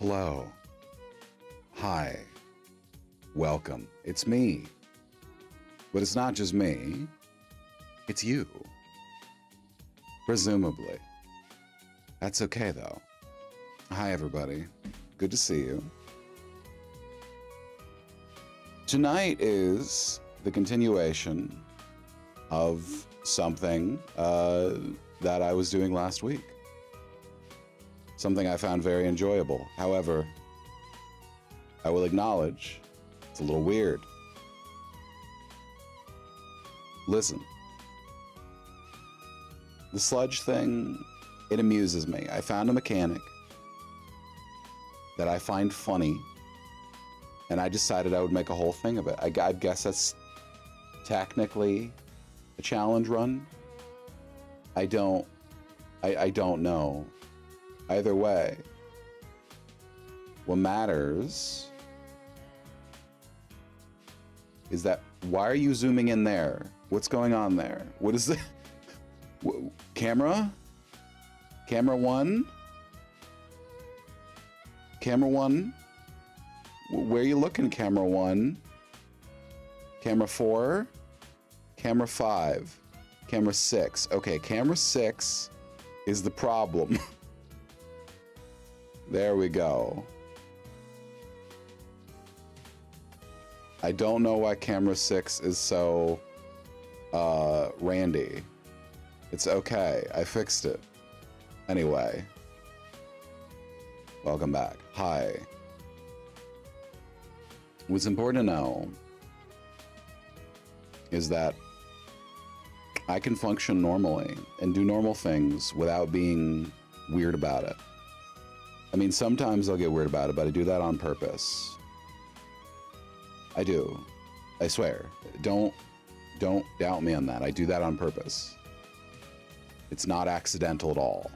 Hello. Hi. Welcome. It's me. But it's not just me. It's you. Presumably. That's okay, though. Hi, everybody. Good to see you. Tonight is the continuation of something that I was doing last week. Something I found very enjoyable. However, I will acknowledge it's a little weird. Listen. The sludge thing, it amuses me. I found a mechanic that I find funny, and I decided I would make a whole thing of it. I guess that's technically a challenge run. I don't know. Either way, what matters is that, why are you zooming in there? What's going on there? What is the camera? Camera one? Camera one? Where are you looking, camera one? Camera four? Camera five? Camera six? Okay, camera six is the problem. There we go. I don't know why camera 6 is so randy. It's okay. I fixed it. Anyway. Welcome back. Hi. What's important to know is that I can function normally and do normal things without being weird about it. I mean, sometimes I'll get weird about it, but I do that on purpose. I do. I swear. Don't doubt me on that. I do that on purpose. It's not accidental at all.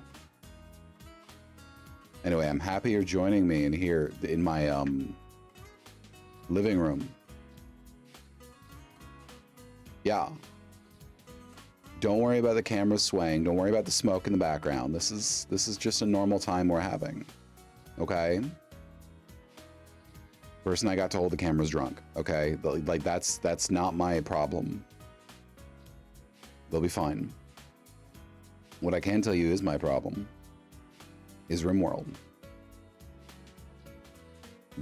Anyway, I'm happy you're joining me in here in my living room. Yeah. Don't worry about the camera swaying. Don't worry about the smoke in the background. This is just a normal time we're having. Okay. Person I got to hold the camera's drunk. Okay. Like that's not my problem. They'll be fine. What I can tell you is my problem is RimWorld.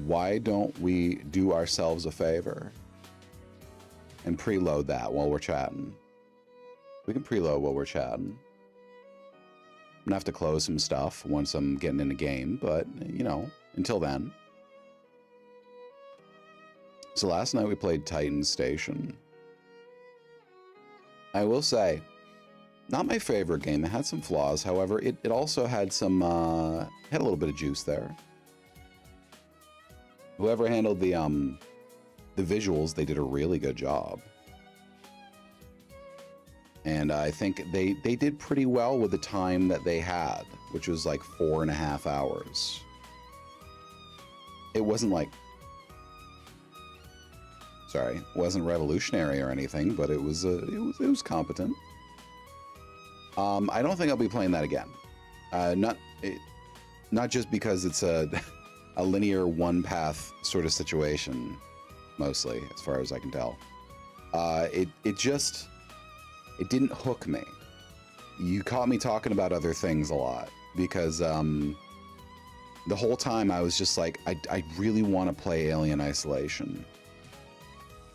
Why don't we do ourselves a favor and preload that while we're chatting? We can preload while we're chatting. I'm gonna have to close some stuff once I'm getting in the game, but, you know, until then. So last night we played Titan Station. I will say, not my favorite game. It had some flaws. However, it also had some, had a little bit of juice there. Whoever handled the visuals, they did a really good job. And I think they did pretty well with the time that they had, which was like 4.5 hours. It wasn't like, sorry, it wasn't revolutionary or anything, but it was competent. I don't think I'll be playing that again. Not just because it's a linear one path sort of situation, mostly, as far as I can tell. It didn't hook me. You caught me talking about other things a lot because the whole time I was just like, I really want to play Alien Isolation.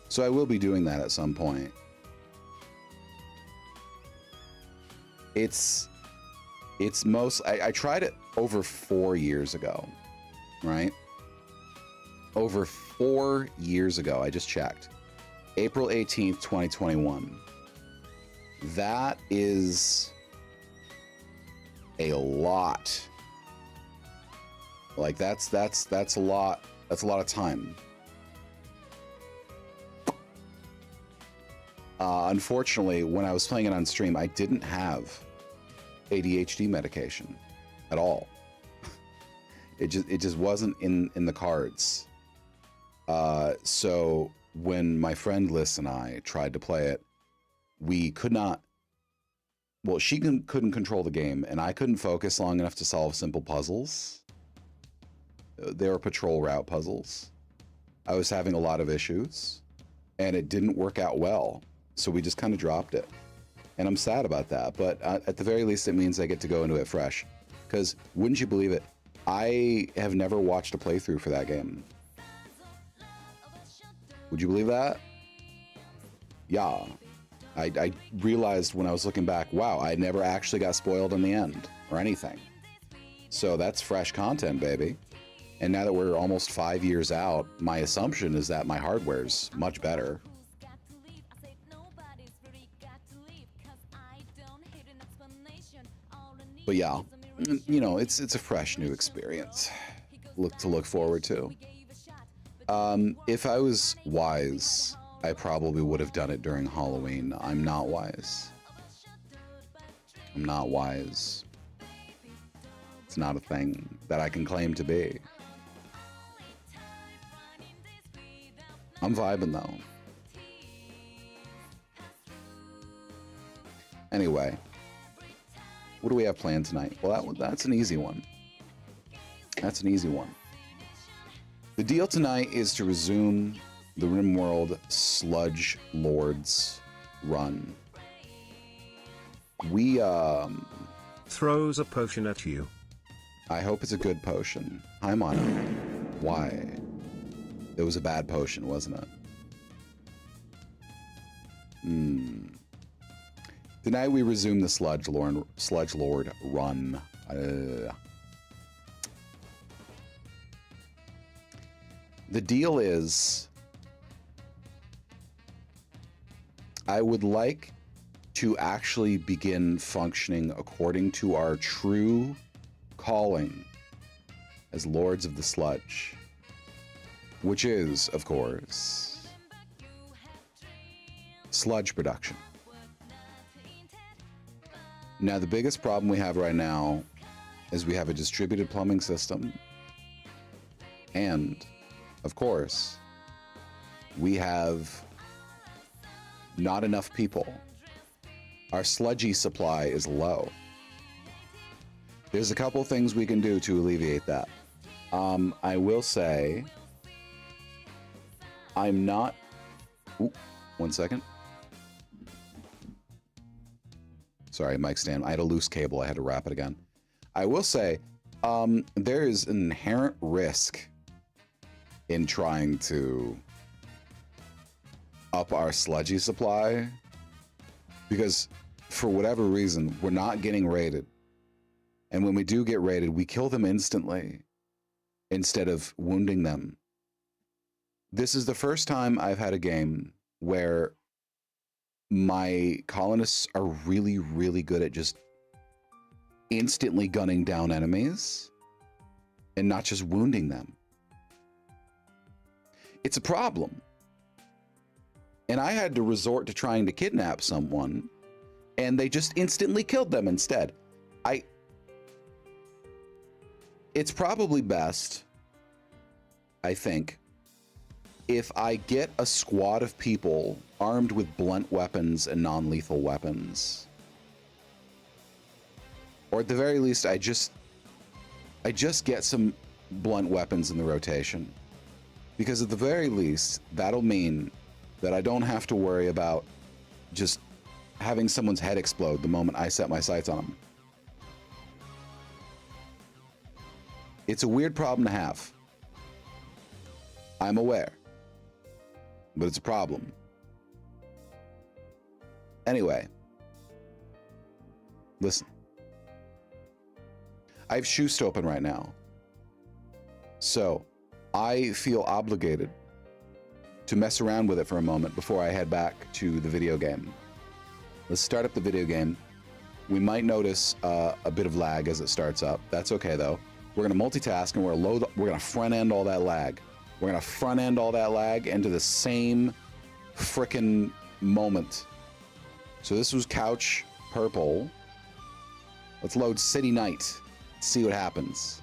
So I will be doing that at some point. I tried it over 4 years ago, right? Over 4 years ago, I just checked. April 18th, 2021. That is a lot. Like that's a lot. That's a lot of time. Unfortunately, when I was playing it on stream, I didn't have ADHD medication at all. It just wasn't in the cards. So when my friend Liz and I tried to play it, we could not. Well, she couldn't control the game, and I couldn't focus long enough to solve simple puzzles. they were patrol route puzzles. I was having a lot of issues, and it didn't work out well, so we just kind of dropped it. And I'm sad about that, but at the very least, it means I get to go into it fresh. Because, wouldn't you believe it, I have never watched a playthrough for that game. Would you believe that? Yeah. I realized when I was looking back, wow, I never actually got spoiled in the end, or anything. So that's fresh content, baby. And now that we're almost 5 years out, my assumption is that my hardware's much better. But yeah, you know, it's a fresh new experience to look forward to. If I was wise, I probably would have done it during Halloween. I'm not wise. I'm not wise. It's not a thing that I can claim to be. I'm vibing though. Anyway, what do we have planned tonight? Well, that's an easy one. That's an easy one. The deal tonight is to resume the RimWorld Sludge Lords run. We, throws a potion at you. I hope it's a good potion. Hi, Mono. Why? It was a bad potion, wasn't it? Tonight we resume the Sludge Lord run. The deal is, I would like to actually begin functioning according to our true calling as Lords of the Sludge, which is, of course, sludge production. Now, the biggest problem we have right now is we have a distributed plumbing system, and, of course, we have not enough people. Our sludgy supply is low. There's a couple things we can do to alleviate that. I will say, I'm not... Ooh, 1 second. Sorry, mic stand. I had a loose cable. I had to wrap it again. I will say, there is an inherent risk in trying to up our sludgy supply, because for whatever reason, we're not getting raided. And when we do get raided, we kill them instantly instead of wounding them. This is the first time I've had a game where my colonists are really, really good at just instantly gunning down enemies and not just wounding them. It's a problem. And I had to resort to trying to kidnap someone, and they just instantly killed them instead. It's probably best, I think, if I get a squad of people armed with blunt weapons and non-lethal weapons. Or at the very least, I just get some blunt weapons in the rotation. Because at the very least, that'll mean that I don't have to worry about just having someone's head explode the moment I set my sights on them. It's a weird problem to have. I'm aware. But it's a problem. Anyway. Listen. I have Shoost open right now. So, I feel obligated to mess around with it for a moment before I head back to the video game. Let's start up the video game. We might notice a bit of lag as it starts up. That's okay though. We're gonna multitask and we're gonna front end all that lag. We're gonna front end all that lag into the same frickin' moment. So this was Couch Purple. Let's load City Night. See what happens.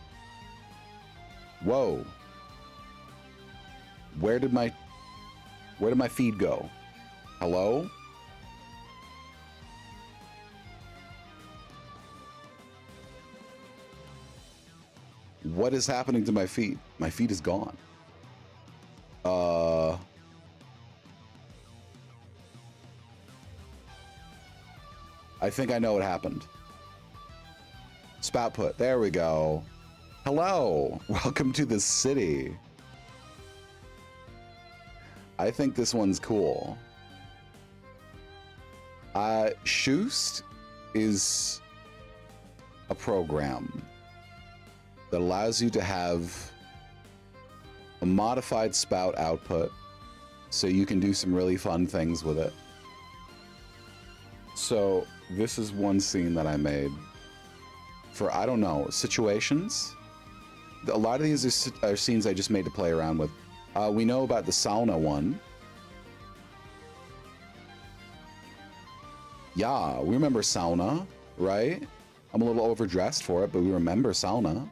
Whoa. Where did my feed go? Hello? What is happening to my feet? My feet is gone. I think I know what happened. Spout put. There we go. Hello. Welcome to the city. I think this one's cool. Shoost is a program that allows you to have a modified spout output so you can do some really fun things with it. So this is one scene that I made for, I don't know, situations. A lot of these are scenes I just made to play around with. We know about the sauna one. Yeah, we remember sauna, right? I'm a little overdressed for it, but we remember sauna.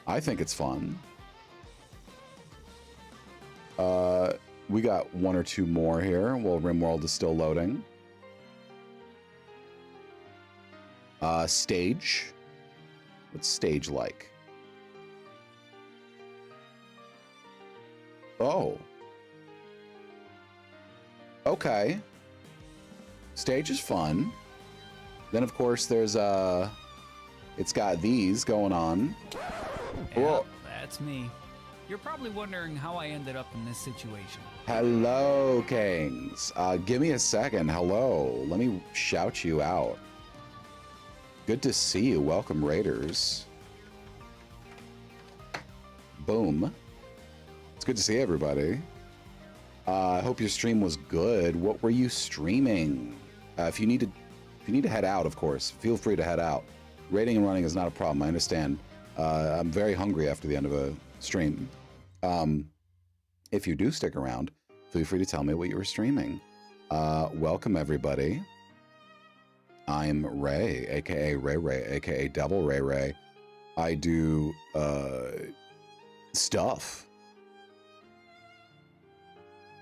I think it's fun. We got one or two more here while RimWorld is still loading. Stage. What's stage like? Oh. Okay. Stage is fun. Then of course there's it's got these going on. Yep, that's me. You're probably wondering how I ended up in this situation. Hello, Kings. Give me a second. Hello. Let me shout you out. Good to see you. Welcome, Raiders. Boom. It's good to see everybody. I hope your stream was good. What were you streaming? If you need to head out, of course, feel free to head out. Raiding and running is not a problem. I understand. I'm very hungry after the end of a stream. If you do stick around, feel free to tell me what you were streaming. Welcome, everybody. I'm Ray, aka Ray Ray, aka Devil Ray Ray. I do stuff.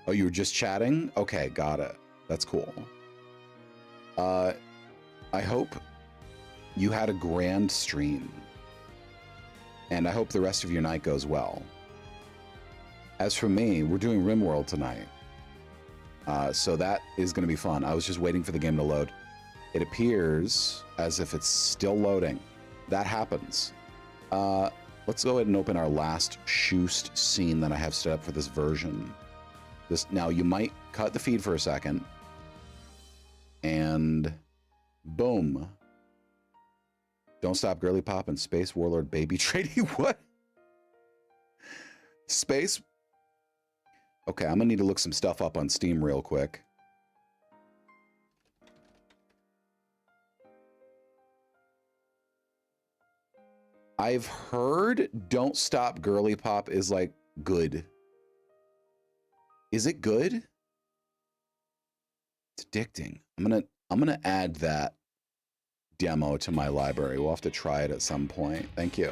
Oh, you were just chatting? Okay, got it. That's cool. I hope you had a grand stream. And I hope the rest of your night goes well. As for me, we're doing RimWorld tonight. So that is going to be fun. I was just waiting for the game to load. It appears as if it's still loading. That happens. Let's go ahead and open our last Shoost scene that I have set up for this version. Now, you might cut the feed for a second. And boom. Don't Stop Girly Pop and Space Warlord Baby Trading. What? Space? Okay, I'm gonna need to look some stuff up on Steam real quick. I've heard Don't Stop Girly Pop is like good. Is it good? It's addicting. I'm gonna add that demo to my library. We'll have to try it at some point. Thank you.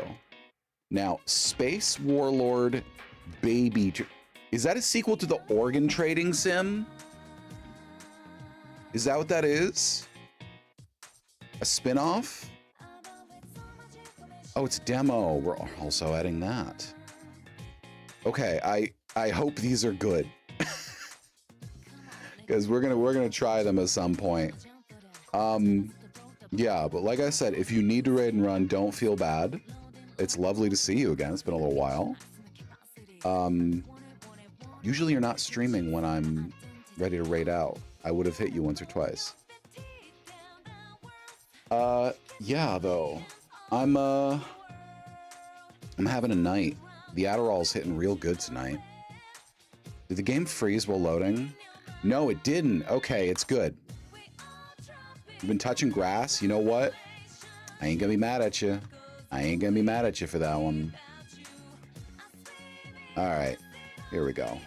Now, Space Warlord Baby. Is that a sequel to the organ trading sim? Is that what that is? A spin-off? Oh, it's a demo. We're also adding that. Okay, I hope these are good. Because we're gonna try them at some point. Yeah, but like I said, if you need to raid and run, don't feel bad. It's lovely to see you again. It's been a little while. Usually you're not streaming when I'm ready to raid out. I would have hit you once or twice. Yeah, though. I'm having a night. The Adderall's hitting real good tonight. Did the game freeze while loading? No, it didn't. Okay, it's good. You've been touching grass. You know what? I ain't gonna be mad at you. I ain't gonna be mad at you for that one. All right, here we go.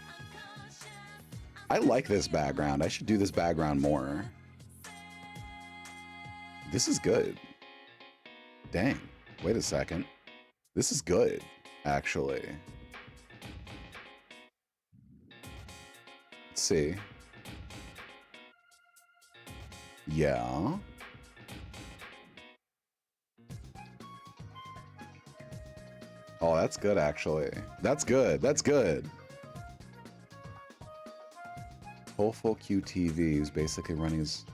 I like this background. I should do this background more. This is good. Dang. Wait a second. This is good, actually. Let's see. Yeah. Oh, that's good, actually. That's good. That's good. Hopeful QTV is basically running his...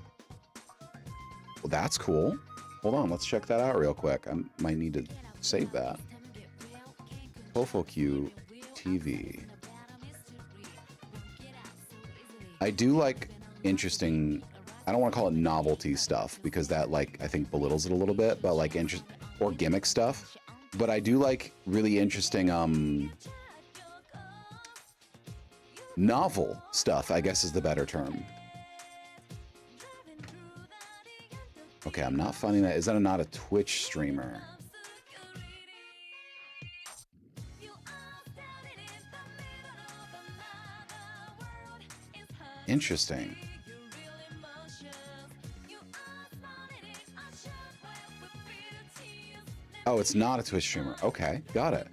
Well, that's cool. Hold on, let's check that out real quick. I might need to save that. Hopeful QTV. I do like interesting... I don't want to call it novelty stuff because that, like, I think belittles it a little bit, but like or gimmick stuff. But I do like really interesting novel stuff, I guess is the better term. Okay, I'm not finding that. Is that not a Twitch streamer? Interesting. Oh, it's not a Twitch streamer. Okay, got it.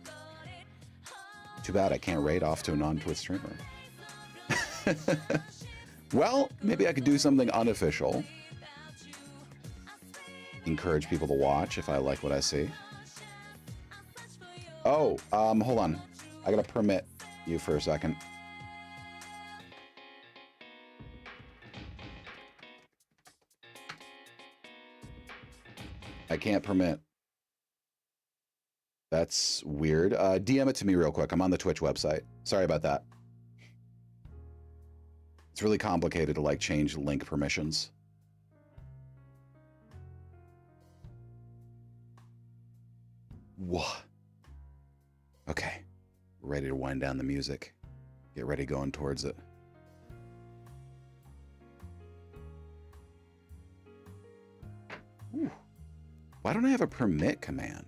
Too bad I can't raid off to a non-Twitch streamer. Well, maybe I could do something unofficial. Encourage people to watch if I like what I see. Oh, hold on. I gotta permit you for a second. I can't permit. That's weird. DM it to me real quick. I'm on the Twitch website. Sorry about that. It's really complicated to like change link permissions. Whoa. Okay. Ready to wind down the music. Get ready going towards it. Whew. Why don't I have a permit command?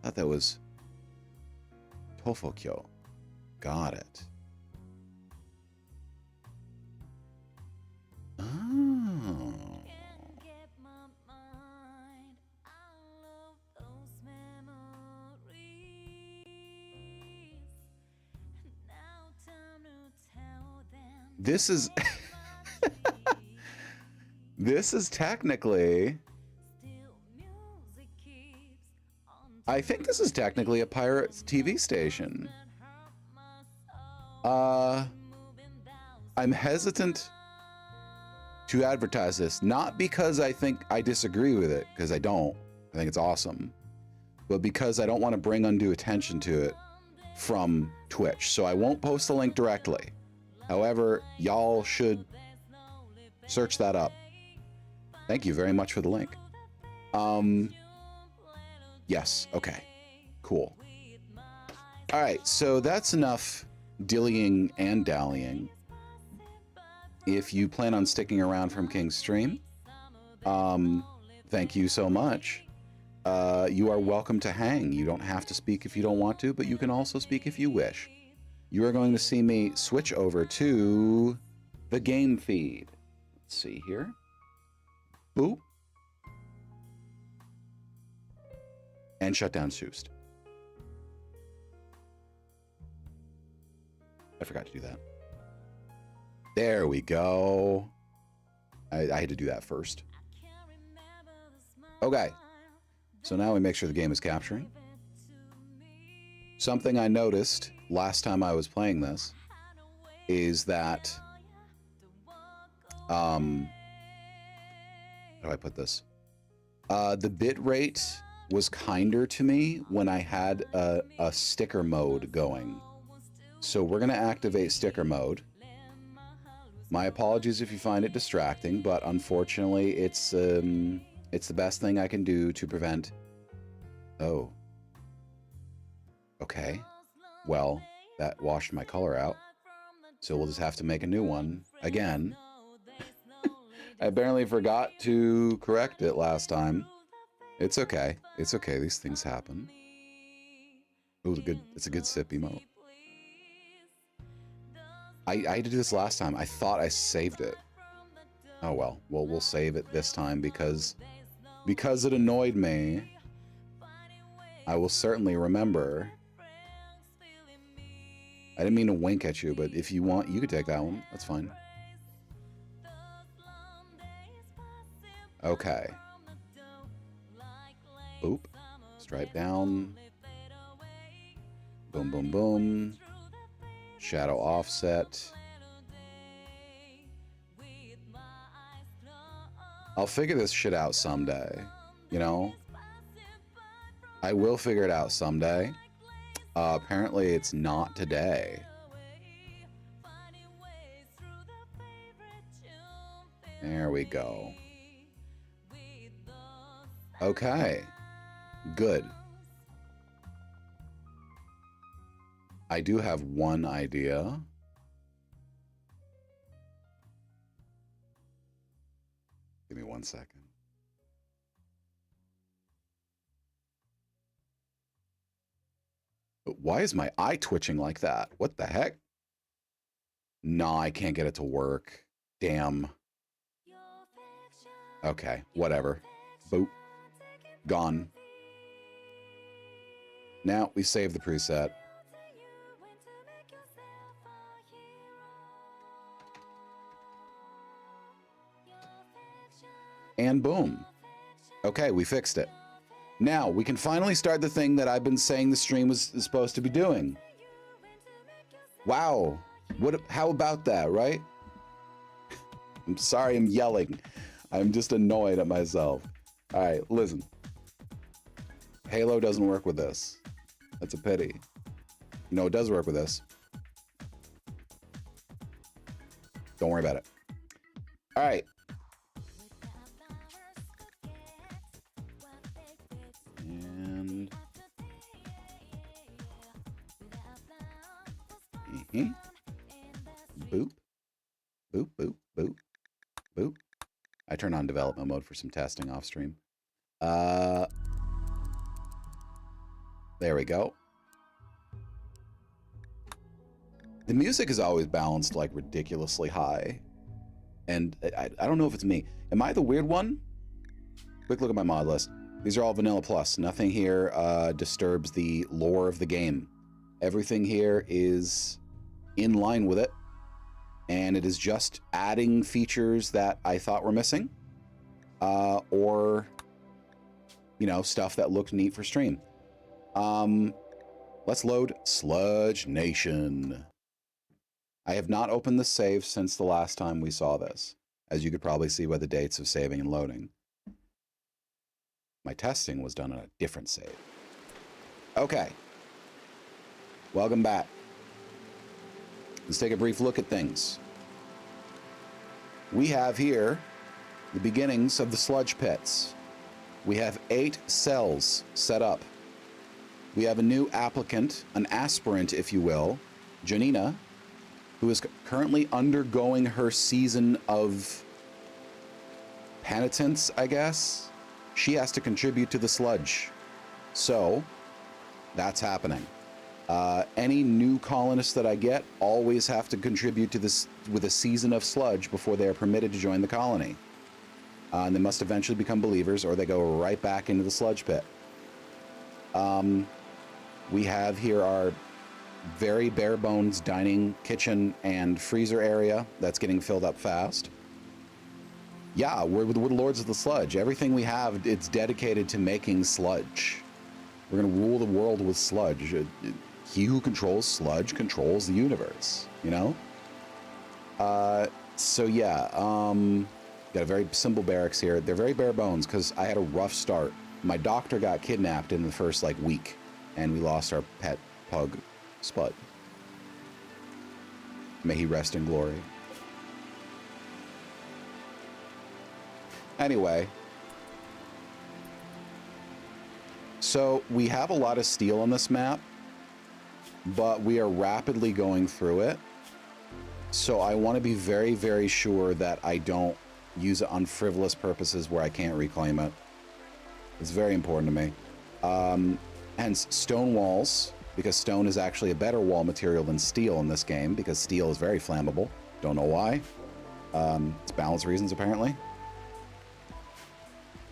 I thought that was Tofokyo. Got it. Oh. This is this is technically I think this is technically a pirate TV station. I'm hesitant to advertise this, not because I think I disagree with it, because I don't. I think it's awesome. But because I don't want to bring undue attention to it from Twitch. So I won't post the link directly. However, y'all should search that up. Thank you very much for the link. Yes, okay, cool. All right, so that's enough dillying and dallying. If you plan on sticking around from King's stream, thank you so much. You are welcome to hang. You don't have to speak if you don't want to, but you can also speak if you wish. You are going to see me switch over to the game feed. Let's see here. Boop. And shut down Soust. I forgot to do that. There we go. I had to do that first. Okay. So now we make sure the game is capturing. Something I noticed last time I was playing this is that, how do I put this? The bit rate was kinder to me when I had a sticker mode going. So we're gonna activate sticker mode. My apologies if you find it distracting, but unfortunately it's the best thing I can do to prevent. Oh. Okay. Well, that washed my color out. So we'll just have to make a new one again. I apparently forgot to correct it last time. It's okay. It's okay. These things happen. Ooh, it's a good sip emote. I had to do this last time. I thought I saved it. Oh well. Well, we'll save it this time because it annoyed me. I will certainly remember. I didn't mean to wink at you, but if you want, you could take that one. That's fine. Okay. Boop. Stripe down. Boom, boom, boom. Shadow offset. I'll figure this shit out someday, you know? I will figure it out someday. Apparently it's not today. There we go. Okay. Good. I do have one idea. Give me 1 second. Why is my eye twitching like that? What the heck? Nah, I can't get it to work. Damn. Okay, whatever. Boop. Gone. Now we save the preset. And boom. Okay, we fixed it. Now we can finally start the thing that I've been saying the stream is supposed to be doing. Wow. How about that, right? I'm sorry I'm yelling. I'm just annoyed at myself. All right, listen. Halo doesn't work with this. That's a pity. You know, it does work with this. Don't worry about it. All right. And boop, boop, boop, boop, boop. I turn on development mode for some testing off stream. There we go. The music is always balanced like ridiculously high. And I don't know if it's me. Am I the weird one? Quick look at my mod list. These are all vanilla plus. Nothing here disturbs the lore of the game. Everything here is in line with it. And it is just adding features that I thought were missing. Or, you know, stuff that looked neat for stream. Let's load Sludge Nation. I have not opened the save since the last time we saw this, as you could probably see by the dates of saving and loading. My testing was done on a different save. Okay. Welcome back. Let's take a brief look at things. We have here the beginnings of the sludge pits. We have 8 cells set up. We have a new applicant, an aspirant, if you will, Janina, who is currently undergoing her season of penitence, I guess. She has to contribute to the sludge. So, that's happening. Any new colonists that I get always have to contribute to this with a season of sludge before they are permitted to join the colony. And they must eventually become believers or they go right back into the sludge pit. We have here our very bare bones dining, kitchen, and freezer area that's getting filled up fast. Yeah, we're the Lords of the Sludge. Everything we have, it's dedicated to making sludge. We're going to rule the world with sludge. He who controls sludge controls the universe, you know? So yeah, got a very simple barracks here. They're very bare bones because I had a rough start. My doctor got kidnapped in the first week, and we lost our pet pug, Spud. May he rest in glory. Anyway, so we have a lot of steel on this map, but we are rapidly going through it. So I want to be very, very sure that I don't use it on frivolous purposes where I can't reclaim it. It's very important to me. Hence stone walls, because stone is actually a better wall material than steel in this game, because steel is very flammable. Don't know why. It's balance reasons, apparently.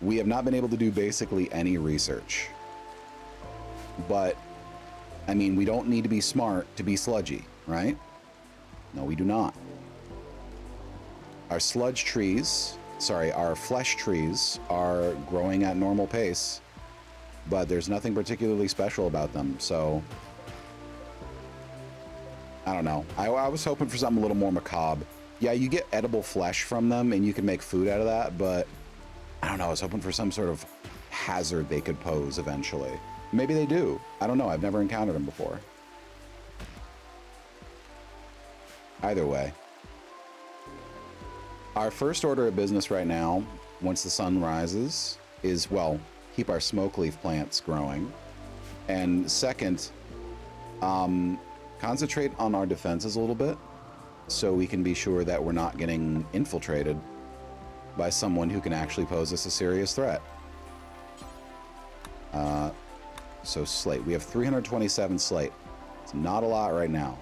We have not been able to do basically any research. But, I mean, we don't need to be smart to be sludgy, right? No, we do not. Our sludge trees, sorry, our flesh trees are growing at normal pace, but there's nothing particularly special about them, so I don't know. I was hoping for something a little more macabre. Yeah, you get edible flesh from them, and you can make food out of that, but I don't know. I was hoping for some sort of hazard they could pose eventually. Maybe they do. I don't know. I've never encountered them before. Either way. Our first order of business right now, once the sun rises, is, well, keep our smoke leaf plants growing. And second, concentrate on our defenses a little bit so we can be sure that we're not getting infiltrated by someone who can actually pose us a serious threat. So slate. We have 327 slate. It's not a lot right now,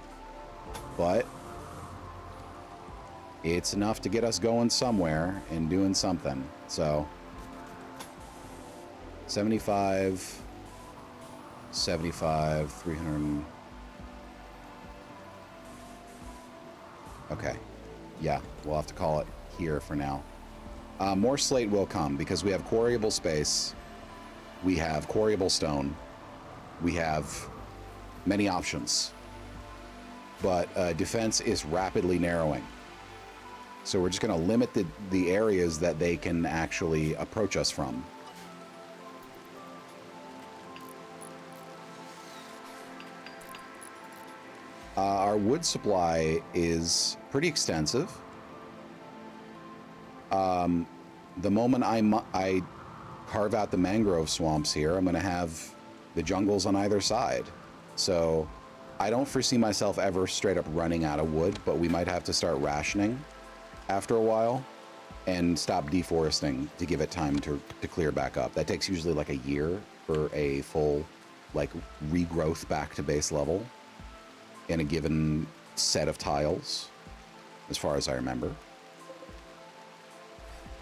but it's enough to get us going somewhere and doing something. So 75, 75, 300. Okay. Yeah, we'll have to call it here for now. More slate will come because we have quarryable space. We have quarryable stone. We have many options. But defense is rapidly narrowing. So we're just going to limit the areas that they can actually approach us from. Our wood supply is pretty extensive. The moment I carve out the mangrove swamps here, I'm going to have the jungles on either side. So I don't foresee myself ever straight up running out of wood, but we might have to start rationing after a while and stop deforesting to give it time to clear back up. That takes usually like a year for a full like regrowth back to base level in a given set of tiles, as far as I remember.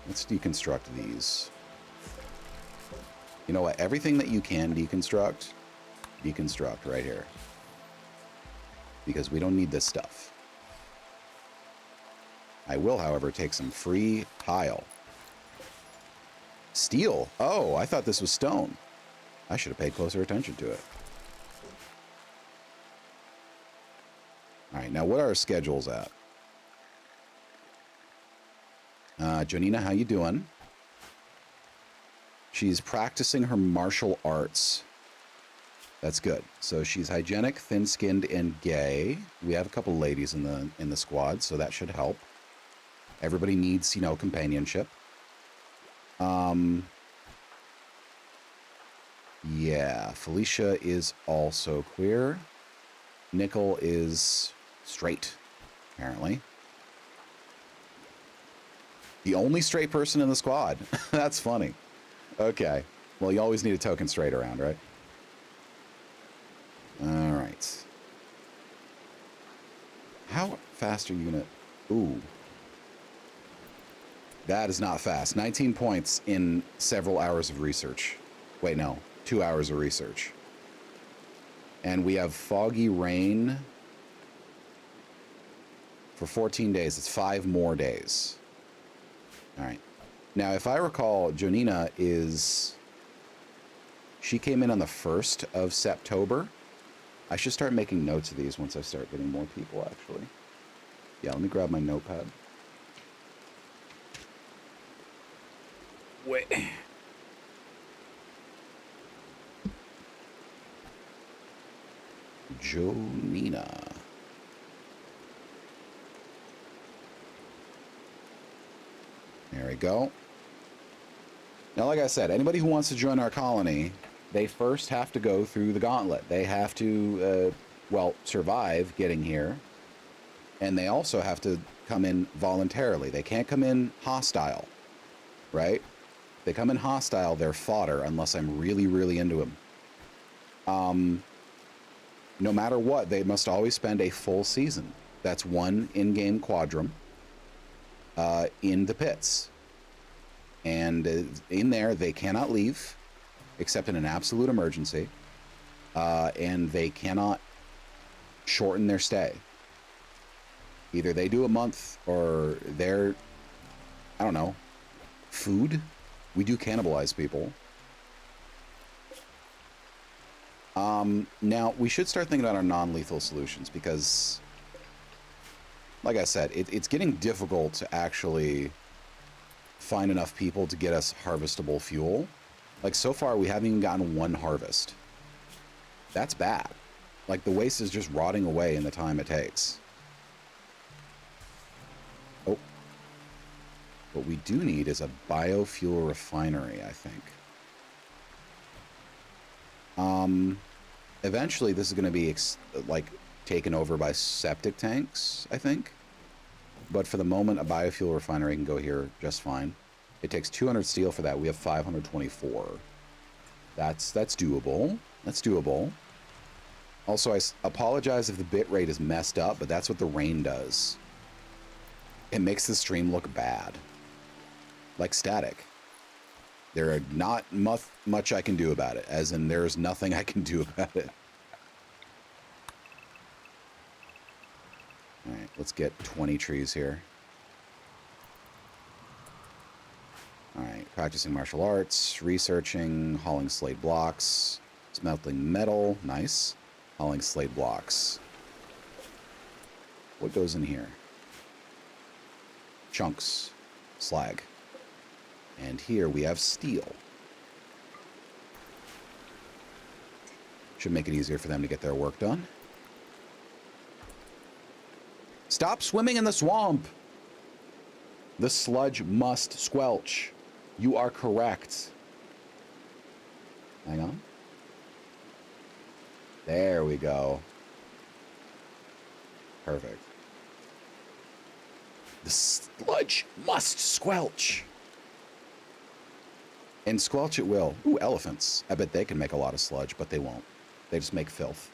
Let's deconstruct these. You know what? Everything that you can deconstruct right here. Because we don't need this stuff. I will, however, take some free tile. Steel. Oh, I thought this was stone. I should have paid closer attention to it. All right, now what are our schedules at? Jonina, how you doing? She's practicing her martial arts. That's good. So she's hygienic, thin-skinned, and gay. We have a couple ladies in the squad, so that should help. Everybody needs, you know, companionship. Yeah, Felicia is also queer. Nickel is straight, apparently. The only straight person in the squad. That's funny. Okay. Well, you always need a token straight around, right? All right. How fast are you gonna... Ooh. That is not fast. 19 points in several hours of research. Wait, no. 2 hours of research. And we have foggy rain for 14 days. It's 5 more days. All right. Now, if I recall, Jonina is... She came in on the 1st of September. I should start making notes of these once I start getting more people, actually. Yeah, let me grab my notepad. Wait. Jonina. There we go. Now, like I said, anybody who wants to join our colony, they first have to go through the gauntlet. They have to, well, survive getting here. And they also have to come in voluntarily. They can't come in hostile, right? They come in hostile, they're fodder, unless I'm really, really into them. No matter what, they must always spend a full season. That's 1 in-game quadrum in the pits. And in there, they cannot leave, except in an absolute emergency. And they cannot shorten their stay. Either they do a month, or they're, I don't know, food. We do cannibalize people. Now, we should start thinking about our non-lethal solutions, because like I said, it's getting difficult to actually find enough people to get us harvestable fuel. Like, so far, we haven't even gotten one harvest. That's bad. Like, the waste is just rotting away in the time it takes. Oh. What we do need is a biofuel refinery, I think. Eventually, this is going to be, like, taken over by septic tanks, I think. But for the moment, a biofuel refinery can go here just fine. It takes 200 steel for that. We have 524. That's doable. That's doable. Also, I apologize if the bit rate is messed up, but that's what the rain does. It makes the stream look bad. Like static. There are not much I can do about it, as in there's nothing I can do about it. All right, let's get 20 trees here. All right, practicing martial arts, researching, hauling slate blocks, smelting metal, nice. Hauling slate blocks. What goes in here? Chunks, slag. And here we have steel. Should make it easier for them to get their work done. Stop swimming in the swamp! The sludge must squelch. You are correct. Hang on. There we go. Perfect. The sludge must squelch. And squelch it will. Ooh, elephants. I bet they can make a lot of sludge, but they won't. They just make filth.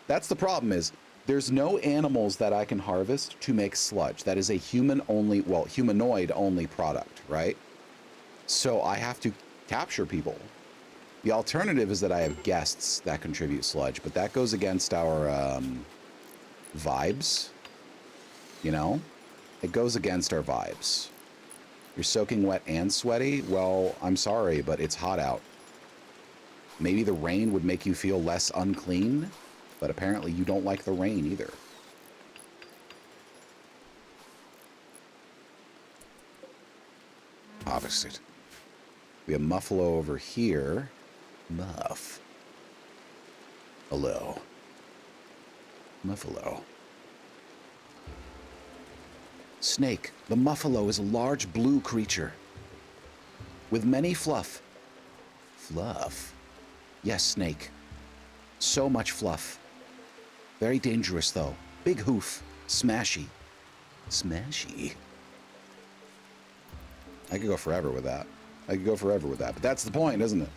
That's the problem is, there's no animals that I can harvest to make sludge. That is a human-only, well, humanoid-only product, right? So I have to capture people. The alternative is that I have guests that contribute sludge, but that goes against our vibes, you know? It goes against our vibes. You're soaking wet and sweaty? Well, I'm sorry, but it's hot out. Maybe the rain would make you feel less unclean, but apparently you don't like the rain either. Harvested. We have Muffalo over here. Muff. Hello. Muffalo. Snake. The Muffalo is a large blue creature with many fluff. Fluff? Yes, Snake. So much fluff. Very dangerous, though. Big hoof. Smashy. Smashy. I could go forever with that. But that's the point, isn't it?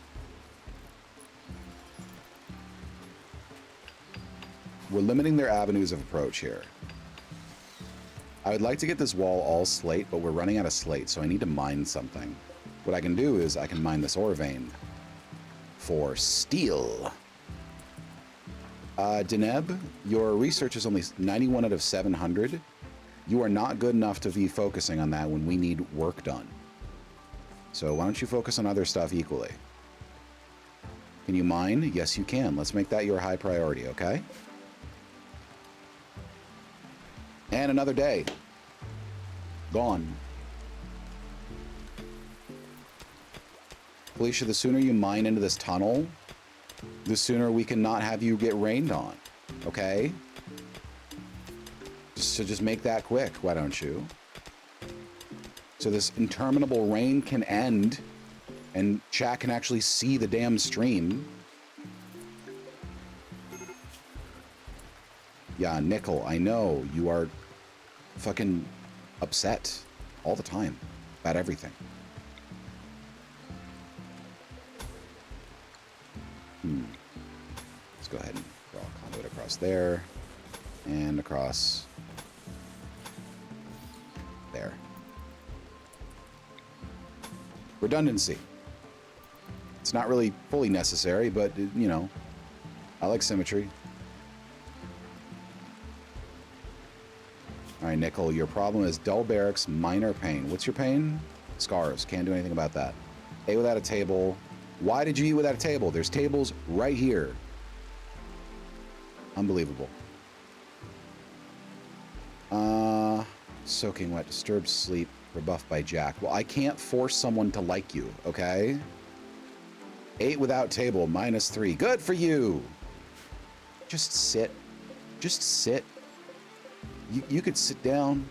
We're limiting their avenues of approach here. I would like to get this wall all slate, but we're running out of slate, so I need to mine something. What I can do is I can mine this ore vein for steel. Deneb, your research is only 91 out of 700. You are not good enough to be focusing on that when we need work done. So why don't you focus on other stuff equally? Can you mine? Yes, you can. Let's make that your high priority, okay? And another day. Gone. Felicia, the sooner you mine into this tunnel, the sooner we can not have you get rained on. Okay? So just make that quick, why don't you? So this interminable rain can end and chat can actually see the damn stream. Yeah, Nickel, I know you are fucking upset all the time about everything. Let's go ahead and draw a conduit across there and across there. Redundancy. It's not really fully necessary, but, you know, I like symmetry. All right, Nickel, your problem is dull barracks, minor pain. What's your pain? Scars. Can't do anything about that. A without a table. Why did you eat without a table? There's tables right here. Unbelievable. Soaking wet, disturbed sleep, rebuffed by Jack. Well, I can't force someone to like you, okay? 8 without table, -3. Good for you. Just sit. Just sit. You could sit down.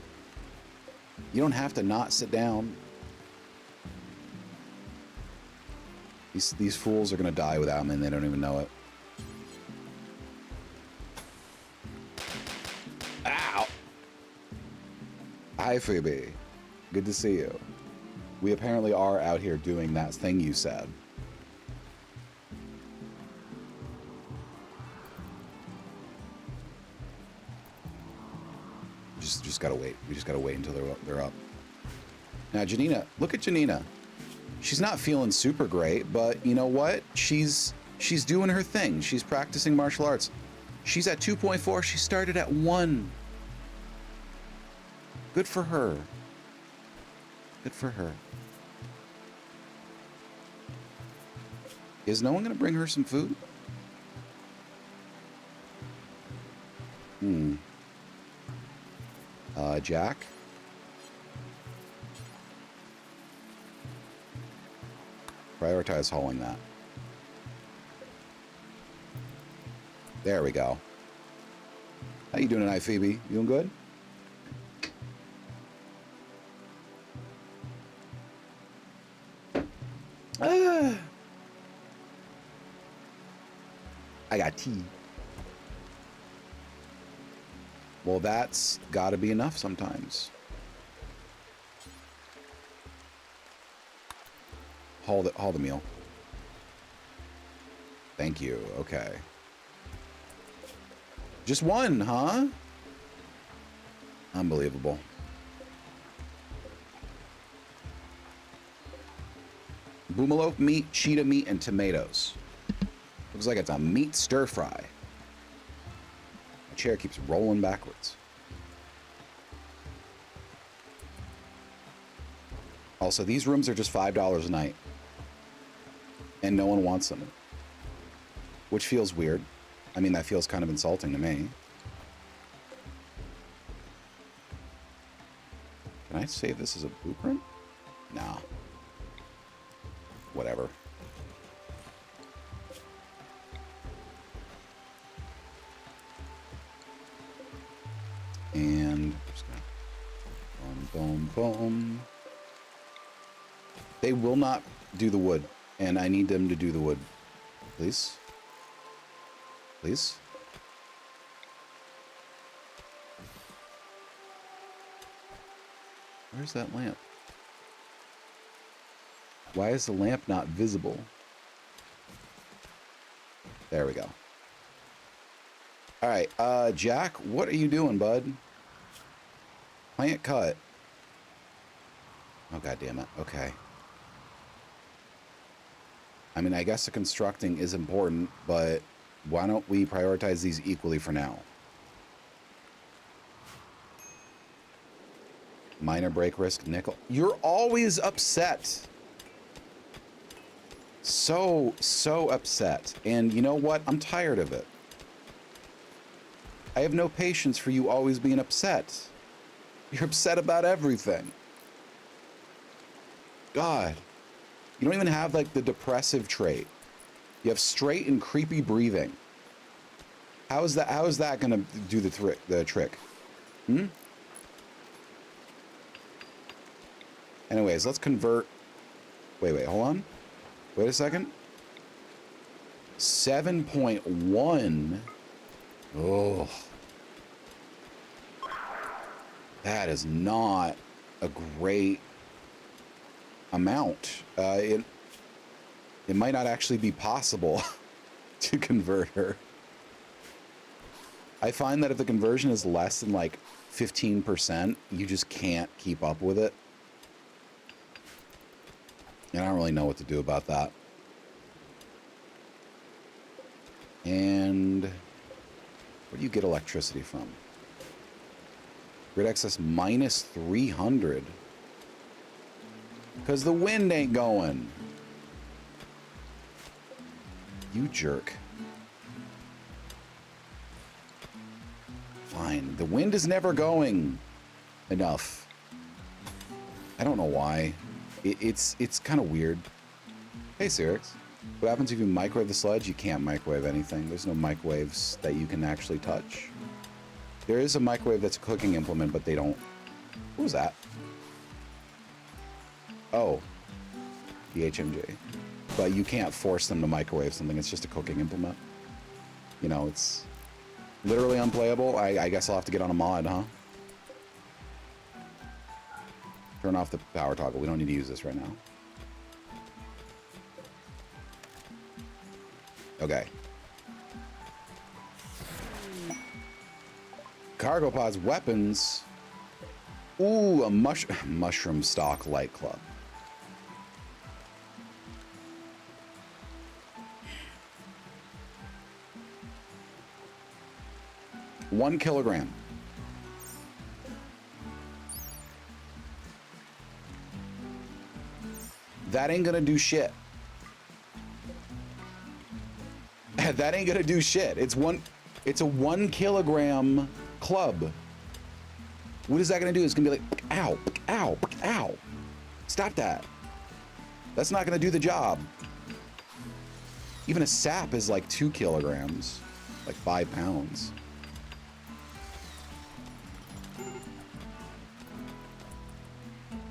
You don't have to not sit down. These fools are gonna die without me and they don't even know it. Ow! Hi, Phoebe. Good to see you. We apparently are out here doing that thing you said. Just gotta wait. We just gotta wait until they're up. Now, Janina, look at Janina. She's not feeling super great, but you know what? She's doing her thing. She's practicing martial arts. She's at 2.4. She started at 1. Good for her. Good for her. Is no one gonna bring her some food? Jack? Prioritize hauling that. There we go. How you doing tonight, Phoebe? You doing good? I got tea. Well, that's got to be enough sometimes. Haul the meal. Thank you. Okay. Just one, huh? Unbelievable. Boomalope meat, cheetah meat, and tomatoes. Looks like it's a meat stir fry. My chair keeps rolling backwards. Also, these rooms are just $5 a night. And no one wants them. Which feels weird. I mean, that feels kind of insulting to me. Can I save this as a blueprint? No. Whatever. And just gonna boom, boom, boom. They will not do the wood, and I need them to do the wood. Please? Please? Where's that lamp? Why is the lamp not visible? There we go. All right, Jack, what are you doing, bud? Plant cut. Oh, God damn it. Okay. I mean, I guess the constructing is important, but why don't we prioritize these equally for now? Minor break risk, nickel. You're always upset. So upset. And you know what? I'm tired of it. I have no patience for you always being upset. You're upset about everything. God. You don't even have like the depressive trait. You have straight and creepy breathing. How is that gonna do the trick? Hmm? Anyways, let's convert. Wait, hold on. Wait a second. 7.1. Oh. That is not a great amount. It might not actually be possible to convert her. I find that if the conversion is less than like 15%, you just can't keep up with it. And I don't really know what to do about that. And where do you get electricity from? Grid excess minus 300. Because the wind ain't going. You jerk. Fine. The wind is never going enough. I don't know why. It's kind of weird. Hey, Cyrix. What happens if you microwave the sludge? You can't microwave anything. There's no microwaves that you can actually touch. There is a microwave that's a cooking implement, but they don't... What was that? Oh. The HMG. But you can't force them to microwave something. It's just a cooking implement. You know, it's literally unplayable. I guess I'll have to get on a mod, huh? Turn off the power toggle. We don't need to use this right now. Okay. Cargo pods, weapons. Ooh, a mushroom stock light club. One kilogram. That ain't gonna do shit. That ain't gonna do shit. It's a 1 kilogram club. What is that gonna do? It's gonna be like, ow, ow, ow. Stop that. That's not gonna do the job. Even a sap is like 2 kilograms, like 5 pounds.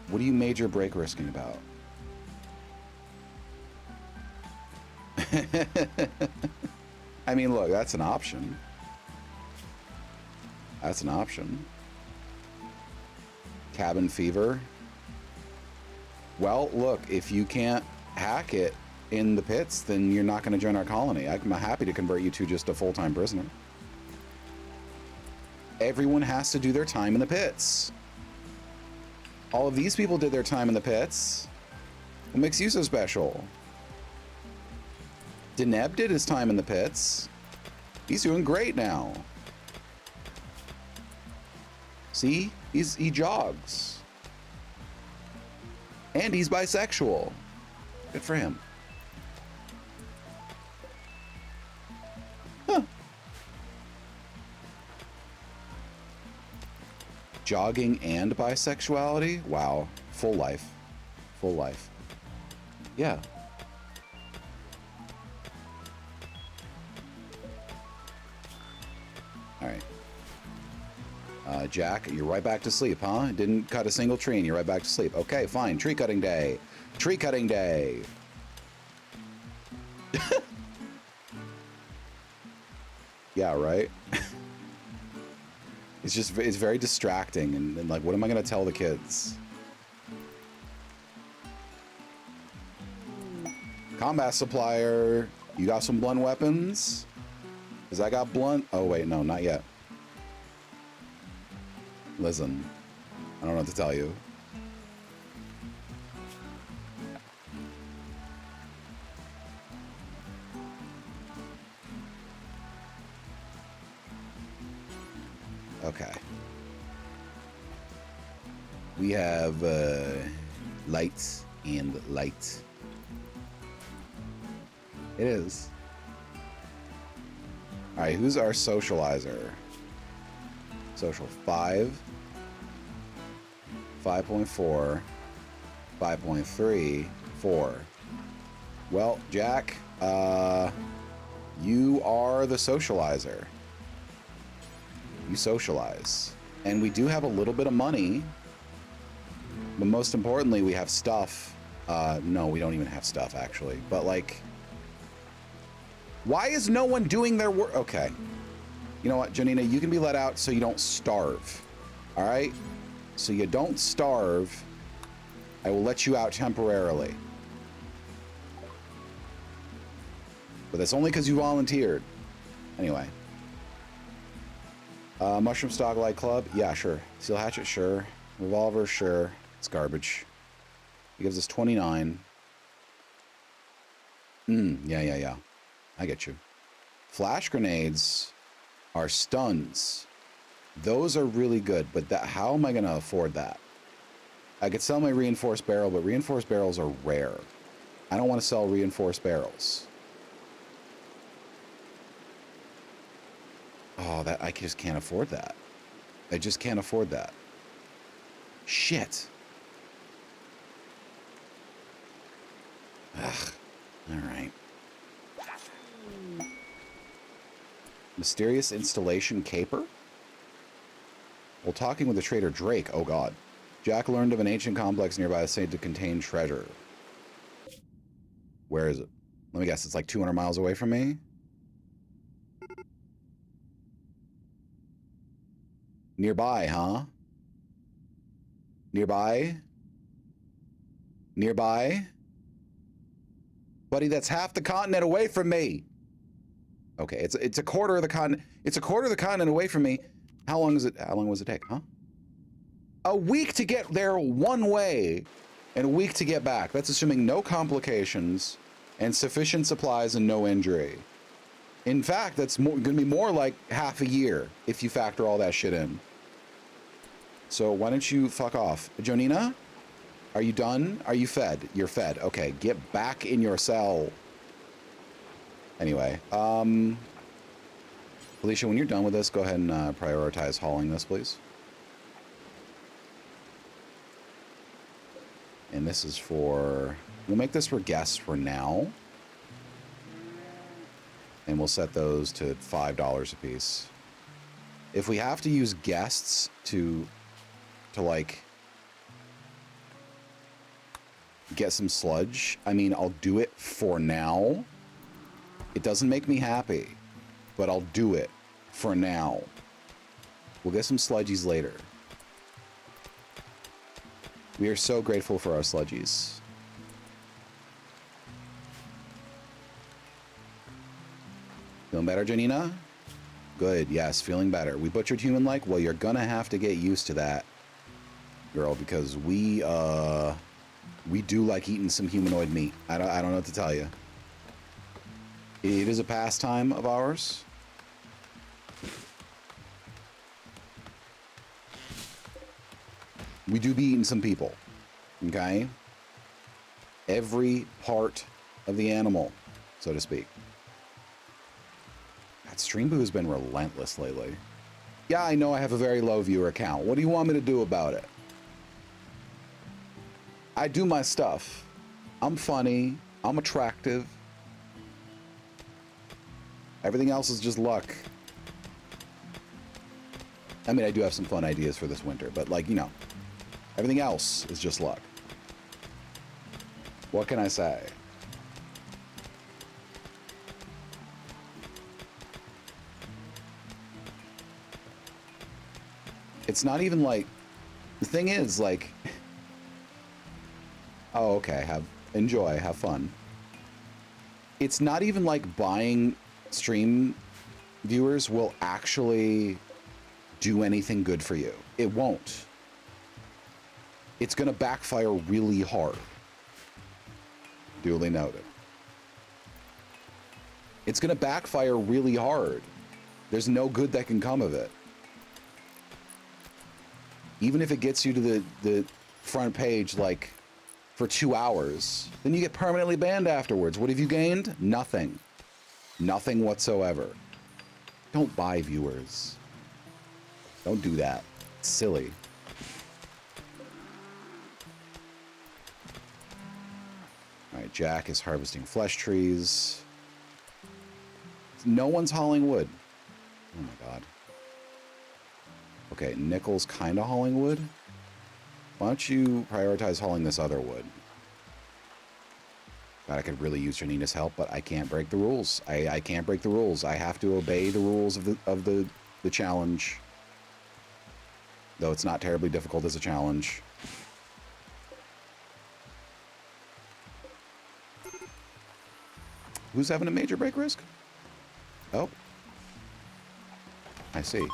What are you major break risking about? I mean, look, that's an option. That's an option. Cabin fever. Well, look, if you can't hack it in the pits, then you're not going to join our colony. I'm happy to convert you to just a full-time prisoner. Everyone has to do their time in the pits. All of these people did their time in the pits. What makes you so special? Deneb did his time in the pits. He's doing great now. See? He jogs. And he's bisexual. Good for him. Huh. Jogging and bisexuality? Wow. Full life. Full life. Yeah. All right. Jack, you're right back to sleep, huh? Didn't cut a single tree and you're right back to sleep. Okay, fine. Tree cutting day. Tree cutting day. Yeah, right? It's very distracting and like, what am I going to tell the kids? Combat supplier. You got some blunt weapons? Because I got blunt. Oh, wait, no, not yet. Listen, I don't know what to tell you. Okay. We have lights and lights. It is. All right, who's our socializer? Social 5, 5.4, 5.3, 4. Well, Jack, you are the socializer. You socialize. And we do have a little bit of money, but most importantly, we have stuff. No, we don't even have stuff, actually. But, like, why is no one doing their work? Okay. You know what, Janina, you can be let out so you don't starve. All right? So you don't starve. I will let you out temporarily. But that's only because you volunteered. Anyway. Mushroom Stock Light Club? Yeah, sure. Steel Hatchet? Sure. Revolver? Sure. It's garbage. He gives us 29. Yeah. I get you. Flash grenades are stuns. Those are really good, but how am I going to afford that? I could sell my reinforced barrel, but reinforced barrels are rare. I don't want to sell reinforced barrels. Oh, that I just can't afford that. I just can't afford that. Shit. Ugh. All right. Mysterious installation caper? While talking with the trader Drake, oh god. Jack learned of an ancient complex nearby said to contain treasure. Where is it? Let me guess, it's like 200 miles away from me? Nearby, huh? Nearby? Nearby? Buddy, that's half the continent away from me. Okay, it's a quarter of the continent. It's a quarter of the continent away from me. How long was it take, huh? A week to get there one way and a week to get back. That's assuming no complications and sufficient supplies and no injury. In fact, that's going to be more like half a year if you factor all that shit in. So why don't you fuck off? Jonina, are you done? Are you fed? You're fed. Okay, get back in your cell. Anyway, Felicia, when you're done with this, go ahead and prioritize hauling this, please. And this is for... We'll make this for guests for now. And we'll set those to $5 a piece. If we have to use guests to like get some sludge, I mean, I'll do it for now. It doesn't make me happy, but I'll do it for now. We'll get some sludgies later. We are so grateful for our sludgies. Feeling better, Janina? Good, yes, feeling better. We butchered human-like? Well, you're gonna have to get used to that, girl, because we do like eating some humanoid meat. I don't know what to tell you. It is a pastime of ours. We do be eating some people, okay? Every part of the animal, so to speak. God, Stream Boo has been relentless lately. Yeah, I know I have a very low viewer count. What do you want me to do about it? I do my stuff. I'm funny. I'm attractive. Everything else is just luck. I mean, I do have some fun ideas for this winter, but like, you know, everything else is just luck. What can I say? It's not even like, the thing is like, oh, okay, enjoy, have fun. It's not even like buying stream viewers will actually do anything good for you. It won't. It's gonna backfire really hard. Duly noted. It's gonna backfire really hard. There's no good that can come of it. Even if it gets you to the front page like for 2 hours, then you get permanently banned afterwards. What have you gained? Nothing. Nothing whatsoever. Don't buy viewers. Don't do that. It's silly. All right, Jack is harvesting flesh trees. No one's hauling wood. Oh my god. Okay, Nickel's kind of hauling wood. Why don't you prioritize hauling this other wood? God, I could really use Janina's help, but I can't break the rules. I can't break the rules. I have to obey the rules of the challenge. Though it's not terribly difficult as a challenge. Who's having a major break risk? Oh. I see.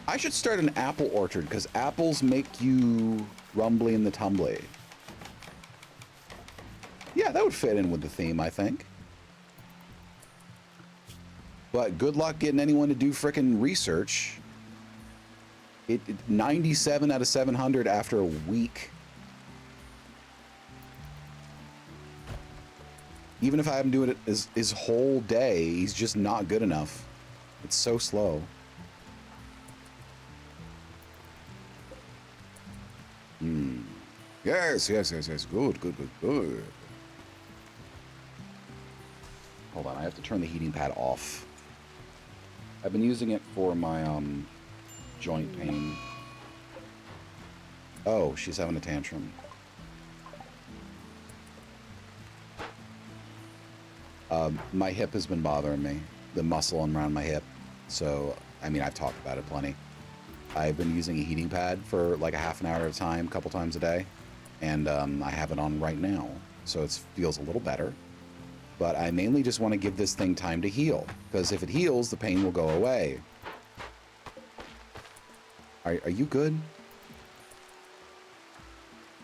I should start an apple orchard, because apples make you rumbly in the tumbly. Yeah, that would fit in with the theme, I think. But good luck getting anyone to do frickin' research. 97 out of 700 after a week. Even if I have him doing it his whole day, he's just not good enough. It's so slow. Yes, yes, yes, yes. Good, good, good, good. Hold on, I have to turn the heating pad off. I've been using it for my joint pain. Oh, she's having a tantrum. My hip has been bothering me, the muscle around my hip. So, I mean, I've talked about it plenty. I've been using a heating pad for like a half an hour at a time, a couple times a day. And I have it on right now. So it feels a little better. But I mainly just want to give this thing time to heal. Because if it heals, the pain will go away. Are you good?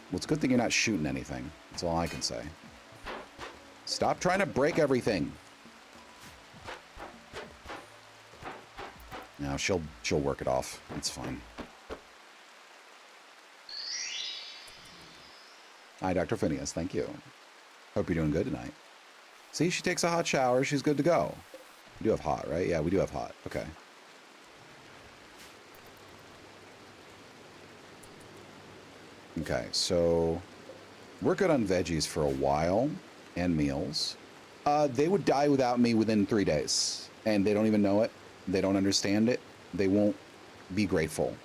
Well, it's a good thing you're not shooting anything. That's all I can say. Stop trying to break everything. No, she'll work it off. It's fine. Hi, Dr. Phineas. Thank you. Hope you're doing good tonight. See, she takes a hot shower. She's good to go. We do have hot, right? Yeah, we do have hot. Okay. Okay, so we're good on veggies for a while and meals. They would die without me within 3 days, and they don't even know it. They don't understand it. They won't be grateful.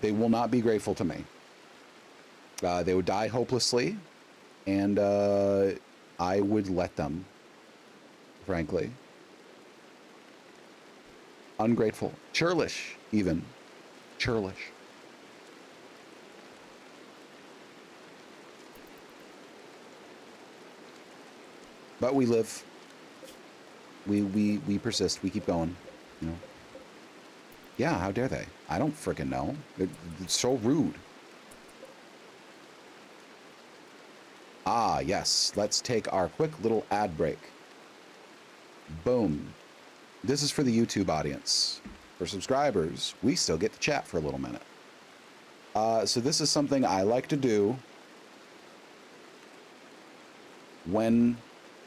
They will not be grateful to me. They would die hopelessly, and I would let them, frankly. Ungrateful. Churlish, even. Churlish. But we live. We persist. We keep going. You know. Yeah, how dare they? I don't frickin' know. It's so rude. Ah, yes. Let's take our quick little ad break. Boom. This is for the YouTube audience. For subscribers, we still get to chat for a little minute. So this is something I like to do when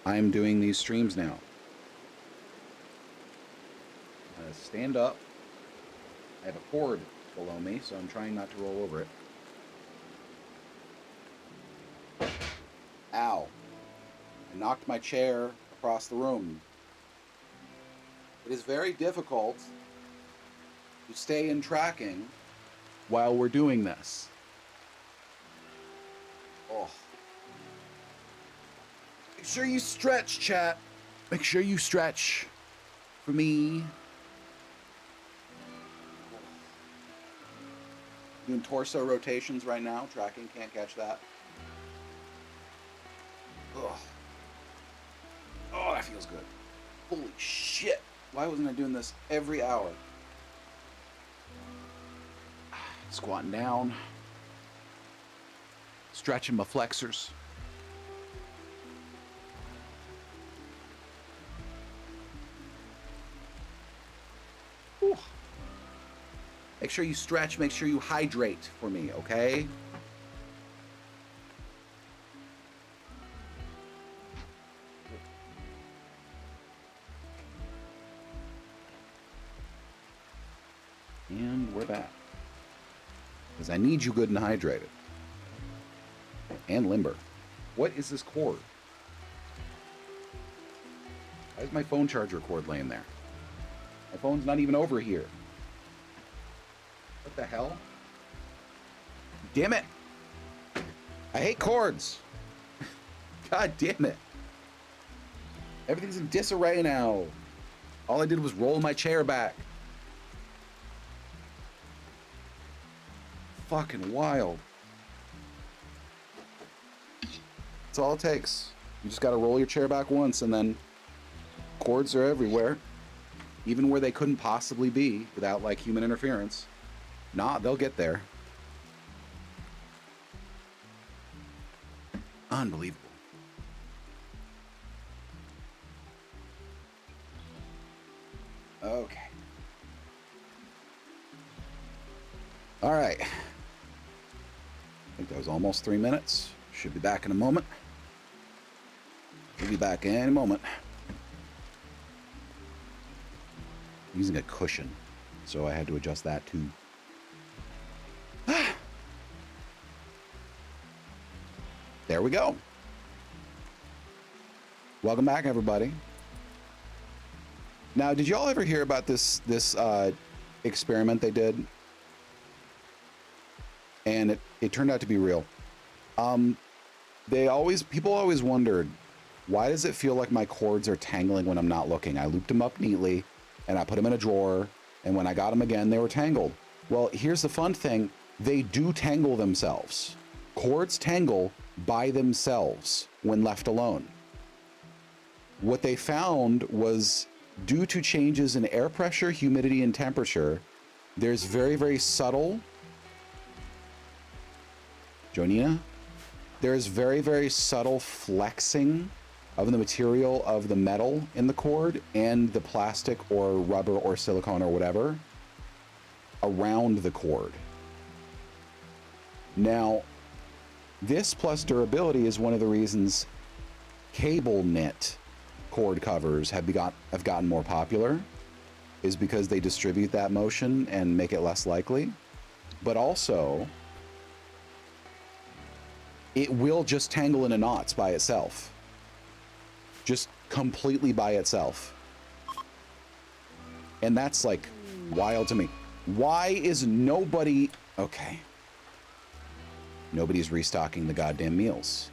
I'm doing these streams now. Stand up. I have a cord below me, so I'm trying not to roll over it. Ow. I knocked my chair across the room. It is very difficult to stay in tracking while we're doing this. Oh. Make sure you stretch, chat. Make sure you stretch for me. Doing torso rotations right now. Tracking, can't catch that. Ugh. Oh, that feels good. Holy shit. Why wasn't I doing this every hour? Squatting down. Stretching my flexors. Whew. Make sure you stretch, make sure you hydrate for me, okay? And we're back. Because I need you good and hydrated. And limber. What is this cord? Why is my phone charger cord laying there? My phone's not even over here. What the hell? Damn it! I hate cords! God damn it. Everything's in disarray now. All I did was roll my chair back. Fucking wild. That's all it takes. You just gotta roll your chair back once and then cords are everywhere. Even where they couldn't possibly be without like human interference. Nah, they'll get there. Unbelievable. Okay. All right. I think that was almost 3 minutes. Should be back in a moment. We'll be back in a moment. I'm using a cushion, so I had to adjust that too. There we go. Welcome back, everybody. Now, did y'all ever hear about this experiment they did? And it turned out to be real. People always wondered, why does it feel like my cords are tangling when I'm not looking? I looped them up neatly and I put them in a drawer, and when I got them again, they were tangled. Well, here's the fun thing. They do tangle themselves. Cords tangle by themselves when left alone. What they found was, due to changes in air pressure, humidity, and temperature, there's very, very subtle, Jonina, there's very, very subtle flexing of the material of the metal in the cord and the plastic or rubber or silicone or whatever around the cord. Now, this plus durability is one of the reasons cable knit cord covers have gotten more popular, is because they distribute that motion and make it less likely. But also, it will just tangle into knots by itself. Just completely by itself. And that's like wild to me. Why is nobody... Okay. Nobody's restocking the goddamn meals.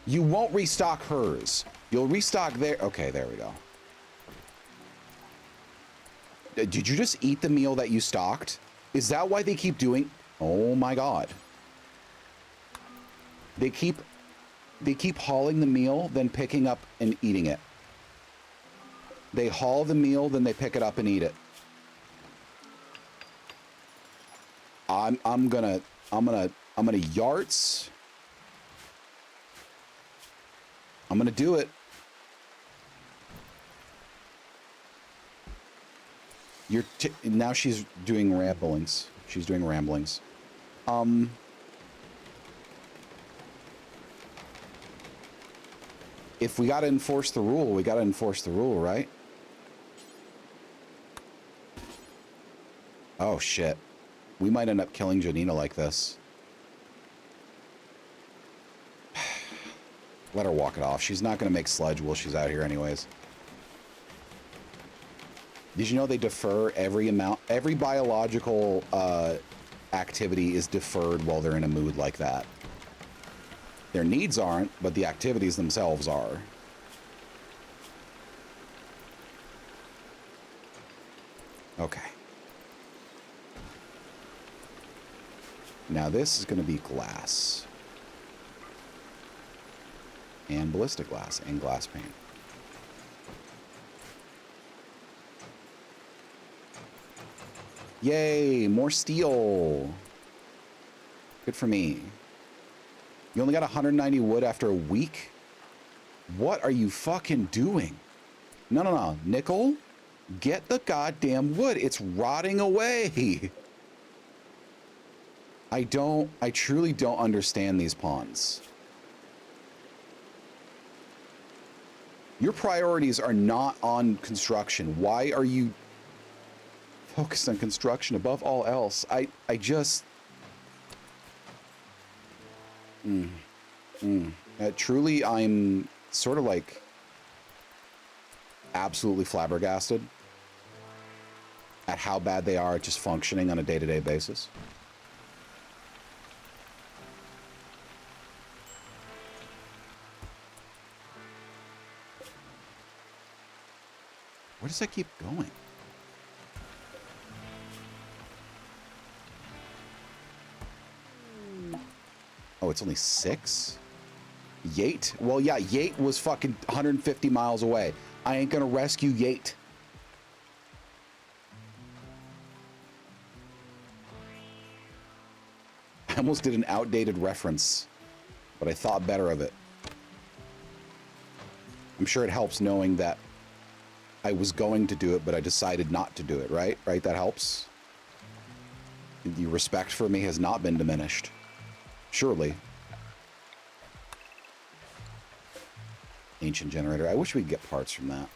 You won't restock hers. You'll restock there. Okay, there we go. Did you just eat the meal that you stocked? Is that why they keep doing... Oh my God. They keep hauling the meal, then picking up and eating it. They haul the meal, then they pick it up and eat it. I'm gonna yarts. I'm gonna do it. Now she's doing ramblings. She's doing ramblings. If we gotta enforce the rule, we gotta enforce the rule, right? Oh shit. We might end up killing Janina like this. Let her walk it off. She's not gonna make sludge while she's out here anyways. Did you know they defer every biological activity is deferred while they're in a mood like that? Their needs aren't, but the activities themselves are. Okay. Now this is going to be glass. And ballistic glass and glass paint. Yay, more steel. Good for me. You only got 190 wood after a week? What are you fucking doing? No. Nickel, get the goddamn wood. It's rotting away. I truly don't understand these pawns. Your priorities are not on construction. Why are you focused on construction above all else? I just... truly, I'm sort of like absolutely flabbergasted at how bad they are at just functioning on a day-to-day basis. Where does that keep going? Oh, it's only 6? Yate? Well, yeah, Yate was fucking 150 miles away. I ain't gonna rescue Yate. I almost did an outdated reference, but I thought better of it. I'm sure it helps knowing that I was going to do it, but I decided not to do it, right? Right? That helps. The respect for me has not been diminished. Surely. Ancient generator. I wish we could get parts from that.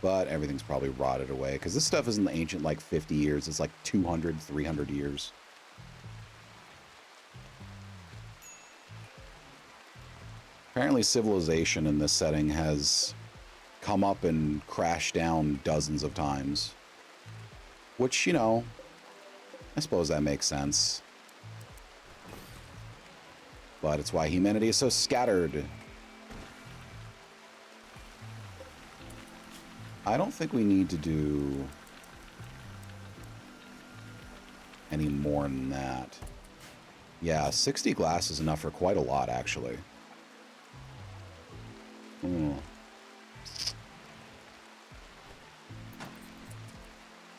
but everything's probably rotted away because this stuff isn't ancient like 50 years. It's like 200, 300 years. Apparently civilization in this setting has come up and crashed down dozens of times. Which, you know, I suppose that makes sense. But it's why humanity is so scattered. I don't think we need to do any more than that. Yeah, 60 glass is enough for quite a lot, actually.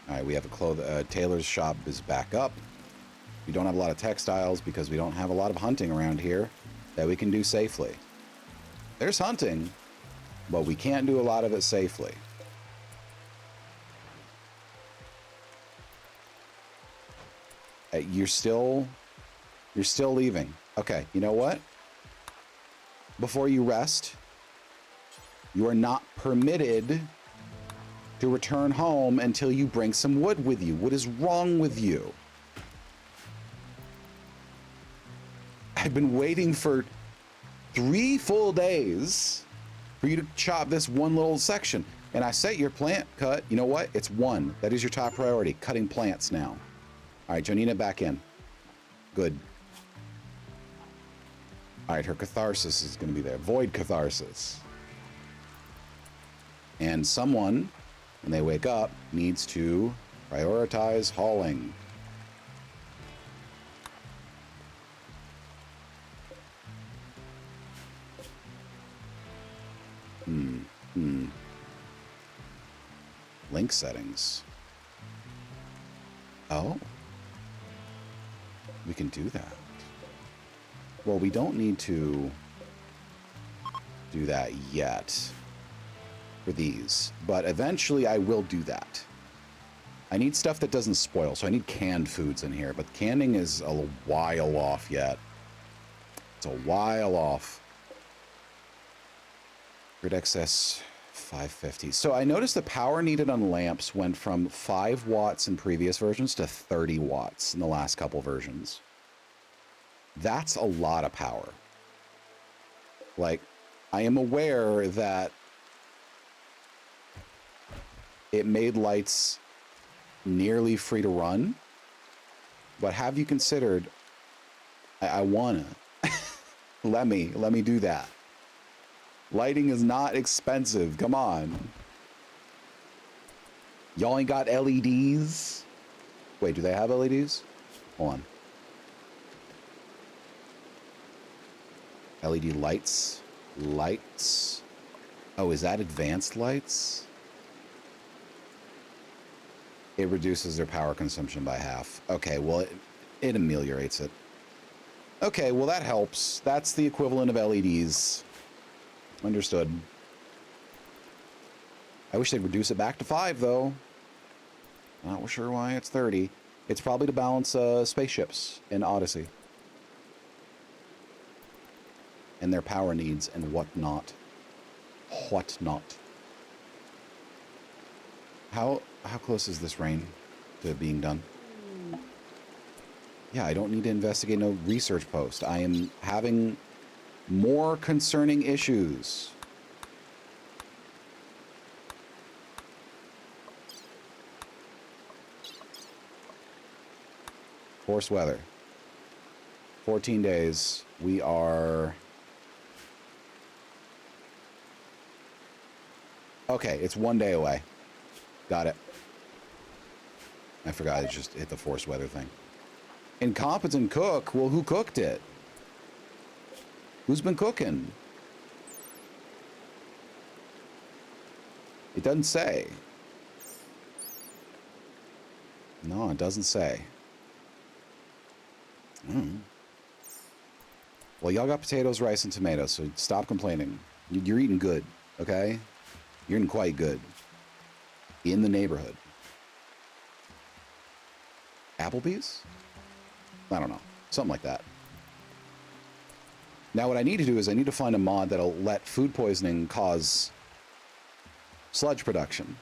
Alright, we have a tailor's shop is back up. We don't have a lot of textiles because we don't have a lot of hunting around here that we can do safely. There's hunting, but we can't do a lot of it safely. You're still leaving. Okay, you know what? Before you rest, you are not permitted to return home until you bring some wood with you. What is wrong with you? I've been waiting for 3 full days for you to chop this one little section. And I set your plant cut. You know what? It's 1. That is your top priority. Cutting plants now. All right, Janina, back in. Good. All right, her catharsis is going to be there. Void catharsis. And someone, when they wake up, needs to prioritize hauling. Link settings. Oh. We can do that. Well, we don't need to do that yet for these, but eventually I will do that. I need stuff that doesn't spoil, so I need canned foods in here, but canning is a while off yet. It's a while off. Grid excess 550. So I noticed the power needed on lamps went from 5 watts in previous versions to 30 watts in the last couple versions. That's a lot of power. Like, I am aware that it made lights nearly free to run, but have you considered, I wanna, let me do that. Lighting is not expensive, come on. Y'all ain't got LEDs? Wait, do they have LEDs? Hold on. LED lights. Lights. Oh, is that advanced lights? It reduces their power consumption by half. Okay, well, it ameliorates it. Okay, well, that helps. That's the equivalent of LEDs. Understood. I wish they'd reduce it back to 5, though. Not sure why it's 30. It's probably to balance spaceships in Odyssey. And their power needs and whatnot. Whatnot. How close is this rain to being done? Yeah, I don't need to investigate no research post. I am having more concerning issues. Forced weather. 14 days. We are... Okay, it's 1 day away. Got it. I forgot I just hit the forced weather thing. Incompetent cook? Well, who cooked it? Who's been cooking? It doesn't say. No, it doesn't say. Well, y'all got potatoes, rice, and tomatoes, so stop complaining. You're eating good, okay? You're eating quite good. In the neighborhood. Applebee's? I don't know. Something like that. Now what I need to do is I need to find a mod that'll let food poisoning cause sludge production.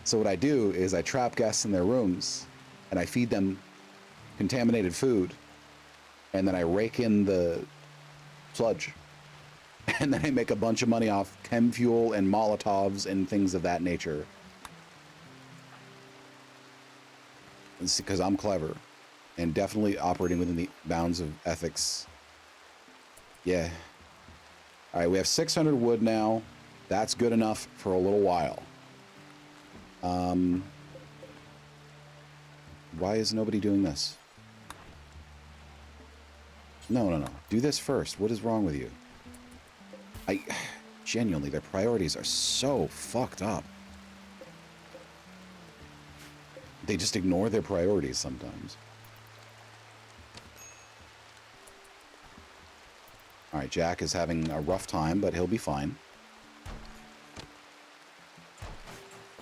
So what I do is I trap guests in their rooms and I feed them contaminated food, and then I rake in the sludge. And then I make a bunch of money off chem fuel and Molotovs and things of that nature. It's because I'm clever and definitely operating within the bounds of ethics. Yeah. All right, we have 600 wood now. That's good enough for a little while. Why is nobody doing this? No. Do this first. What is wrong with you? Genuinely, their priorities are so fucked up. They just ignore their priorities sometimes. All right, Jack is having a rough time, but he'll be fine.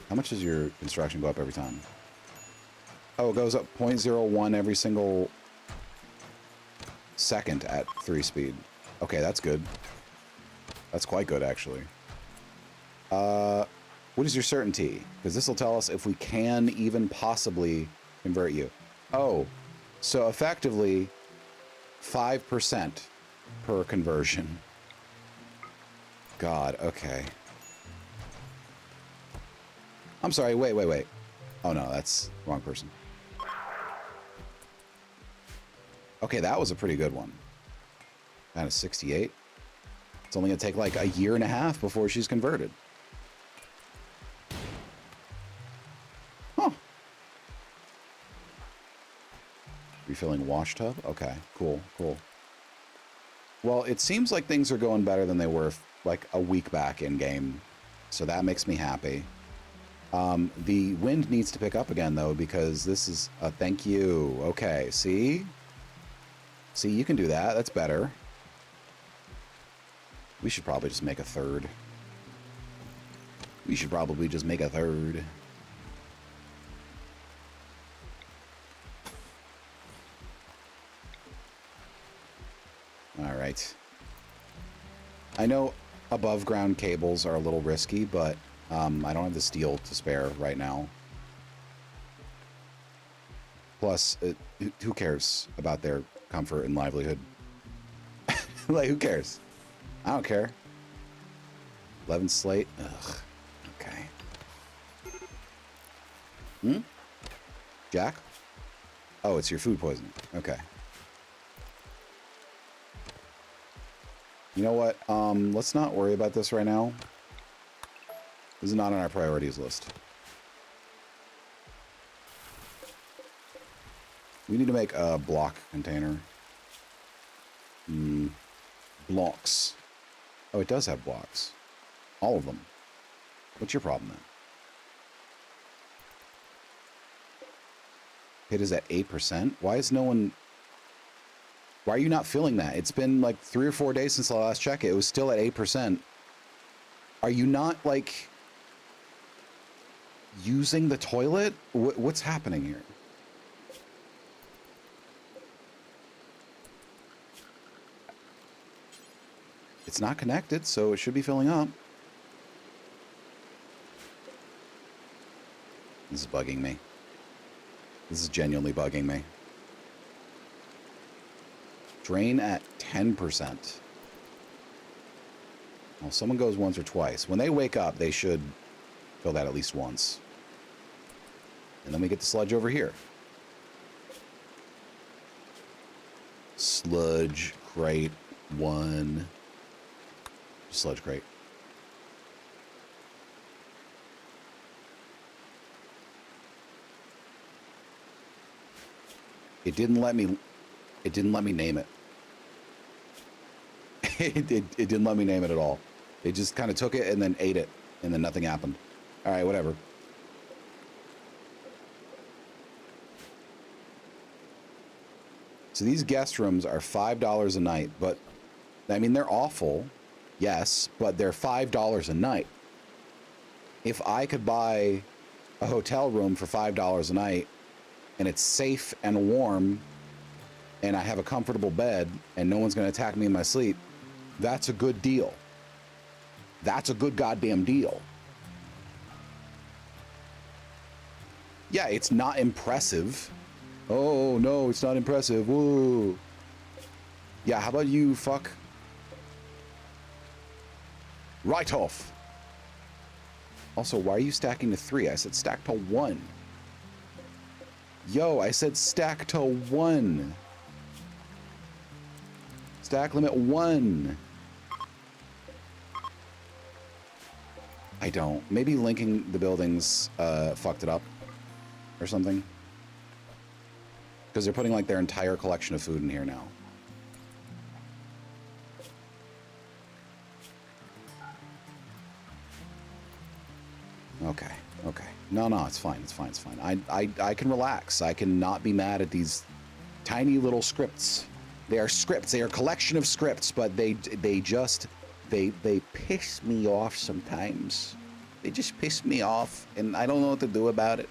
How much does your construction go up every time? Oh, it goes up 0.01 every single second at 3 speed. Okay, that's good. That's quite good, actually. What is your certainty? Because this will tell us if we can even possibly convert you. Oh, so effectively 5% per conversion. God, okay. I'm sorry, wait. Oh no, that's the wrong person. Okay, that was a pretty good one. Kind of 68. It's only gonna take like a year and a half before she's converted. Huh. Refilling wash tub? Okay, cool. Well, it seems like things are going better than they were like a week back in game. So that makes me happy. The wind needs to pick up again though, because this is a thank you. Okay, see, you can do that. That's better. We should probably just make a third. All right. I know above ground cables are a little risky, but I don't have the steel to spare right now. Plus, who cares about their comfort and livelihood? Like, who cares? I don't care. 11 slate. Ugh. Okay. Jack? Oh, it's your food poisoning. Okay. You know what? Let's not worry about this right now. This is not on our priorities list. We need to make a block container. Blocks. Oh, it does have blocks. All of them. What's your problem then? It is at 8%. Why is no one... Why are you not filling that? It's been like 3 or 4 days since the last check. It was still at 8%. Are you not, like, using the toilet? What's happening here? It's not connected, so it should be filling up. This is bugging me. This is genuinely bugging me. Drain at 10%. Well, someone goes once or twice. When they wake up, they should fill that at least once. And then we get the sludge over here. Sludge crate 1. Sludge crate. It didn't let me name it. It didn't let me name it at all. It just kind of took it and then ate it, and then nothing happened. All right, whatever. So these guest rooms are $5 a night, but I mean, they're awful, yes, but they're $5 a night. If I could buy a hotel room for $5 a night and it's safe and warm and I have a comfortable bed and no one's going to attack me in my sleep, that's a good deal. That's a good goddamn deal. Yeah, it's not impressive. Oh, no, it's not impressive. Whoa. Yeah, how about you fuck right off? Also, why are you stacking to 3? I said stack to 1. Yo, I said stack to 1. Stack limit 1. I don't. Maybe linking the buildings fucked it up or something. Because they're putting like their entire collection of food in here now. Okay, okay. No, it's fine, it's fine, it's fine. I can relax. I can not be mad at these tiny little scripts. They are scripts, they are a collection of scripts, but they piss me off sometimes. They just piss me off, and I don't know what to do about it.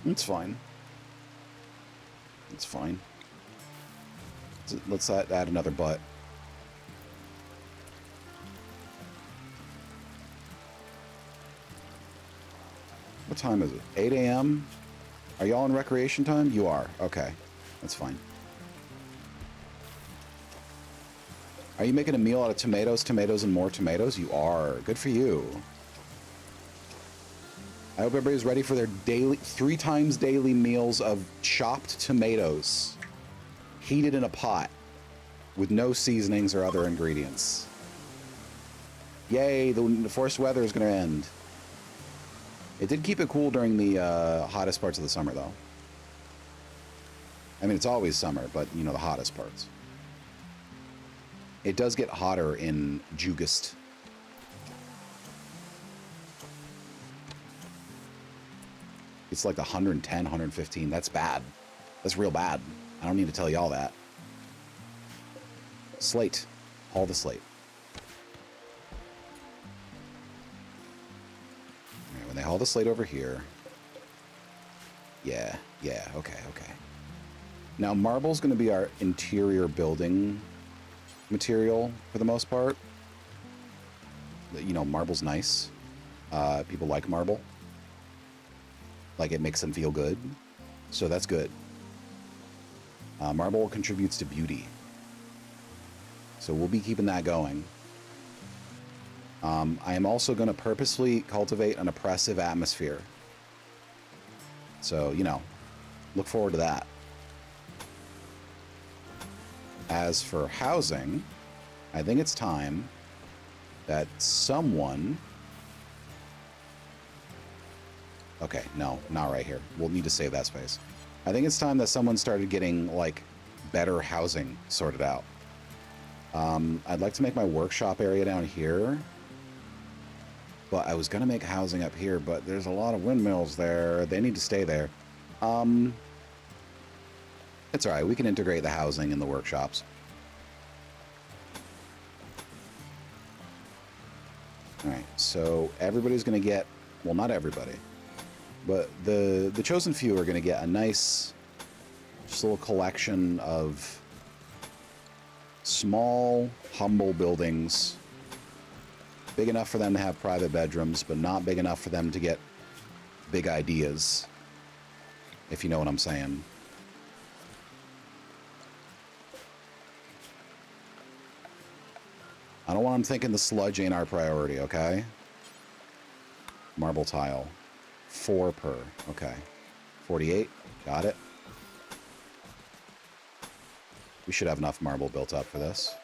It's fine. It's fine. Let's add another butt. What time is it? 8 a.m.? Are y'all in recreation time? You are. Okay. That's fine. Are you making a meal out of tomatoes, and more tomatoes? You are. Good for you. I hope everybody's ready for their daily, 3 times daily meals of chopped tomatoes, heated in a pot, with no seasonings or other ingredients. Yay, the forced weather is going to end. It did keep it cool during the hottest parts of the summer, though. I mean, it's always summer, but, you know, the hottest parts. It does get hotter in Jugust. It's like 110, 115. That's bad. That's real bad. I don't need to tell y'all that. Slate. Haul the slate. All right, when they haul the slate over here. Yeah, okay. Now, marble's going to be our interior building material for the most part. You know, marble's nice. People like marble. Like, it makes them feel good. So that's good. Marble contributes to beauty. So we'll be keeping that going. I am also going to purposely cultivate an oppressive atmosphere. So, you know, look forward to that. As for housing, I think it's time that someone... Okay, no, not right here. We'll need to save that space. I think it's time that someone started getting, like, better housing sorted out. I'd like to make my workshop area down here. But I was going to make housing up here, but there's a lot of windmills there. They need to stay there. It's all right. We can integrate the housing in the workshops. All right, so everybody's going to get... Well, not everybody. But the chosen few are going to get a nice, just a little collection of small, humble buildings. Big enough for them to have private bedrooms, but not big enough for them to get big ideas, if you know what I'm saying. I don't want them thinking the sludge ain't our priority, okay? Marble tile. 4 per. Okay. 48. Got it. We should have enough marble built up for this.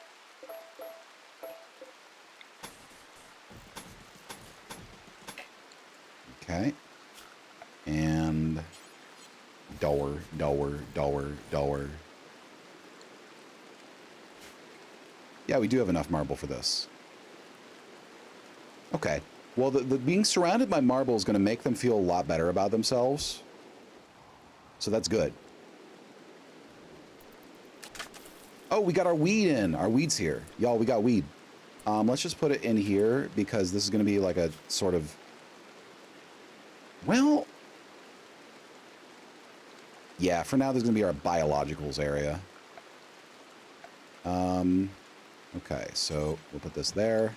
Okay. And door. Yeah, we do have enough marble for this. Okay. Well, the being surrounded by marble is going to make them feel a lot better about themselves. So that's good. Oh, we got our weed in. Our weed's here. Y'all, we got weed. Let's just put it in here because this is going to be like a sort of... Well... Yeah, for now, this is going to be our biologicals area. Okay, so we'll put this there.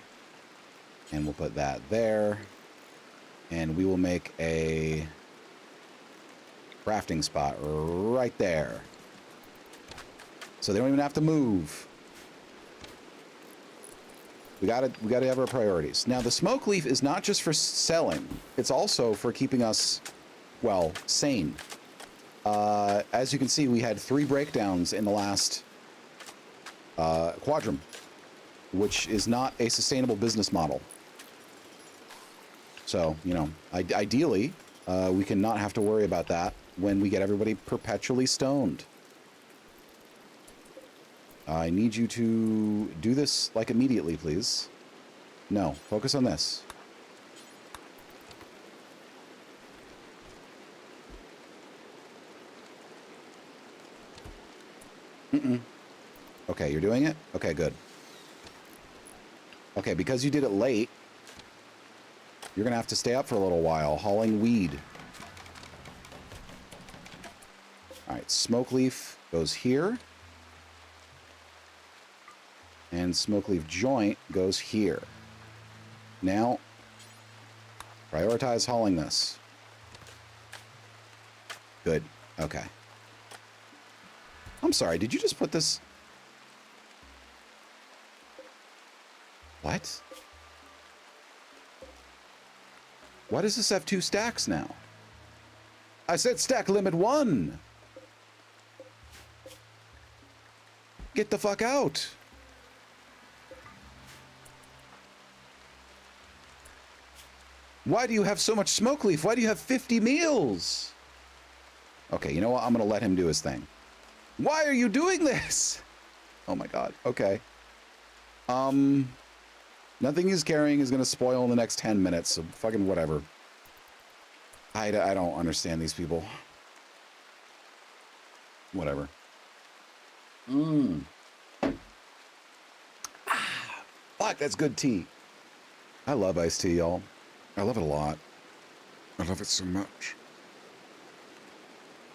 And we'll put that there. And we will make a crafting spot right there. So they don't even have to move. We gotta have our priorities. Now the smoke leaf is not just for selling, it's also for keeping us, well, sane. As you can see, we had 3 breakdowns in the last quadrum, which is not a sustainable business model. So, you know, ideally, we can not have to worry about that when we get everybody perpetually stoned. I need you to do this, like, immediately, please. No, focus on this. Okay, you're doing it? Okay, good. Okay, because you did it late, you're gonna have to stay up for a little while, hauling weed. All right, smoke leaf goes here. And smoke leaf joint goes here. Now, prioritize hauling this. Good, okay. I'm sorry, did you just put this? What? Why does this have 2 stacks now? I said stack limit 1. Get the fuck out. Why do you have so much smoke leaf? Why do you have 50 meals? Okay, you know what? I'm gonna let him do his thing. Why are you doing this? Oh my god. Okay. Nothing he's carrying is gonna spoil in the next 10 minutes, so fucking whatever. I don't understand these people. Whatever. Fuck, that's good tea. I love iced tea, y'all. I love it a lot. I love it so much.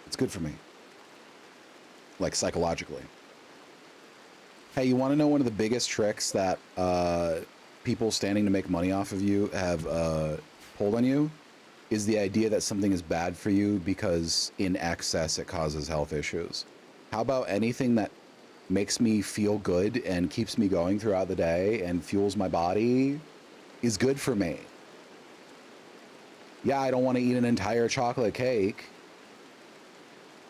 It's good for me. Like, psychologically. Hey, you want to know one of the biggest tricks that people standing to make money off of you have pulled on you? Is the idea that something is bad for you because in excess it causes health issues. How about anything that makes me feel good and keeps me going throughout the day and fuels my body is good for me? Yeah, I don't want to eat an entire chocolate cake,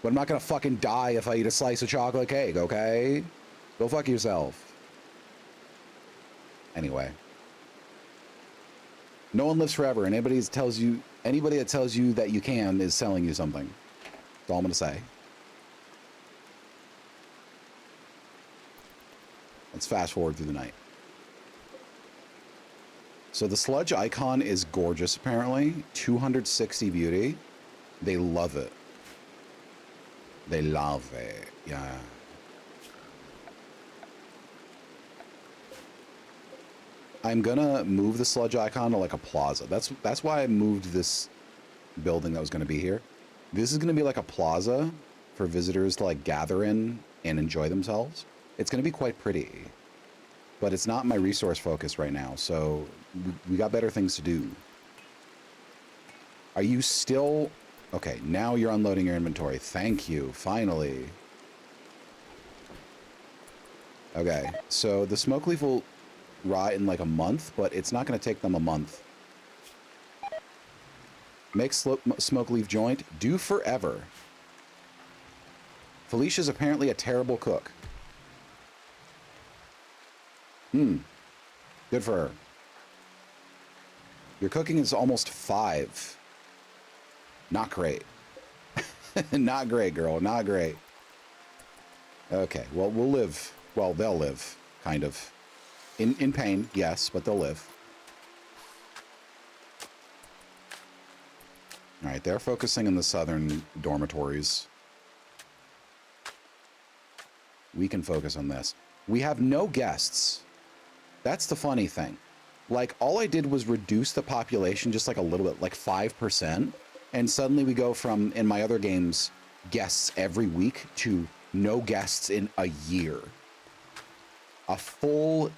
but I'm not gonna fucking die if I eat a slice of chocolate cake, okay? Go fuck yourself. Anyway. No one lives forever, and anybody that tells you that you can is selling you something. That's all I'm gonna say. Let's fast forward through the night. So the sludge icon is gorgeous, apparently. 260 beauty. They love it. They love it, yeah. I'm gonna move the sludge icon to like a plaza. That's why I moved this building that was gonna be here. This is gonna be like a plaza for visitors to like gather in and enjoy themselves. It's gonna be quite pretty, but it's not my resource focus right now, so we got better things to do. Are you still... Okay, now you're unloading your inventory. Thank you, finally. Okay, so the smoke leaf will rot in like a month, but it's not going to take them a month. Make smoke leaf joint. Do forever. Felicia's apparently a terrible cook. Good for her. Your cooking is almost 5. Not great. Not great, girl. Not great. Okay, well, we'll live. Well, they'll live, kind of. In pain, yes, but they'll live. All right, they're focusing in the southern dormitories. We can focus on this. We have no guests. That's the funny thing. Like, all I did was reduce the population just like a little bit, like 5%. And suddenly we go from, in my other games, guests every week to no guests in a year. A full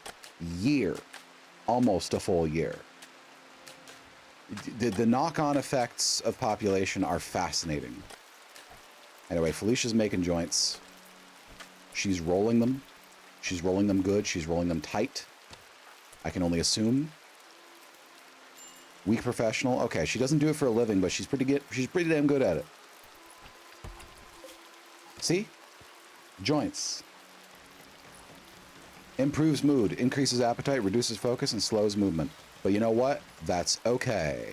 year almost a full year. The knock-on effects of population are fascinating. Anyway, Felicia's making joints. She's rolling them. She's rolling them good. She's rolling them tight. I can only assume. Weak professional. Okay, she doesn't do it for a living, but she's pretty good. She's pretty damn good at it. See? Joints. Improves mood, increases appetite, reduces focus, and slows movement. But you know what? That's okay.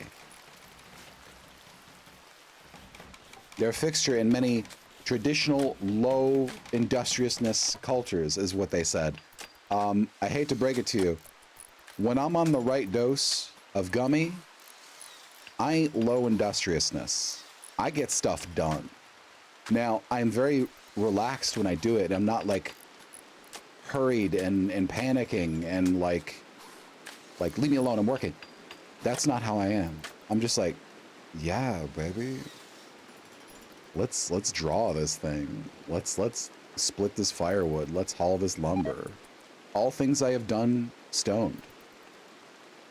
They're a fixture in many traditional low industriousness cultures, is what they said. I hate to break it to you. When I'm on the right dose of gummy, I ain't low industriousness. I get stuff done. Now, I'm very relaxed when I do it. I'm not like hurried and panicking and like leave me alone, I'm working. That's not how I am. I'm just like, yeah, baby. Let's draw this thing. Let's split this firewood. Let's haul this lumber. All things I have done stoned.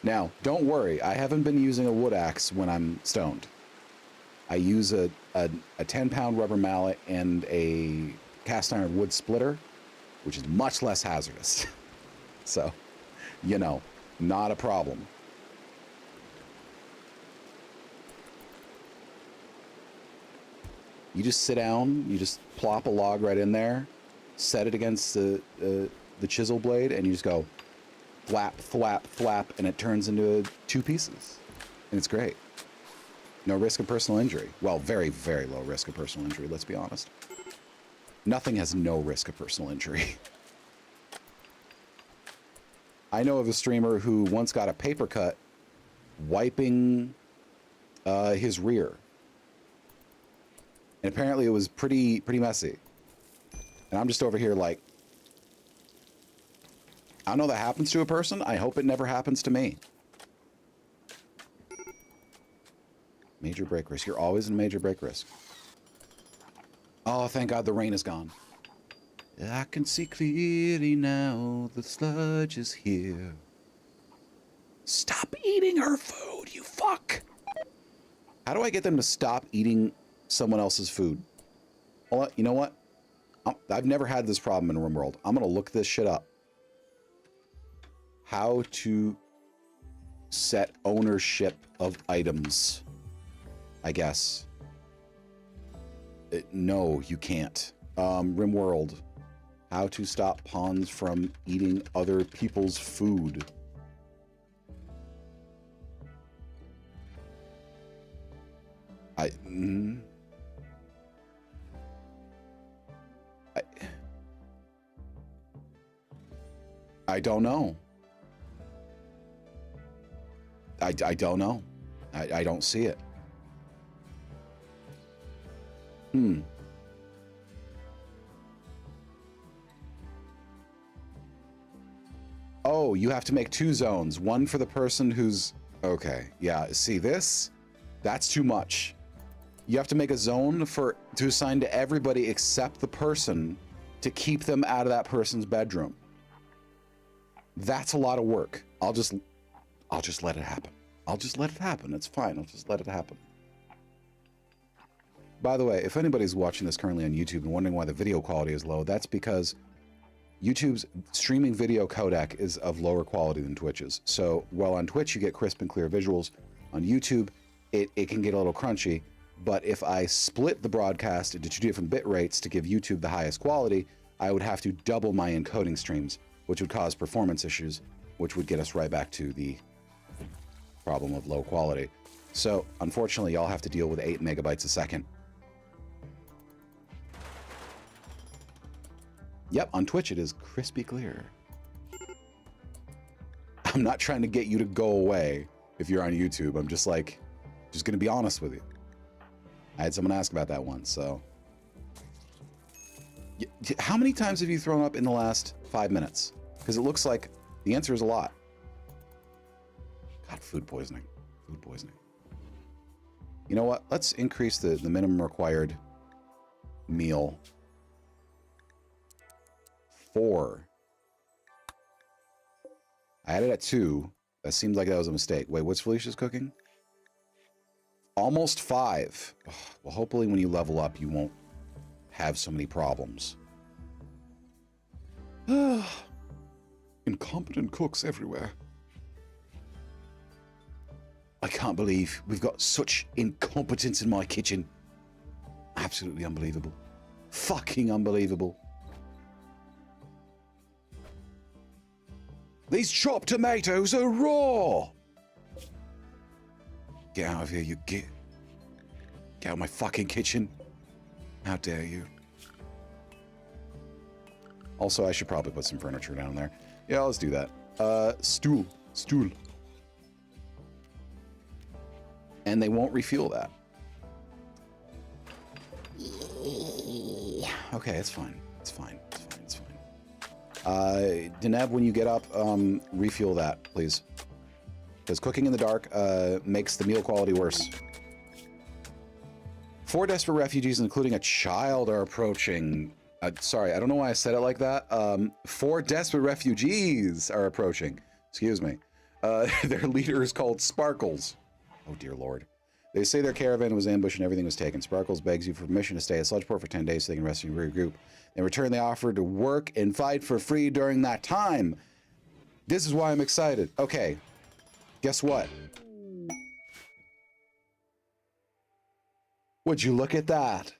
Now, don't worry, I haven't been using a wood axe when I'm stoned. I use a 10-pound rubber mallet and a cast iron wood splitter, which is much less hazardous. So, you know, not a problem. You just sit down, you just plop a log right in there, set it against the chisel blade, and you just go flap, flap, flap, and it turns into 2 pieces. And it's great. No risk of personal injury. Well, very, very low risk of personal injury, let's be honest. Nothing has no risk of personal injury. I know of a streamer who once got a paper cut wiping his rear. And apparently it was pretty messy. And I'm just over here like, I know that happens to a person. I hope it never happens to me. Major break risk. You're always in major break risk. Oh, thank God the rain is gone. I can see clearly now. The sludge is here. Stop eating her food, you fuck. How do I get them to stop eating someone else's food? Well, you know what? I've never had this problem in RimWorld. I'm going to look this shit up. How to set ownership of items, I guess. No, you can't. RimWorld. How to stop pawns from eating other people's food. I don't know. I don't know. I don't see it. Oh, you have to make 2 zones. One for the person who's... Okay, yeah, see this? That's too much. You have to make a zone to assign to everybody except the person to keep them out of that person's bedroom. That's a lot of work. I'll just let it happen. I'll just let it happen. It's fine. I'll just let it happen. By the way, if anybody's watching this currently on YouTube and wondering why the video quality is low, that's because YouTube's streaming video codec is of lower quality than Twitch's. So while on Twitch you get crisp and clear visuals, on YouTube it can get a little crunchy. But if I split the broadcast into 2 different bit rates to give YouTube the highest quality, I would have to double my encoding streams, which would cause performance issues, which would get us right back to the problem of low quality. So unfortunately, y'all have to deal with 8 megabytes a second. Yep, on Twitch it is crispy clear. I'm not trying to get you to go away if you're on YouTube. I'm just like, just gonna be honest with you. I had someone ask about that once, so. How many times have you thrown up in the last 5 minutes? Because it looks like the answer is a lot. God, food poisoning. Food poisoning. You know what? Let's increase the minimum required meal. 4. I had it at 2. That seemed like that was a mistake. Wait, what's Felicia's cooking? Almost 5. Ugh, well, hopefully when you level up, you won't have so many problems. Incompetent cooks everywhere. I can't believe we've got such incompetence in my kitchen. Absolutely unbelievable. Fucking unbelievable. These chopped tomatoes are raw. Get out of here, you git. Get out of my fucking kitchen. How dare you. Also, I should probably put some furniture down there. Yeah, let's do that. Stool. And they won't refuel that. Okay, it's fine. It's fine. Deneb, when you get up, refuel that, please. Because cooking in the dark makes the meal quality worse. 4 desperate refugees, including a child, are approaching. Sorry, I don't know why I said it like that. 4 desperate refugees are approaching. Excuse me. Their leader is called Sparkles. Oh, dear Lord. They say their caravan was ambushed and everything was taken. Sparkles begs you for permission to stay at Sludgeport for 10 days so they can rest and regroup. In return, they offer to work and fight for free during that time. This is why I'm excited. Okay. Guess what? Would you look at that?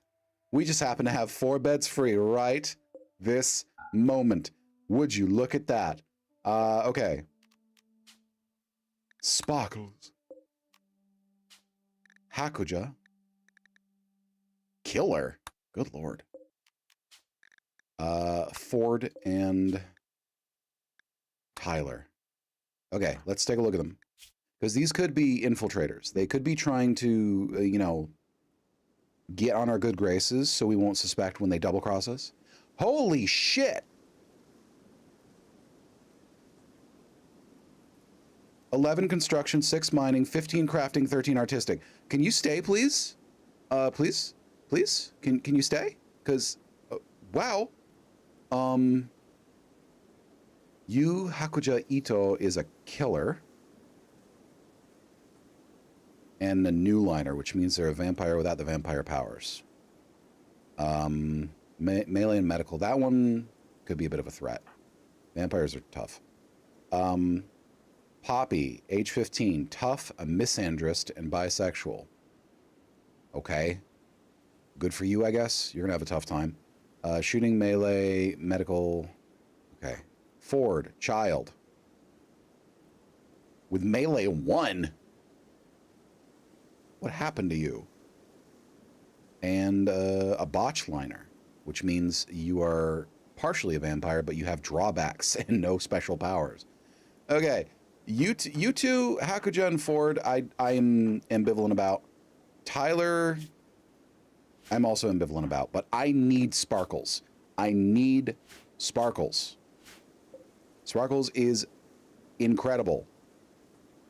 We just happen to have 4 beds free right this moment. Would you look at that? Okay. Sparkles. Hakuja. Killer. Good Lord. Ford and Tyler. Okay, let's take a look at them. Because these could be infiltrators. They could be trying to, you know, get on our good graces so we won't suspect when they double cross us. Holy shit! 11 construction, 6 mining, 15 crafting, 13 artistic. Can you stay, please? Please? Please? Can you stay? Because, wow. Yu Hakuja Ito is a killer. And a new liner, which means they're a vampire without the vampire powers. Melee and medical. That one could be a bit of a threat. Vampires are tough. Poppy, age 15, tough, a misandrist, and bisexual. Okay. Good for you, I guess. You're going to have a tough time. Shooting, melee, medical. Okay. Ford, child. With melee 1. What happened to you? And a botch liner, which means you are partially a vampire, but you have drawbacks and no special powers. Okay. You two, Hakuja and Ford, I am ambivalent about. Tyler, I'm also ambivalent about, but I need Sparkles. I need Sparkles. Sparkles is incredible.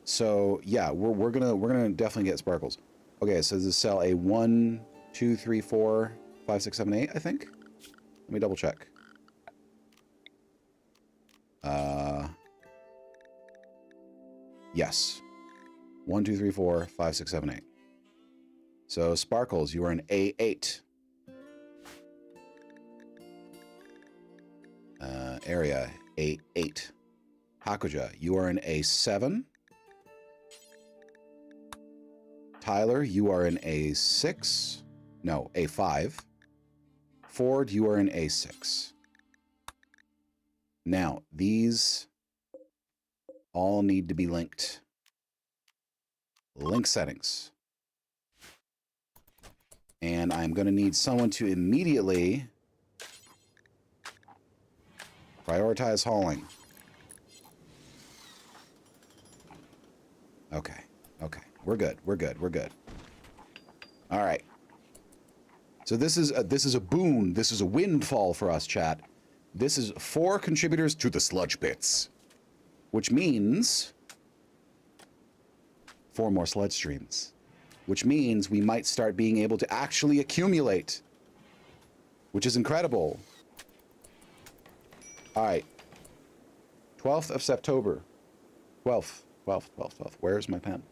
So yeah, we're gonna definitely get Sparkles. Okay, so this is cell a 1, 2, 3, 4, 5, 6, 7, 8, I think. Let me double check. Yes. 1, 2, 3, 4, 5, 6, 7, 8. So Sparkles, you are an A8. Area A8. Hakuja, you are an A7. Tyler, you are an A6. No, A5. Ford, you are an A6. Now, these all need to be linked. Link settings. And I'm going to need someone to immediately prioritize hauling. Okay. Okay. We're good. We're good. We're good. All right. So this is a boon. This is a windfall for us, chat. This is 4 contributors to the Sludge Bits, which means 4 more Sludge streams, which means we might start being able to actually accumulate, which is incredible. All right. 12th of September. 12th. 12th, 12th, 12th. Where's my pen?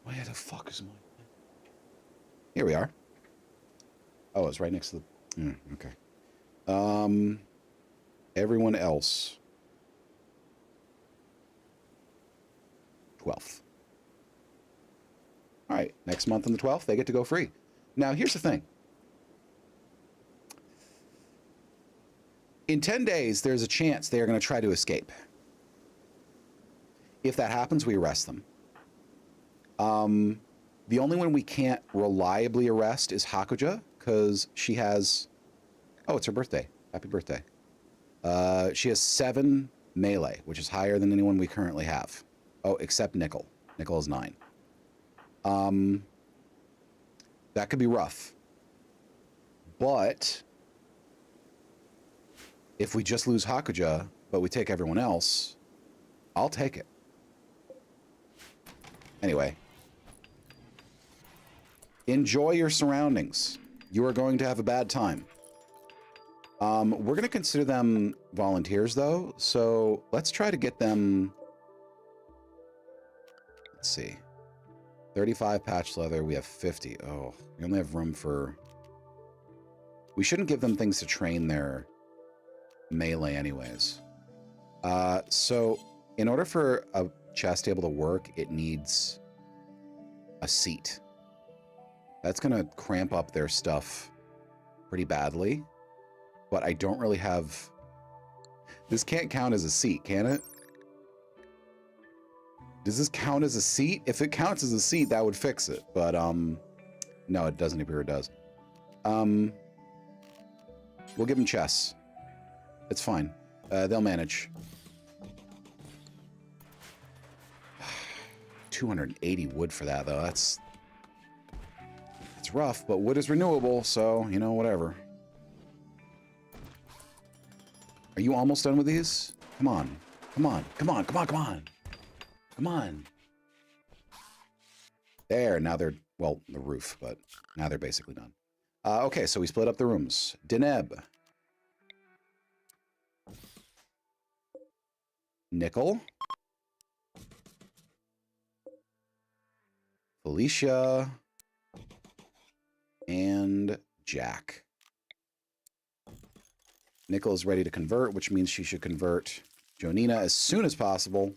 Where the fuck is my pen? Here we are. Oh, it's right next to the... okay. Everyone else. 12th. All right, next month on the 12th, they get to go free. Now, here's the thing. In 10 days, there's a chance they are going to try to escape. If that happens, we arrest them. The only one we can't reliably arrest is Hakuja, because she has... Oh, it's her birthday. Happy birthday. She has 7 melee, which is higher than anyone we currently have. Oh, except Nickel. Nickel is 9. That could be rough. But if we just lose Hakuja, but we take everyone else, I'll take it. Anyway. Enjoy your surroundings. You are going to have a bad time. We're going to consider them volunteers, though. So let's try to get them... Let's see. 35 patch leather. We have 50. Oh, we only have room for... We shouldn't give them things to train their melee anyways. So in order for a chess table to work, it needs a seat. That's going to cramp up their stuff pretty badly. But I don't really have... This can't count as a seat, can it? Does this count as a seat? If it counts as a seat, that would fix it. But, no, it doesn't appear it does. We'll give them chess. It's fine. They'll manage. 280 wood for that, though. It's rough, but wood is renewable, so, you know, whatever. Are you almost done with these? Come on. Come on. Come on. Come on. Come on. Come on. There. Now they're, well, the roof, but now they're basically done. Okay, so we split up the rooms. Deneb. Nickel. Felicia. And Jack. Nickel is ready to convert, which means she should convert Jonina as soon as possible.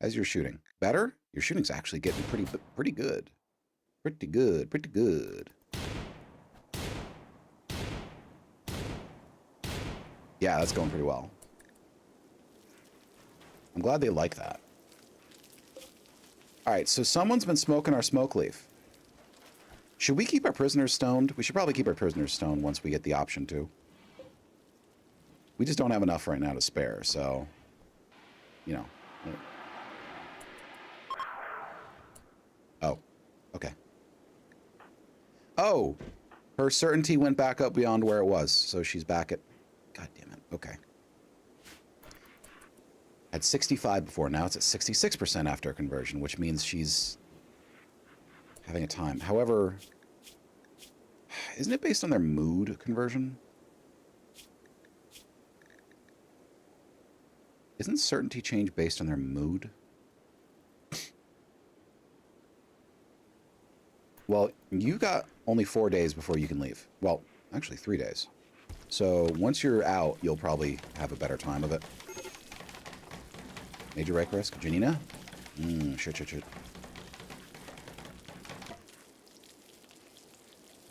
As you're shooting. Better? Your shooting's actually getting pretty good. Pretty good. Pretty good. Yeah, that's going pretty well. I'm glad they like that. All right, so someone's been smoking our smoke leaf. Should we keep our prisoners stoned? We should probably keep our prisoners stoned once we get the option to. We just don't have enough right now to spare, so, you know. Oh, okay. Oh, her certainty went back up beyond where it was, so she's back at... God damn it, okay. Had 65 before, now it's at 66% after conversion, which means she's having a time. However, isn't it based on their mood conversion? Isn't certainty change based on their mood? Well, you got only 4 days before you can leave. Well, actually 3 days. So once you're out, you'll probably have a better time of it. Major wreck risk. Janina? Shit.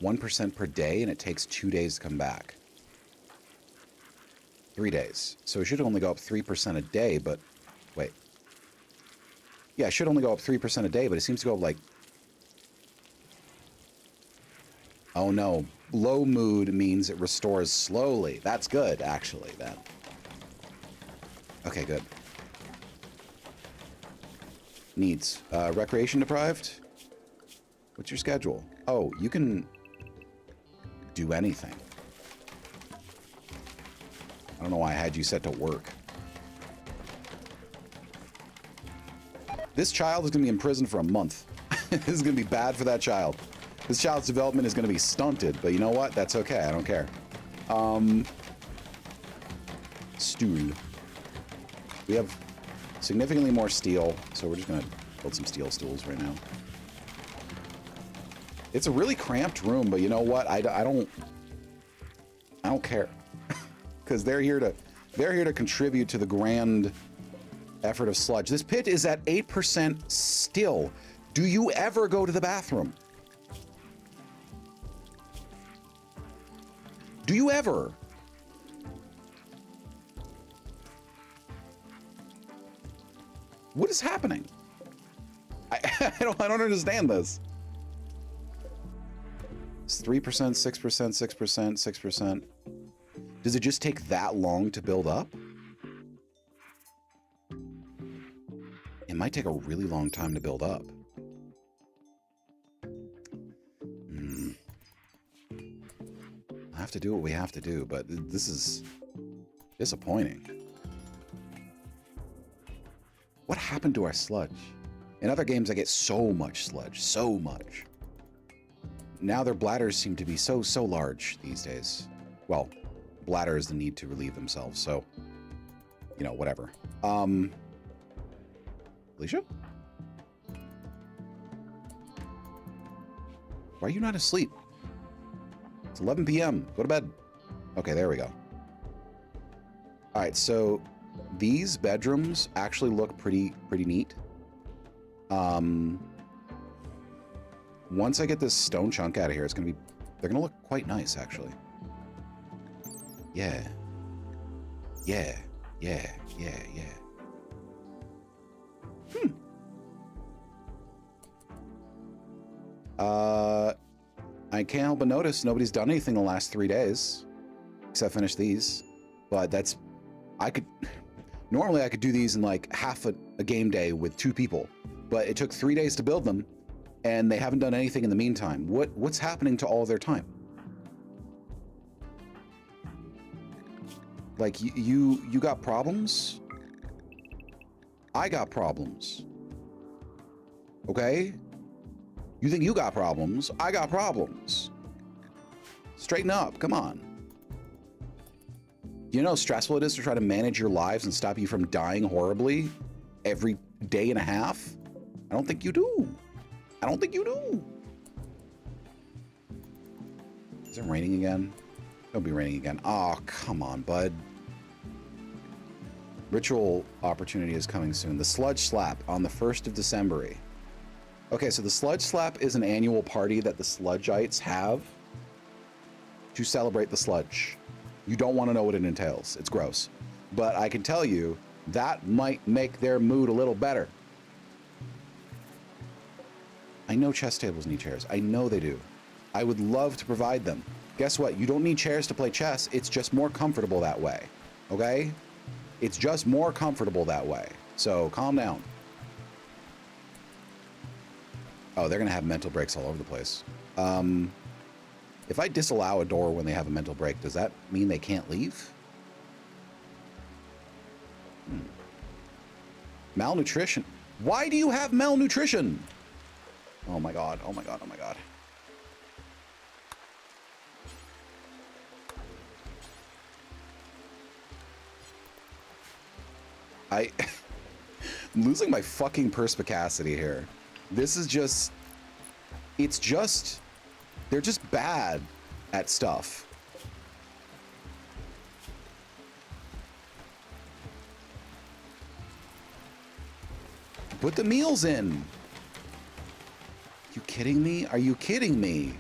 1% per day, and it takes 2 days to come back. 3 days. So it should only go up 3% a day, but... Wait. Yeah, it should only go up 3% a day, but it seems to go up like... Oh no. Low mood means it restores slowly. That's good, actually, then. Okay, good. Needs. Recreation deprived? What's your schedule? Oh, you can do anything. I don't know why I had you set to work. This child is going to be in prison for a month. This is going to be bad for that child. This child's development is going to be stunted, but you know what? That's okay. I don't care. Stool. We have significantly more steel, so we're just gonna build some steel stools right now. It's a really cramped room, but you know what? I don't care, because they're here to contribute to the grand effort of Sludge. This pit is at 8% still. Do you ever go to the bathroom? Do you ever? What is happening? I don't understand this. It's 3%, 6%, 6%, 6%. Does it just take that long to build up? It might take a really long time to build up. I have to do what we have to do, but this is disappointing. What happened to our sludge? In other games, I get so much sludge, so much. Now their bladders seem to be so large these days. Well, bladder is the need to relieve themselves, so, you know, whatever. Alicia? Why are you not asleep? It's 11 p.m. Go to bed. Okay, there we go. All right, so these bedrooms actually look pretty neat. Once I get this stone chunk out of here, they're gonna look quite nice, actually. Yeah. Yeah. Yeah. Yeah. Yeah. I can't help but notice nobody's done anything the last 3 days, except finish these. But normally I could do these in like half a game day with 2 people, but it took 3 days to build them, and they haven't done anything in the meantime. What's happening to all of their time? Like, you got problems? I got problems. Okay? You think you got problems? I got problems. Straighten up, come on. Do you know how stressful it is to try to manage your lives and stop you from dying horribly every day and a half? I don't think you do. I don't think you do. Is it raining again? Don't be raining again. Oh, come on, bud. Ritual opportunity is coming soon. The Sludge Slap on the 1st of December. Okay, so the Sludge Slap is an annual party that the Sludgeites have to celebrate the sludge. You don't want to know what it entails. It's gross. But I can tell you, that might make their mood a little better. I know chess tables need chairs. I know they do. I would love to provide them. Guess what? You don't need chairs to play chess. It's just more comfortable that way. Okay? It's just more comfortable that way. So calm down. Oh, they're going to have mental breaks all over the place. If I disallow a door when they have a mental break, does that mean they can't leave? Malnutrition. Why do you have malnutrition? Oh my god, oh my god, oh my god. I'm losing my fucking perspicacity here. This is just, they're just bad at stuff. Put the meals in. You kidding me? Are you kidding me?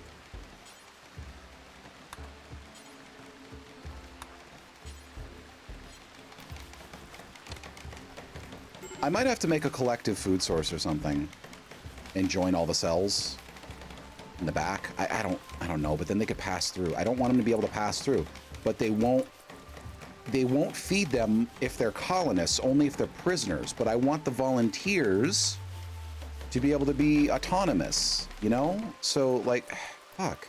I might have to make a collective food source or something and join all the cells in the back. I don't know, but then they could pass through. I don't want them to be able to pass through, but they won't feed them if they're colonists, only if they're prisoners. But I want the volunteers to be able to be autonomous, you know? So, like, fuck.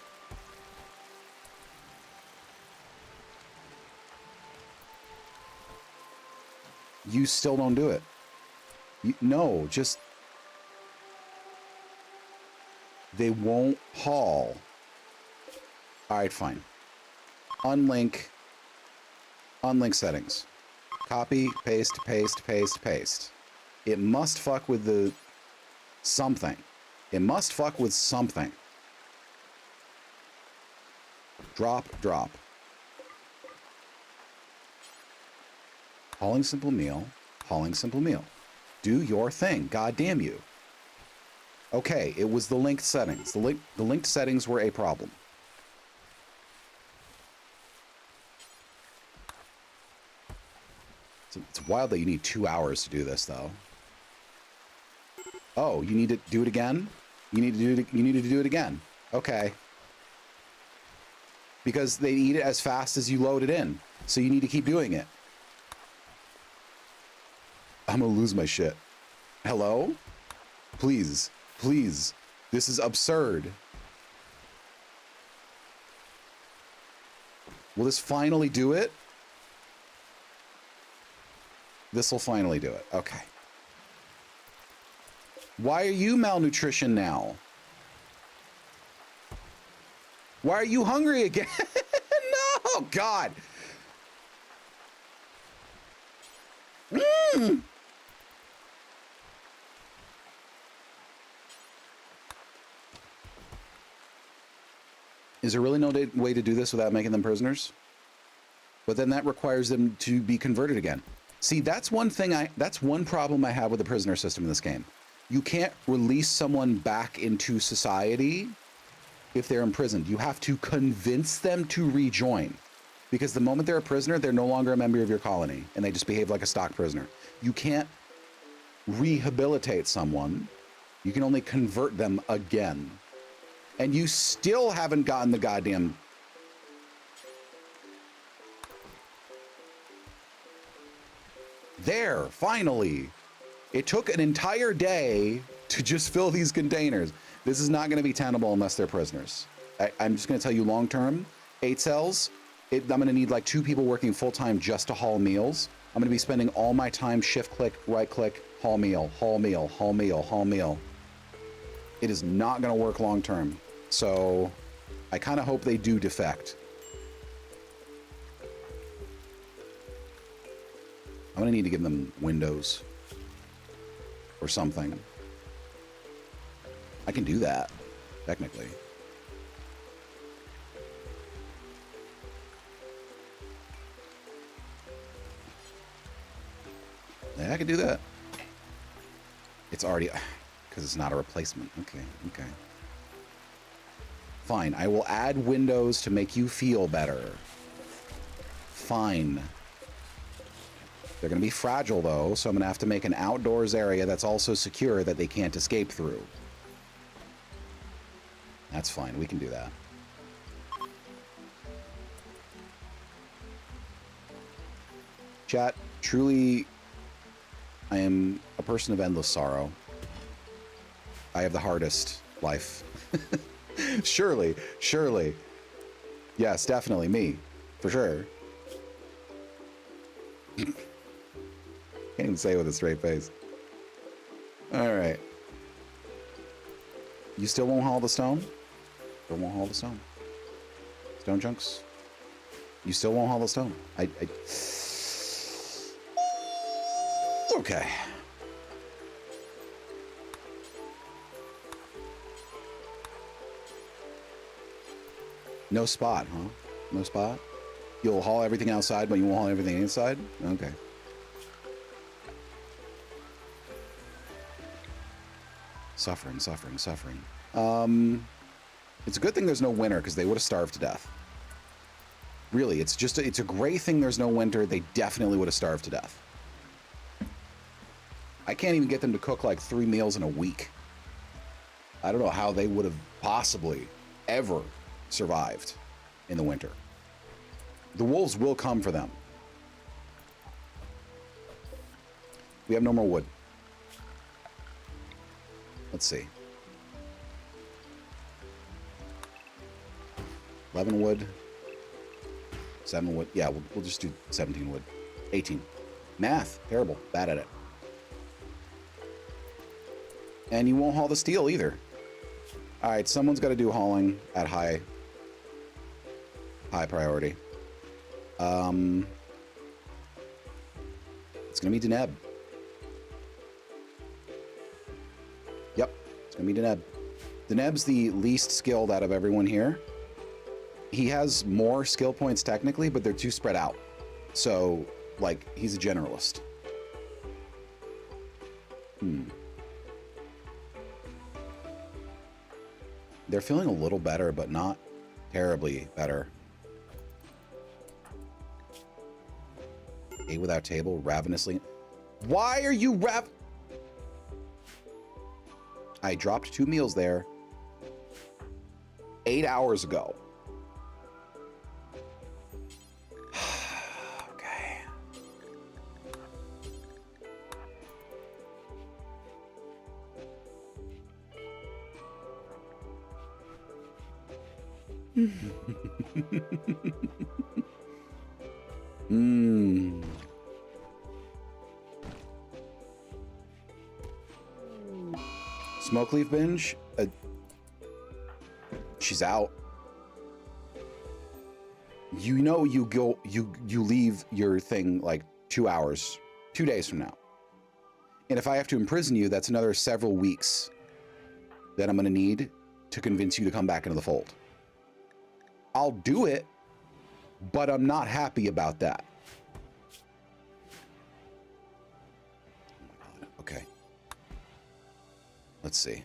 You still don't do it. No, just... They won't haul. All right, fine. Unlink settings. Copy, paste, paste, paste, paste. It must fuck with the something. It must fuck with something. Drop, drop. Hauling simple meal. Hauling simple meal. Do your thing. God damn you. Okay, it was the linked settings. The linked settings were a problem. It's wild that you need 2 hours to do this, though. Oh, you need to do it again? You need to do it. You needed to do it again. Okay. Because they eat it as fast as you load it in, so you need to keep doing it. I'm gonna lose my shit. Hello? Please, please. This is absurd. Will this finally do it? This will finally do it. Okay. Why are you malnutrition now? Why are you hungry again? No, God. Is there really no way to do this without making them prisoners? But then that requires them to be converted again. See, that's one problem I have with the prisoner system in this game. You can't release someone back into society if they're imprisoned. You have to convince them to rejoin. Because the moment they're a prisoner, they're no longer a member of your colony, and they just behave like a stock prisoner. You can't rehabilitate someone. You can only convert them again. And you still haven't gotten the goddamn... There, finally. It took an entire day to just fill these containers. This is not going to be tenable unless they're prisoners. I'm just going to tell you long term, 8 cells, I'm going to need like 2 people working full time just to haul meals. I'm going to be spending all my time shift click, right click, haul meal, haul meal, haul meal, haul meal. It is not going to work long term. So I kind of hope they do defect. I'm going to need to give them windows or something. I can do that, technically. Yeah, I can do that. It's already, because it's not a replacement. Okay, okay. Fine, I will add windows to make you feel better. Fine. They're going to be fragile, though, so I'm going to have to make an outdoors area that's also secure that they can't escape through. That's fine. We can do that. Chat, truly, I am a person of endless sorrow. I have the hardest life. Surely, surely. Yes, definitely me. For sure. Can't even say it with a straight face. All right. You still won't haul the stone? Still won't haul the stone. Stone chunks. You still won't haul the stone. Okay. No spot, huh? No spot? You'll haul everything outside, but you won't haul everything inside? Okay. Suffering, suffering, suffering. It's a good thing there's no winter, because they would have starved to death. Really, it's a great thing there's no winter. They definitely would have starved to death. I can't even get them to cook like 3 meals in a week. I don't know how they would have possibly ever survived in the winter. The wolves will come for them. We have no more wood. Let's see. 11 wood. 7 wood. Yeah, we'll just do 17 wood. 18. Math. Terrible. Bad at it. And you won't haul the steel either. All right, someone's got to do hauling at high priority. It's gonna be Deneb. Yep, it's gonna be Deneb. Deneb's the least skilled out of everyone here. He has more skill points technically, but they're too spread out. So, like, he's a generalist. They're feeling a little better, but not terribly better. Ate without table, ravenously. Why are you I dropped 2 meals there 8 hours ago. Okay. Smoke leaf binge? She's out. You know you leave your thing like 2 hours, 2 days from now. And if I have to imprison you, that's another several weeks that I'm gonna need to convince you to come back into the fold. I'll do it, but I'm not happy about that. Oh my God, okay. Let's see.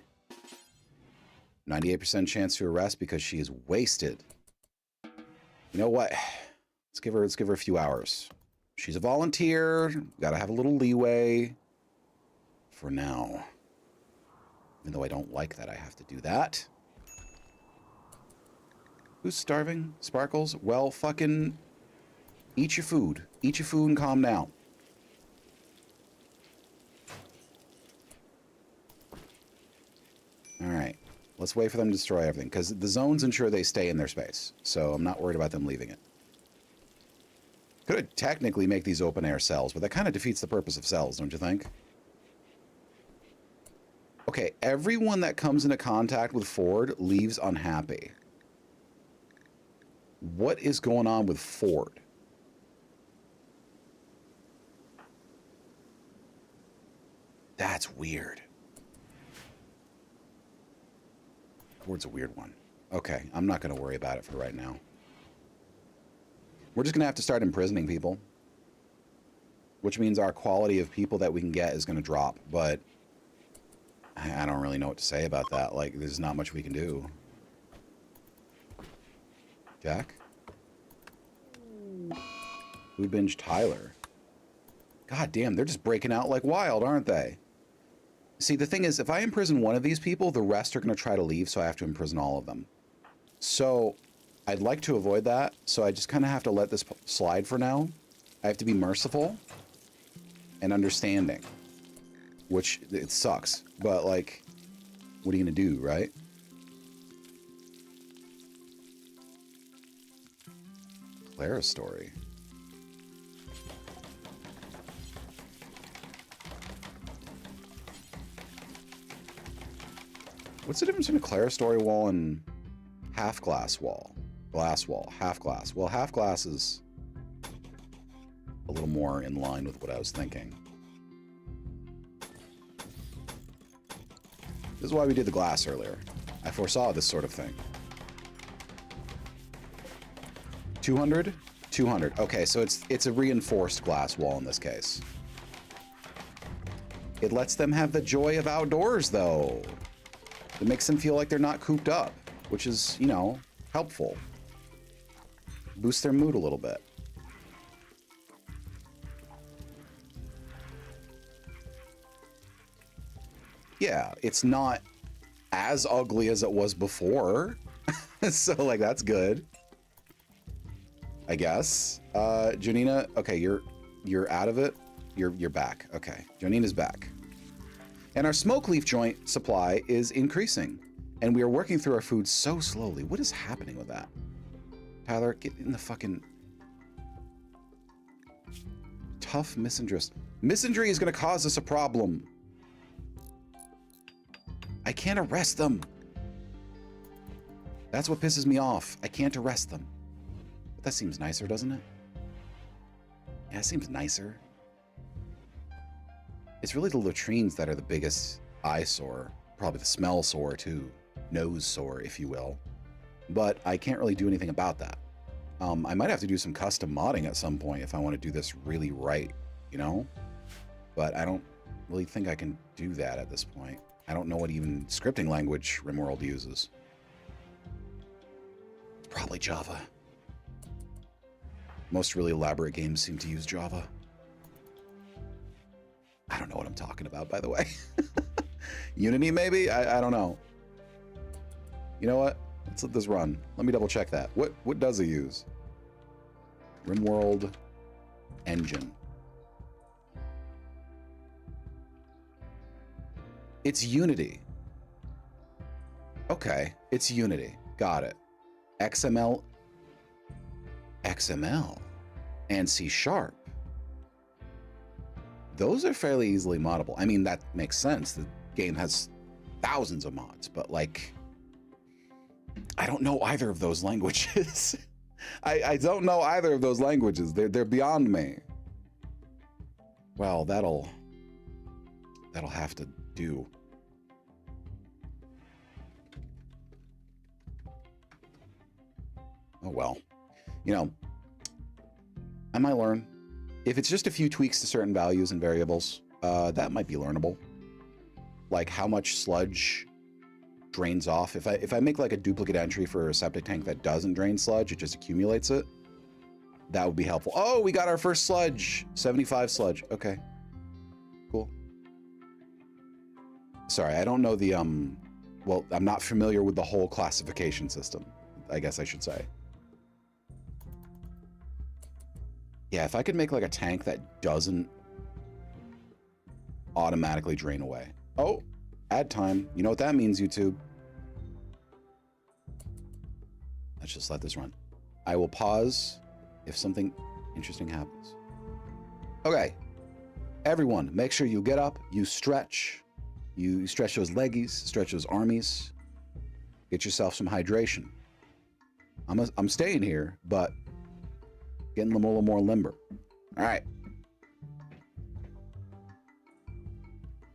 98% chance to arrest because she is wasted. You know what? Let's give her a few hours. She's a volunteer. Gotta have a little leeway for now. Even though I don't like that I have to do that. Who's starving? Sparkles? Well, fucking eat your food. Eat your food and calm down. All right. Let's wait for them to destroy everything, because the zones ensure they stay in their space. So I'm not worried about them leaving it. Could technically make these open air cells, but that kind of defeats the purpose of cells, don't you think? Okay, everyone that comes into contact with Ford leaves unhappy. What is going on with Ford? That's weird. Ford's a weird one. Okay, I'm not going to worry about it for right now. We're just going to have to start imprisoning people. Which means our quality of people that we can get is going to drop. But I don't really know what to say about that. Like, there's not much we can do. Jack? Food binge Tyler. God damn, they're just breaking out like wild, aren't they? See, the thing is, if I imprison one of these people, the rest are going to try to leave, so I have to imprison all of them. So, I'd like to avoid that, so I just kind of have to let this slide for now. I have to be merciful and understanding. Which, it sucks, but, like, what are you going to do, right? Clara's story. What's the difference between a Clara story wall and half glass wall? Glass wall, half glass. Well, half glass is a little more in line with what I was thinking. This is why we did the glass earlier. I foresaw this sort of thing. 200? 200. Okay, so it's a reinforced glass wall in this case. It lets them have the joy of outdoors, though. It makes them feel like they're not cooped up, which is, you know, helpful. Boost their mood a little bit. Yeah, it's not as ugly as it was before. So, like, that's good. I guess. Janina, okay, you're out of it. You're back. Okay, Janina's back. And our smoke leaf joint supply is increasing. And we are working through our food so slowly. What is happening with that? Tyler, get in the fucking... Tough misandrist. Misandry is going to cause us a problem. I can't arrest them. That's what pisses me off. I can't arrest them. But that seems nicer, doesn't it? Yeah, it seems nicer. It's really the latrines that are the biggest eyesore, probably the smell sore too, nose sore, if you will. But I can't really do anything about that. I might have to do some custom modding at some point if I want to do this really right, you know? But I don't really think I can do that at this point. I don't know what even scripting language RimWorld uses. Probably Java. Most really elaborate games seem to use Java. I don't know what I'm talking about, by the way. Unity, maybe? I don't know. You know what? Let's let this run. Let me double check that. What does it use? RimWorld engine. It's Unity. Okay, it's Unity. Got it. XML, and C#. Those are fairly easily moddable. I mean, that makes sense. The game has thousands of mods, but like, I don't know either of those languages. I don't know either of those languages. They're beyond me. Well, that'll have to do. Oh well. You know, I might learn. If it's just a few tweaks to certain values and variables, that might be learnable. Like how much sludge drains off. If I make like a duplicate entry for a septic tank that doesn't drain sludge, it just accumulates it. That would be helpful. Oh, we got our first sludge. 75 sludge. Okay. Cool. Sorry, I don't know the well, I'm not familiar with the whole classification system, I guess I should say. Yeah, if I could make like a tank that doesn't automatically drain away. Oh, ad time. You know what that means, YouTube. Let's just let this run. I will pause if something interesting happens. Okay. Everyone, make sure you get up, you stretch. You stretch those leggies, stretch those armies. Get yourself some hydration. I'm staying here, but getting a little more limber. All right.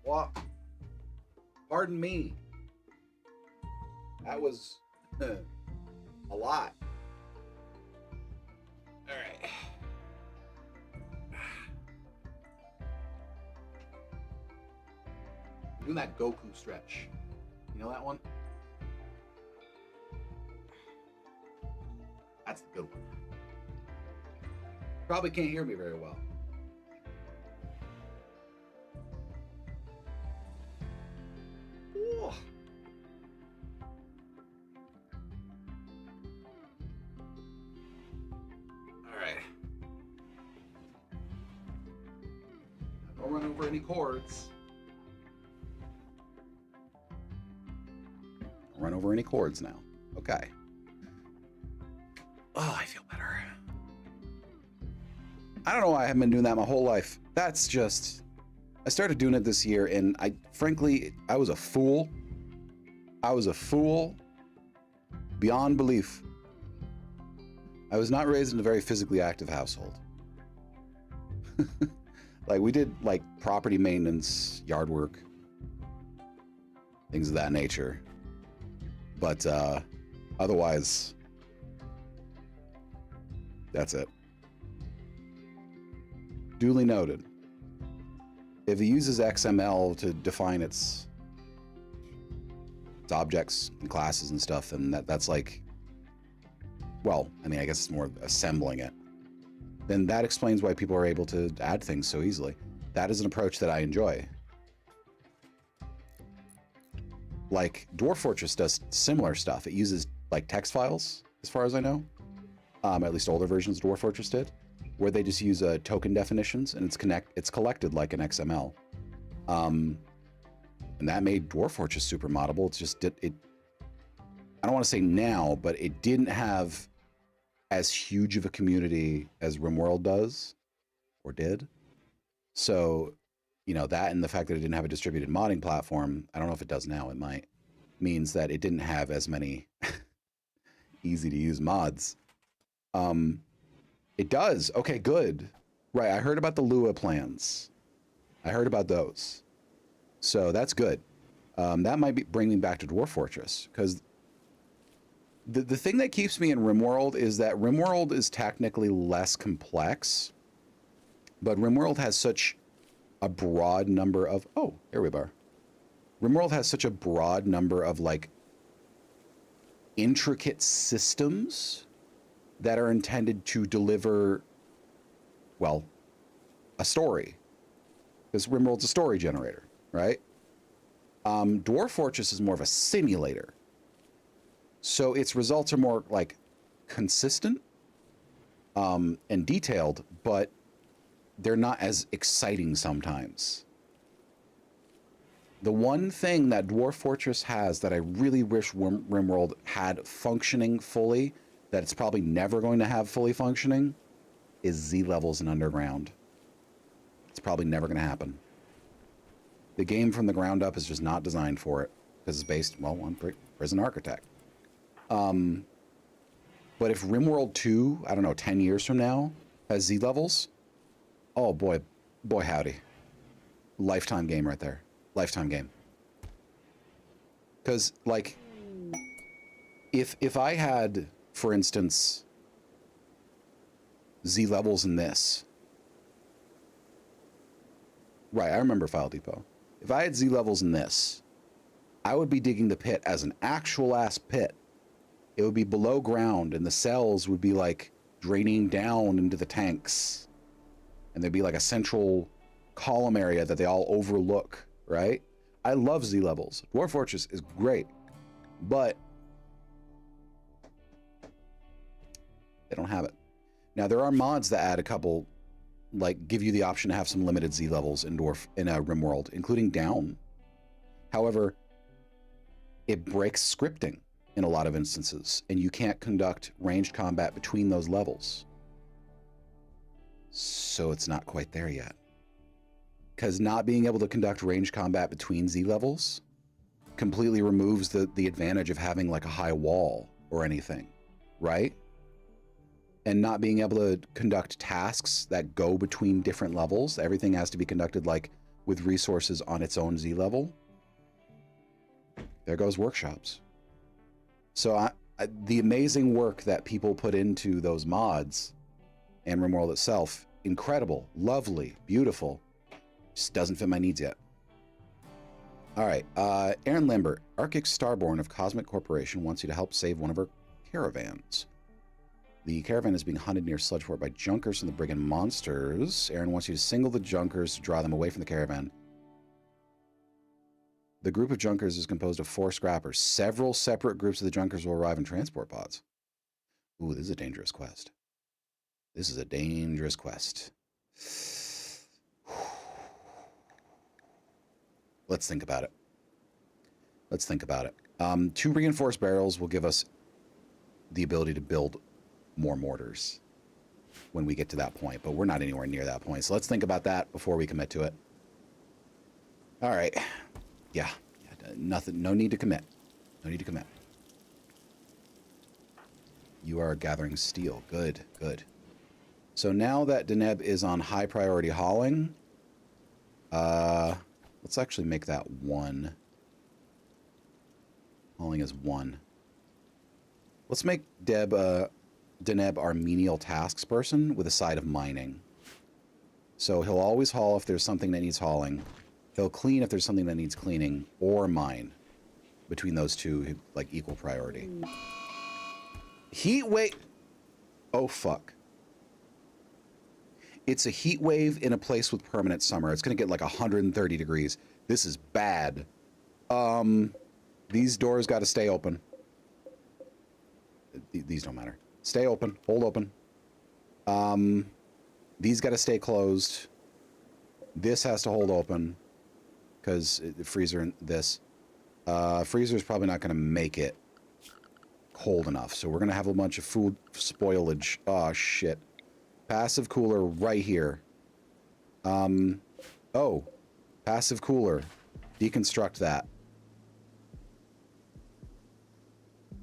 Well, pardon me. That was a lot. All right. Doing that Goku stretch. You know that one? That's the good one. Probably can't hear me very well. Ooh. All right. Don't run over any cords. Don't run over any cords now. Okay. Oh, I feel better. I don't know why I haven't been doing that my whole life. That's just, I started doing it this year and frankly, I was a fool. I was a fool beyond belief. I was not raised in a very physically active household. Like we did like property maintenance, yard work, things of that nature. But otherwise, that's it. Duly noted. If it uses XML to define its objects and classes and stuff, then that's like, well, I mean, I guess it's more assembling it. Then that explains why people are able to add things so easily. That is an approach that I enjoy. Like Dwarf Fortress does similar stuff. It uses like text files, as far as I know. At least older versions of Dwarf Fortress did, where they just use token definitions and it's collected like an XML. And that made Dwarf Fortress super moddable. It's just I don't want to say now, but it didn't have as huge of a community as RimWorld does or did. So, you know, that and the fact that it didn't have a distributed modding platform, I don't know if it does now, it might, means that it didn't have as many easy to use mods. It does. Okay, good. Right, I heard about the Lua plans. I heard about those. So that's good. That might bring me back to Dwarf Fortress, because the thing that keeps me in RimWorld is that RimWorld is technically less complex, but RimWorld has such a broad number of... Oh, here we are. RimWorld has such a broad number of, like, intricate systems that are intended to deliver, well, a story. Because RimWorld's a story generator, right? Dwarf Fortress is more of a simulator. So its results are more, like, consistent and detailed, but they're not as exciting sometimes. The one thing that Dwarf Fortress has that I really wish RimWorld had functioning fully, that it's probably never going to have fully functioning, is Z levels and underground. It's probably never going to happen. The game from the ground up is just not designed for it, because it's based, well, on Prison Architect. But if RimWorld 2, I don't know, 10 years from now, has Z levels, oh boy, boy howdy. Lifetime game right there. Lifetime game. Because, like, if I had, for instance, Z levels in this, right, I remember File Depot. If I had Z levels in this, I would be digging the pit as an actual ass pit. It would be below ground, and the cells would be, like, draining down into the tanks. And there'd be, like, a central column area that they all overlook, right? I love Z levels. Dwarf Fortress is great, but they don't have it. Now, there are mods that add a couple, like, give you the option to have some limited Z levels in RimWorld, including down. However, it breaks scripting in a lot of instances, and you can't conduct ranged combat between those levels. So it's not quite there yet. Because not being able to conduct ranged combat between Z levels completely removes the advantage of having, like, a high wall or anything, right? And not being able to conduct tasks that go between different levels. Everything has to be conducted, like, with resources on its own Z level. There goes workshops. So the amazing work that people put into those mods and RimWorld itself, incredible, lovely, beautiful, just doesn't fit my needs yet. All right, Aaron Lambert, Arctic Starborn of Cosmic Corporation wants you to help save one of her caravans. The caravan is being hunted near Sludgeport by junkers from the Brigand Monsters. Aaron wants you to single the junkers to draw them away from the caravan. The group of junkers is composed of 4 scrappers. Several separate groups of the junkers will arrive in transport pods. Ooh, this is a dangerous quest. This is a dangerous quest. Let's think about it. Let's think about it. 2 reinforced barrels will give us the ability to build more mortars when we get to that point, but we're not anywhere near that point. So let's think about that before we commit to it. All right. Yeah, nothing, no need to commit. No need to commit. You are gathering steel. Good, good. So now that Deneb is on high priority hauling, let's actually make that 1. Hauling is 1. Let's make Deneb our menial tasks person with a side of mining. So he'll always haul if there's something that needs hauling. He'll clean if there's something that needs cleaning, or mine. Between those two, like, equal priority. Heat wave. Oh, fuck. It's a heat wave in a place with permanent summer. It's going to get like 130 degrees. This is bad. These doors got to stay open. These don't matter. Stay open. Hold open. These got to stay closed. This has to hold open. Because the freezer and this. Freezer's probably not going to make it cold enough. So we're going to have a bunch of food spoilage. Oh, shit. Passive cooler right here. Oh. Passive cooler. Deconstruct that.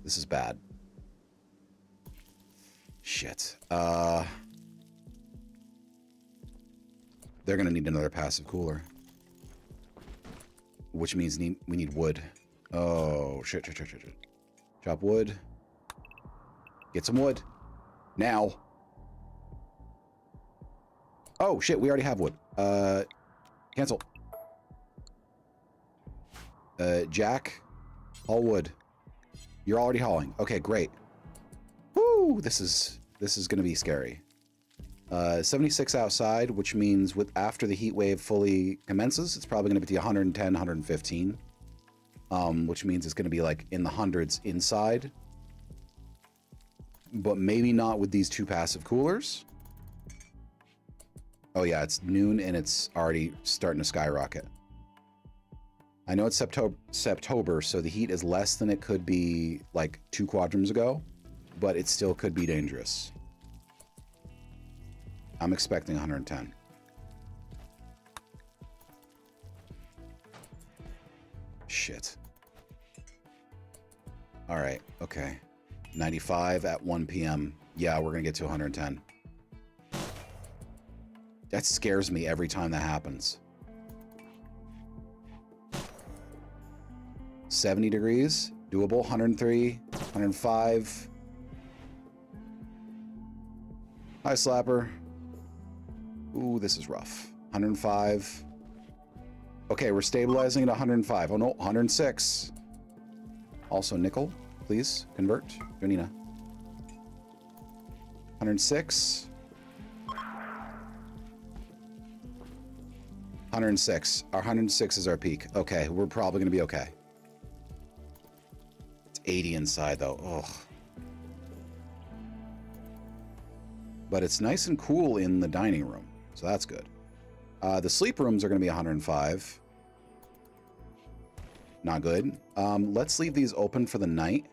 This is bad. Shit. They're going to need another passive cooler. Which means we need wood. Oh, shit. Chop wood. Get some wood. Now. Oh, shit, we already have wood. Cancel. Jack, haul wood. You're already hauling. Okay, great. Woo! This is going to be scary. 76 outside, which means after the heat wave fully commences, it's probably going to be 110, 115. Which means it's going to be like in the hundreds inside. But maybe not with these two passive coolers. Oh yeah, it's noon and it's already starting to skyrocket. I know it's September, so the heat is less than it could be like 2 quadrants ago, but it still could be dangerous. I'm expecting 110. Shit. All right, okay. 95 at 1 p.m. Yeah, we're gonna get to 110. That scares me every time that happens. 70 degrees, doable, 103, 105. Hi, Slapper. Ooh, this is rough. 105. Okay, we're stabilizing at 105. Oh no, 106. Also nickel, please, convert. Janina. 106. 106. Our 106 is our peak. Okay, we're probably gonna be okay. It's 80 inside though. Ugh. But it's nice and cool in the dining room, so that's good. The sleep rooms are gonna be 105. Not good. Let's leave these open for the night,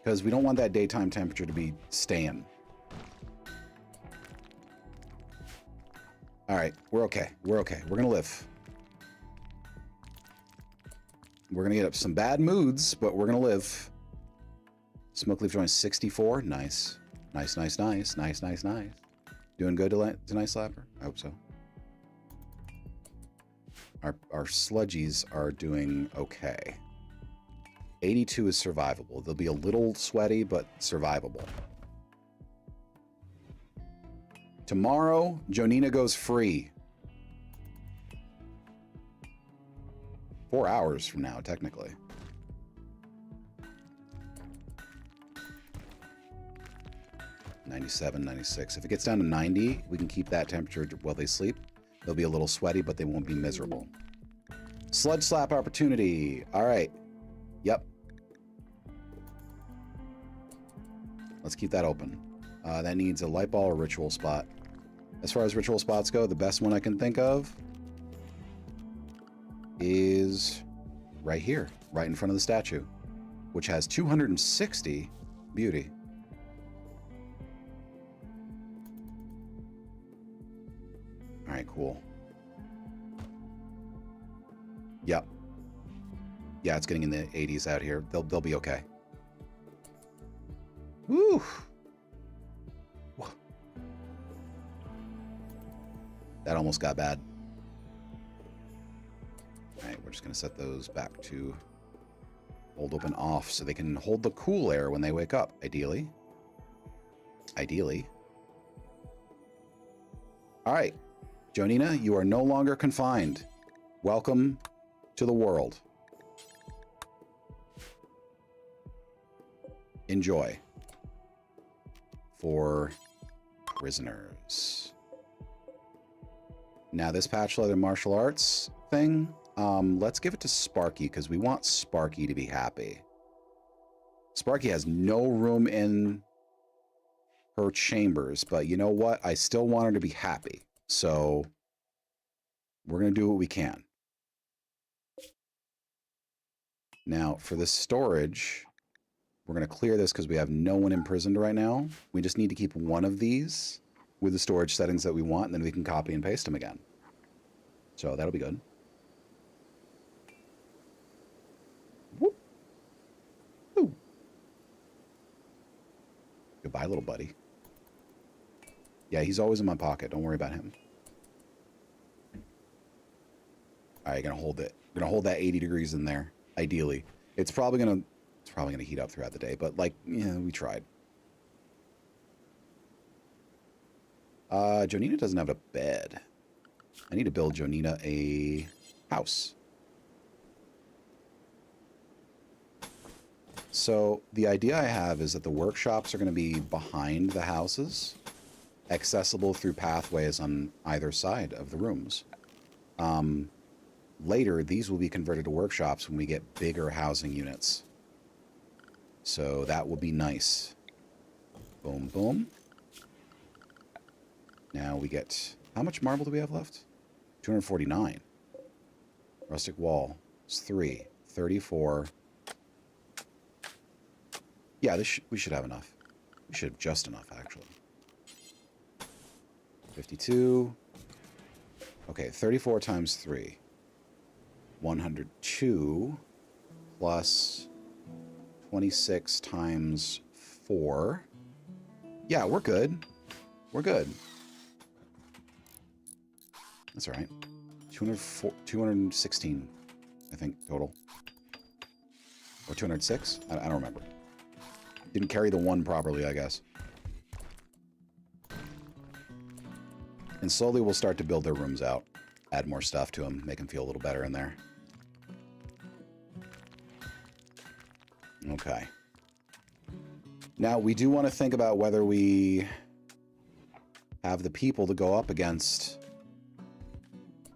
because we don't want that daytime temperature to be staying. All right, we're okay. We're okay. We're gonna live. We're gonna get up some bad moods, but we're gonna live. Smoke leaf joint 64. Nice. Nice, nice, nice. Nice, nice, nice. Doing good tonight, Slapper? I hope so. Our sludgies are doing okay. 82 is survivable. They'll be a little sweaty, but survivable. Tomorrow, Jonina goes free. 4 hours from now, technically. (97, 96). If it gets down to 90, we can keep that temperature while they sleep. They'll be a little sweaty, but they won't be miserable. Sludge slap opportunity. All right. Yep. Let's keep that open. That needs a light ball or ritual spot. As far as ritual spots go, the best one I can think of is right here, right in front of the statue, which has 260 beauty. All right, cool. Yep. Yeah, it's getting in the 80s out here. They'll be okay. Woo! That almost got bad. All right, we're just going to set those back to hold open off so they can hold the cool air when they wake up, ideally. Ideally. All right, Jonina, you are no longer confined. Welcome to the world. Enjoy. For prisoners. Now this patch leather martial arts thing, let's give it to Sparky because we want Sparky to be happy. Sparky has no room in her chambers, but you know what? I still want her to be happy. So we're going to do what we can. Now for the storage, we're going to clear this because we have no one imprisoned right now. We just need to keep one of these with the storage settings that we want, and then we can copy and paste them again. So that'll be good. Whoop. Ooh. Goodbye, little buddy. Yeah, he's always in my pocket. Don't worry about him. All right, gonna hold it. Gonna hold that 80 degrees in there. Ideally, it's probably gonna heat up throughout the day, but like, yeah, we tried. Jonina doesn't have a bed. I need to build Jonina a house. So the idea I have is that the workshops are going to be behind the houses, accessible through pathways on either side of the rooms. Later, these will be converted to workshops when we get bigger housing units. So that will be nice. Boom, boom. Now we get... How much marble do we have left? 249. Rustic wall is 3. 34. Yeah, we should have enough. We should have just enough, actually. 52. Okay, 34 times 3. 102 plus 26 times 4. Yeah, we're good. We're good. That's all right. 216, I think, total. Or 206? I don't remember. Didn't carry the 1 properly, I guess. And slowly we'll start to build their rooms out. Add more stuff to them, make them feel a little better in there. Okay. Now, we do want to think about whether we have the people to go up against...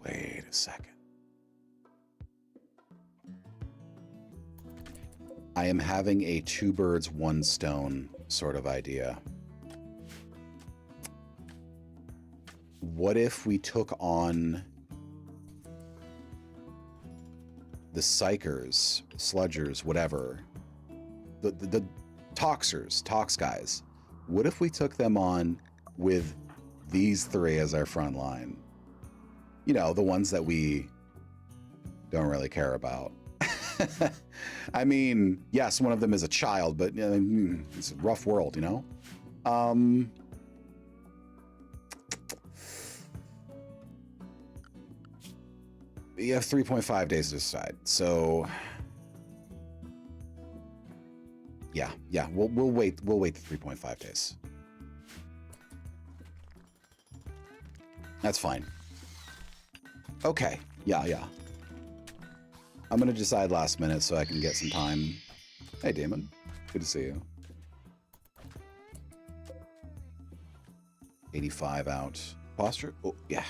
Wait a second. I am having a 2 birds, 1 stone sort of idea. What if we took on the psychers, sludgers, whatever, the toxers, tox guys? What if we took them on with these 3 as our front line? You know, the ones that we don't really care about. I mean, yes, one of them is a child, but it's a rough world, you know? You have 3.5 days to decide, so... Yeah, we'll wait the 3.5 days. That's fine. Okay, yeah. I'm gonna decide last minute so I can get some time. Hey, Damon. Good to see you. 85 out. Posture? Oh, yeah.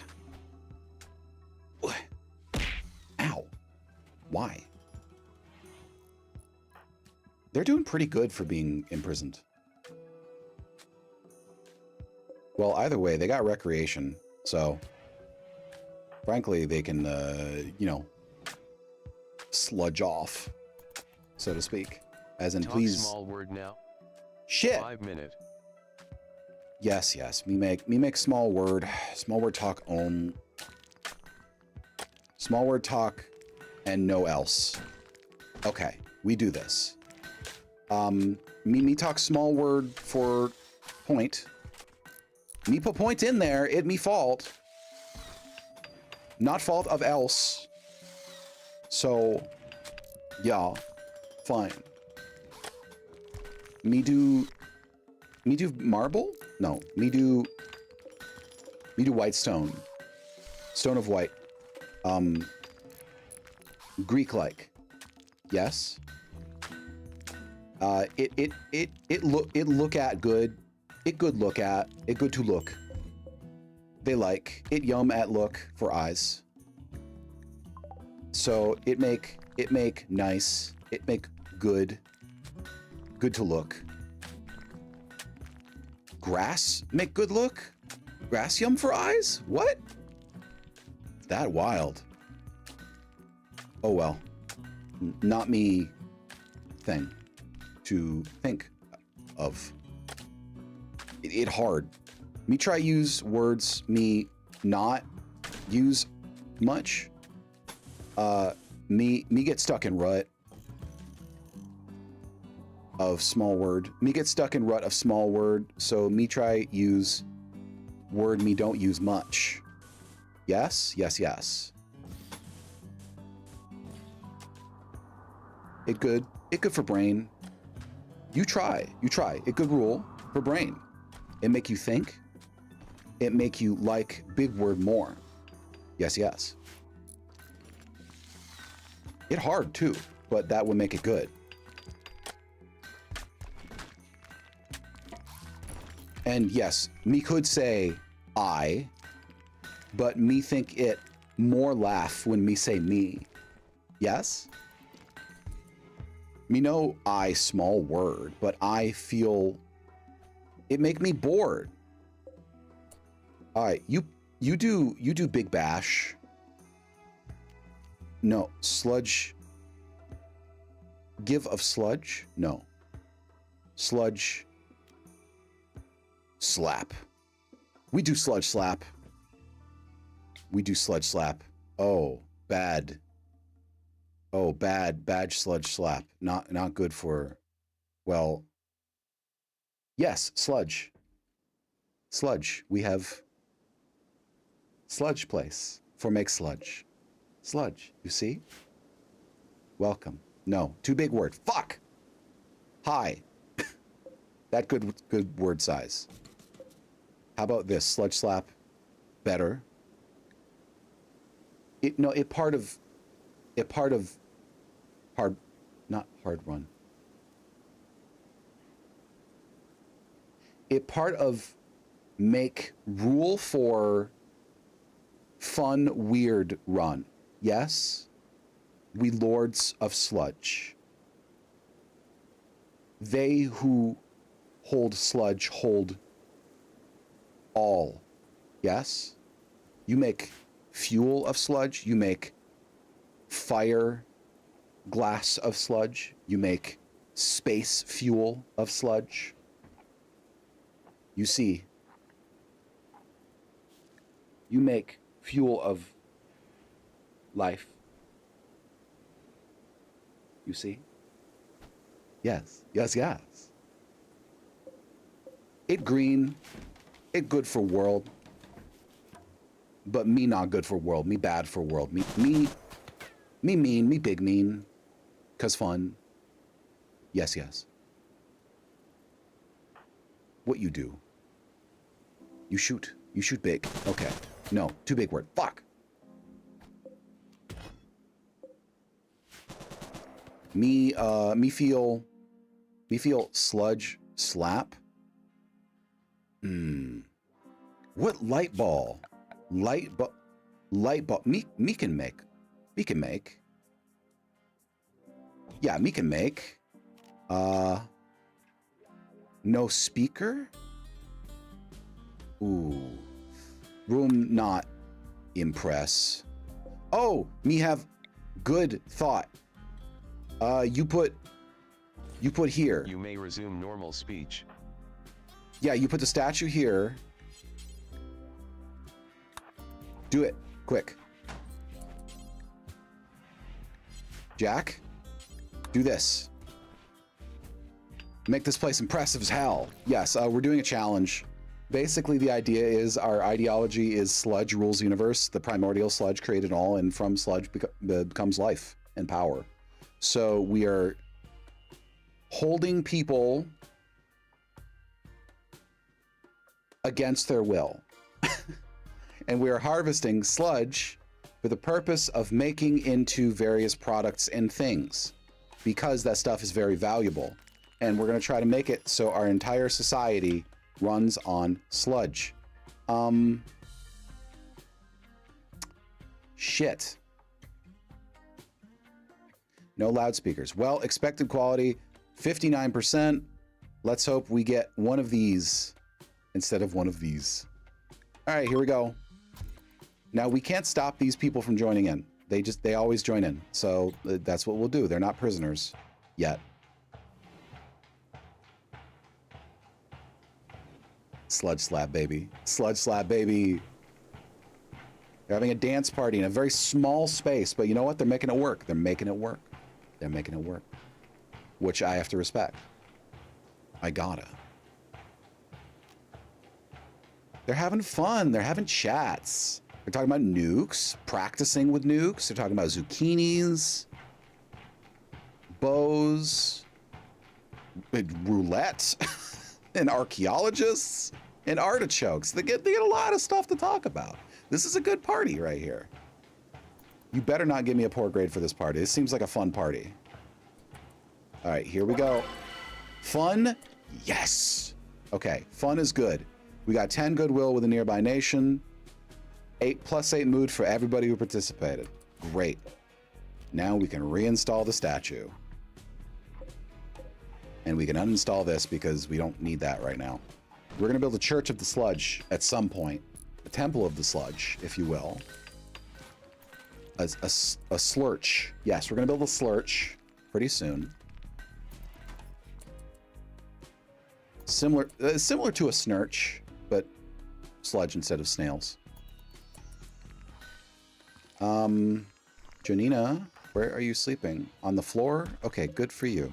Ow. Why? They're doing pretty good for being imprisoned. Well, either way, they got recreation, so... Frankly, they can, you know, sludge off, so to speak. As in, Talk please... small word now. Shit! 5 minute. Yes. Me make small word talk own. Small word talk and no else. Okay, we do this. Me talk small word for point. Me put point in there, it me fault. Not fault of else. So, yeah, fine. Me do marble? No, me do white stone. Stone of white. Greek-like. Yes. It look at good. It good look at. It good to look. They like. It yum at look for eyes. So it make nice. It make good. Good to look. Grass make good look? Grass yum for eyes? What? That wild. Oh well. Not me thing to think of. It hard. Me try use words me not use much. Me get stuck in rut of small word. Me get stuck in rut of small word, so me try use word me don't use much. Yes. It good. It good for brain. You try. You try. It good rule for brain. It make you think. It make you like big word more. Yes, yes. It hard too, but that would make it good. And yes, me could say I, but me think it more laugh when me say me. Yes? Me know I small word, but I feel it make me bored. All right, you do Big Bash. No, Sludge. Give of Sludge? No. Sludge. Slap. We do Sludge Slap. We do Sludge Slap. Oh, bad. Oh, bad Sludge Slap. Not good for, well, yes, Sludge. Sludge. We have Sludge place for make sludge. Sludge, you see? Welcome. No, too big word. Fuck! Hi. That good word size. How about this? Sludge Slap. Better. It part of hard, not hard run. It part of make rule for fun, weird run. Yes? We lords of sludge. They who hold sludge hold all. Yes? You make fuel of sludge. You make fire glass of sludge. You make space fuel of sludge. You see, you make fuel of life. You see? Yes, yes, yes. It green, it good for world, but me not good for world. Me bad for world. Me mean. Me big mean. 'Cause fun. Yes, yes. What you do? You shoot. You shoot big. Okay. No, too big word. Fuck. Me feel sludge slap. What light ball? Light ball. Me can make. Me can make. Yeah, me can make. No speaker? Ooh. Room not impress. Oh, me have good thought. You put here. You may resume normal speech. Yeah, you put the statue here. Do it, quick. Jack, do this. Make this place impressive as hell. Yes, we're doing a challenge. Basically, the idea is our ideology is sludge rules universe. The primordial sludge created all, and from sludge becomes life and power. So we are holding people against their will. And we are harvesting sludge for the purpose of making into various products and things, because that stuff is very valuable. And we're going to try to make it so our entire society runs on sludge. Shit. No loudspeakers. Well, expected quality, 59%. Let's hope we get one of these instead of one of these. All right, here we go. Now, we can't stop these people from joining in. They always join in. So that's what we'll do. They're not prisoners yet. Sludge slap, baby. Sludge slap, baby. They're having a dance party in a very small space, but you know what? They're making it work. They're making it work. They're making it work. Which I have to respect. I gotta. They're having fun. They're having chats. They're talking about nukes, practicing with nukes. They're talking about zucchinis. bows, roulette, and archaeologists, and artichokes. They get a lot of stuff to talk about. This is a good party right here. You better not give me a poor grade for this party. This seems like a fun party. All right, here we go. Fun? Yes. Okay, fun is good. We got 10 goodwill with a nearby nation. 8+8 mood for everybody who participated. Great. Now we can reinstall the statue. And we can uninstall this because we don't need that right now. We're going to build a Church of the Sludge at some point. A Temple of the Sludge, if you will. A slurch. Yes, we're going to build a slurch pretty soon. Similar to a snurch, but sludge instead of snails. Janina, where are you sleeping? On the floor? Okay, good for you.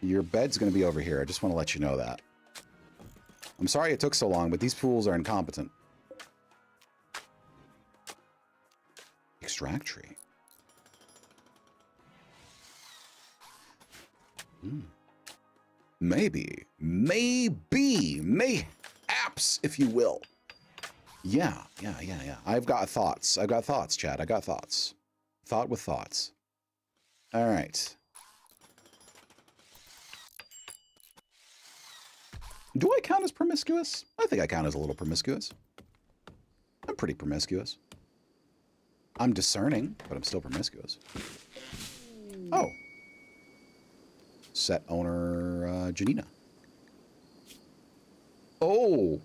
Your bed's going to be over here. I just want to let you know that. I'm sorry it took so long, but these fools are incompetent. Extract tree. Maybe, apps, if you will. Yeah. I've got thoughts, Chad. I got thoughts. Thought with thoughts. All right. Do I count as promiscuous? I think I count as a little promiscuous. I'm pretty promiscuous. I'm discerning, but I'm still promiscuous. Oh. Set owner, Janina. Oh.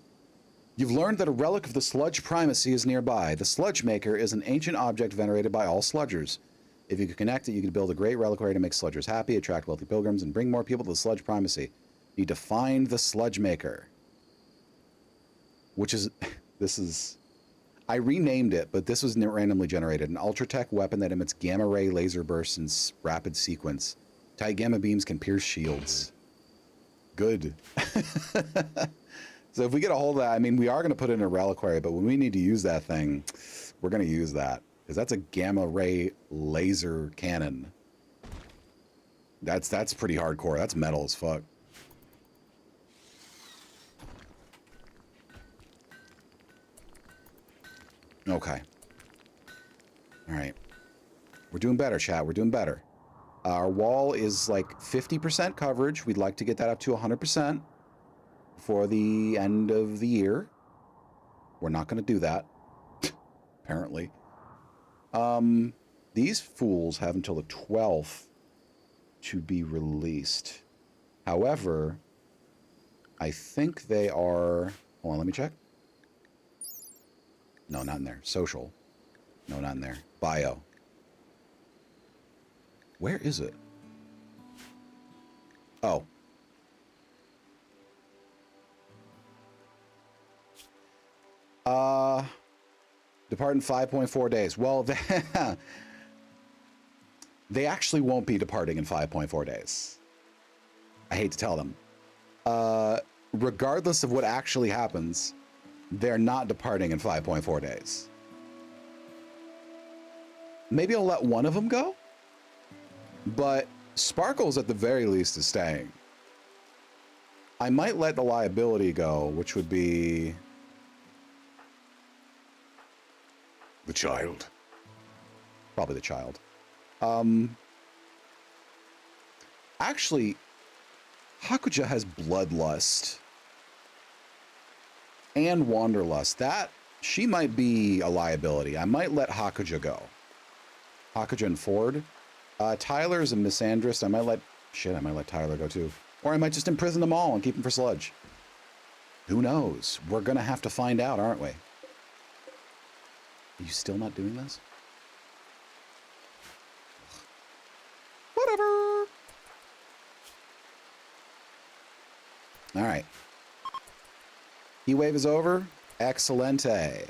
You've learned that a relic of the sludge primacy is nearby. The sludge maker is an ancient object venerated by all sludgers. If you could connect it, you could build a great reliquary to make sludgers happy, attract wealthy pilgrims, and bring more people to the sludge primacy. You need to find the sludge maker. Which is, I renamed it, but this was randomly generated. An ultra-tech weapon that emits gamma ray laser bursts in rapid sequence. Tight gamma beams can pierce shields. Good. So if we get a hold of that, I mean, we are going to put it in a reliquary, but when we need to use that thing, we're going to use that. Because that's a gamma ray laser cannon. That's pretty hardcore. That's metal as fuck. Okay. All right. We're doing better, chat. We're doing better. Our wall is like 50% coverage. We'd like to get that up to 100% before the end of the year. We're not going to do that, apparently. These fools have until the 12th to be released. However, I think they are... Hold on, let me check. No, not in there. Social. No, not in there. Bio. Where is it? Oh. Depart in 5.4 days. Well, they actually won't be departing in 5.4 days. I hate to tell them. Regardless of what actually happens, they're not departing in 5.4 days. Maybe I'll let one of them go, but Sparkles at the very least is staying. I might let the liability go, which would be the child. Probably the child. Actually, Hakuja has Bloodlust and Wanderlust. That, she might be a liability. I might let Hakuja go. Hakuja and Ford. Tyler's a misandrist. I might let Tyler go too. Or I might just imprison them all and keep them for Sludge. Who knows? We're gonna have to find out, aren't we? Are you still not doing this? Whatever. All right. Heat wave is over. Excelente.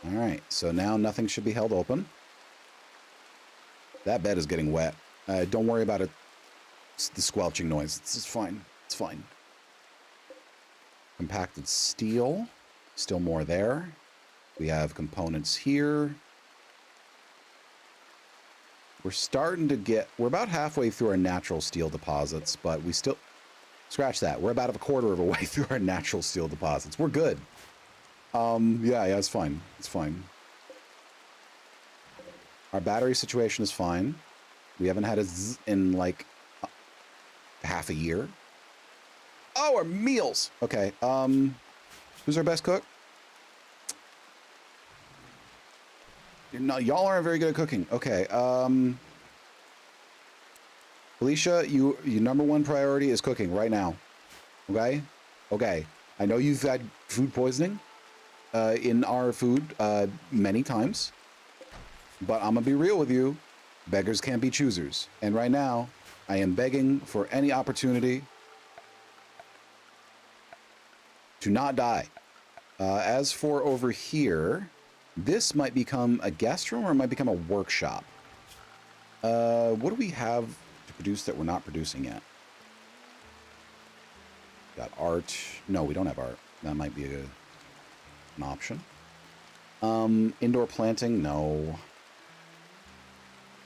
All right, so now nothing should be held open. That bed is getting wet. Don't worry about it. It's the squelching noise. It's fine. It's fine. Compacted steel. Still more there. We have components here. We're starting to get, we're about halfway through our natural steel deposits, but we still, scratch that. We're about a quarter of a way through our natural steel deposits. We're good. Yeah, it's fine. It's fine. Our battery situation is fine. We haven't had a zzz in like half a year. Oh, our meals. Okay. Who's our best cook? Y'all aren't very good at cooking. Okay. Felicia, your number one priority is cooking right now. Okay? Okay. I know you've had food poisoning in our food many times, but I'm gonna be real with you. Beggars can't be choosers. And right now, I am begging for any opportunity to not die. As for over here, this might become a guest room or it might become a workshop. What do we have to produce that we're not producing yet? Got art. No, we don't have art. That might be an option. Indoor planting, no.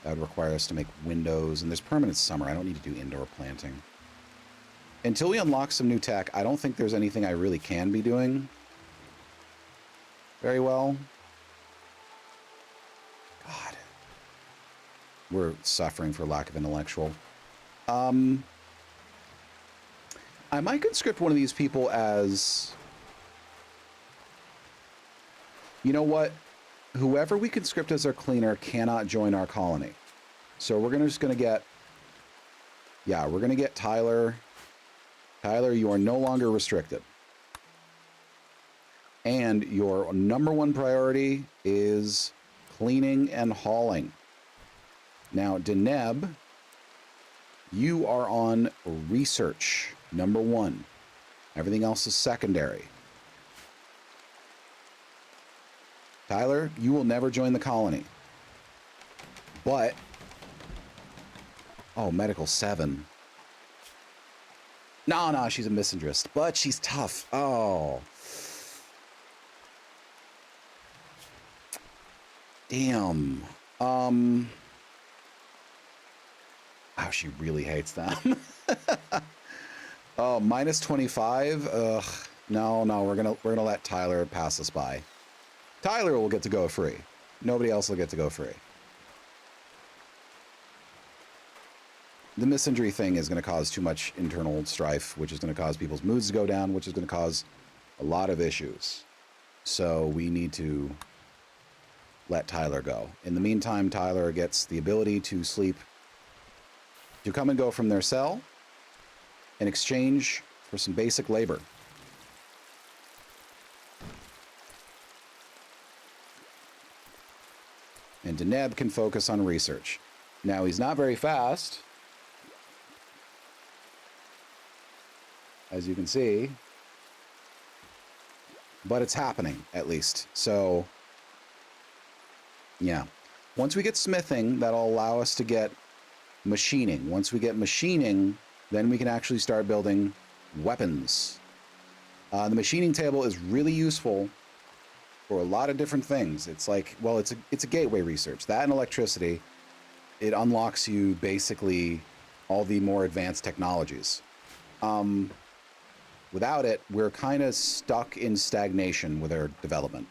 That would require us to make windows, and there's permanent summer. I don't need to do indoor planting. Until we unlock some new tech, I don't think there's anything I really can be doing very well. God. We're suffering for lack of intellectual. I might conscript one of these people as... You know what? Whoever we conscript as our cleaner cannot join our colony. So we're just gonna get... Yeah, we're gonna get Tyler. Tyler, you are no longer restricted. And your number one priority is cleaning and hauling. Now, Deneb, you are on research, number one. Everything else is secondary. Tyler, you will never join the colony. But... Oh, medical 7. No, she's a misandrist, but she's tough. Oh. Damn. Oh, she really hates them. Oh, minus 25. Ugh. No, we're gonna let Tyler pass us by. Tyler will get to go free. Nobody else will get to go free. The misandry thing is going to cause too much internal strife, which is going to cause people's moods to go down, which is going to cause a lot of issues. So we need to let Tyler go. In the meantime, Tyler gets the ability to sleep, to come and go from their cell in exchange for some basic labor. And Deneb can focus on research. Now, he's not very fast, as you can see, but it's happening, at least. So, yeah. Once we get smithing, that'll allow us to get machining. Once we get machining, then we can actually start building weapons. The machining table is really useful for a lot of different things. It's like, well, it's a gateway research. That and electricity, it unlocks you basically all the more advanced technologies. Without it, we're kind of stuck in stagnation with our development.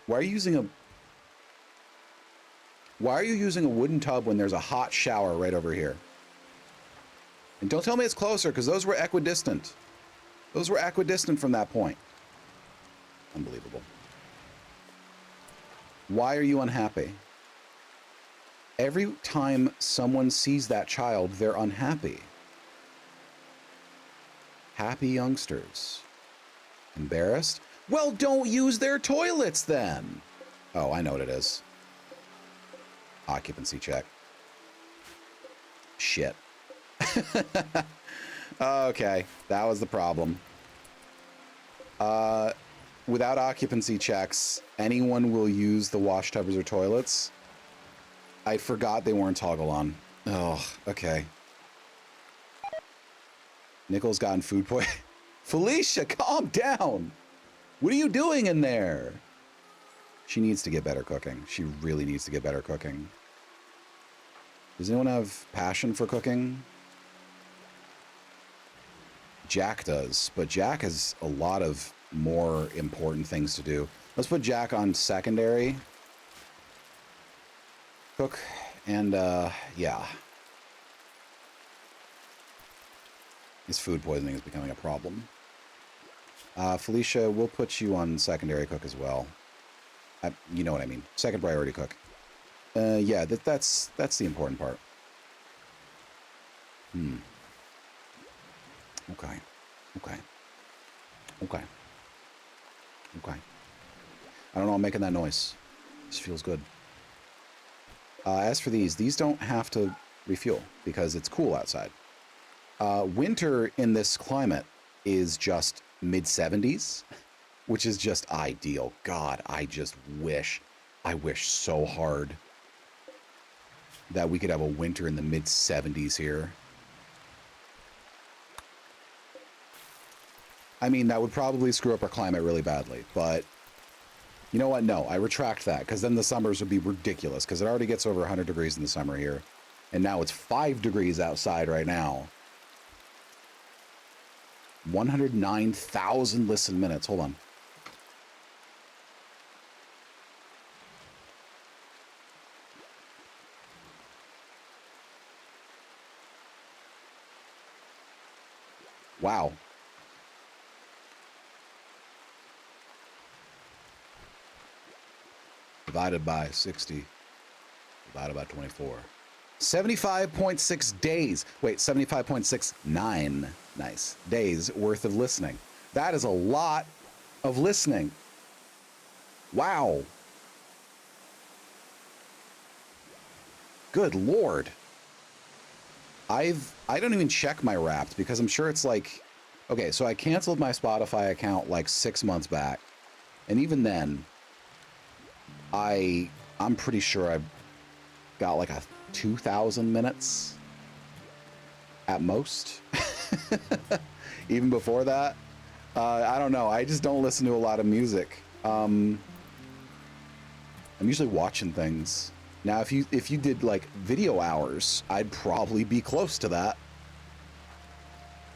Why are you using a wooden tub when there's a hot shower right over here? And don't tell me it's closer, because those were equidistant. Those were equidistant from that point. Unbelievable. Why are you unhappy? Every time someone sees that child, they're unhappy. Happy youngsters. Embarrassed? Well, don't use their toilets then. Oh, I know what it is. Occupancy check. Shit. Okay, that was the problem. Without occupancy checks, anyone will use the wash tubs or toilets. I forgot they weren't toggle on. Oh, okay. Nichols gotten food poisoning. Felicia, calm down. What are you doing in there? She needs to get better cooking. She really needs to get better cooking. Does anyone have passion for cooking? Jack does, but Jack has a lot of more important things to do. Let's put Jack on secondary. Cook, and yeah. His food poisoning is becoming a problem. Felicia, we'll put you on secondary cook as well. You know what I mean. Second priority cook. Yeah, that's the important part. Okay. Okay. Okay. Okay. I don't know, I'm making that noise. This feels good. As for these don't have to refuel because it's cool outside. Winter in this climate is just mid-70s, which is just ideal. God, I wish so hard that we could have a winter in the mid-70s here. I mean, that would probably screw up our climate really badly, but you know what? No, I retract that, because then the summers would be ridiculous, because it already gets over 100 degrees in the summer here, and now it's 5 degrees outside right now. 109,000 listen minutes. Hold on. Wow. Divided by 60. Divided by 24. 75.6 days. Wait, 75.69. Nice. Days worth of listening. That is a lot of listening. Wow. Good Lord. I don't even check my Wrapped because I'm sure it's like, okay, so I canceled my Spotify account like 6 months back. And even then, I'm pretty sure I got like 2,000 minutes at most. Even before that, I don't know. I just don't listen to a lot of music. I'm usually watching things. Now, if you did like video hours, I'd probably be close to that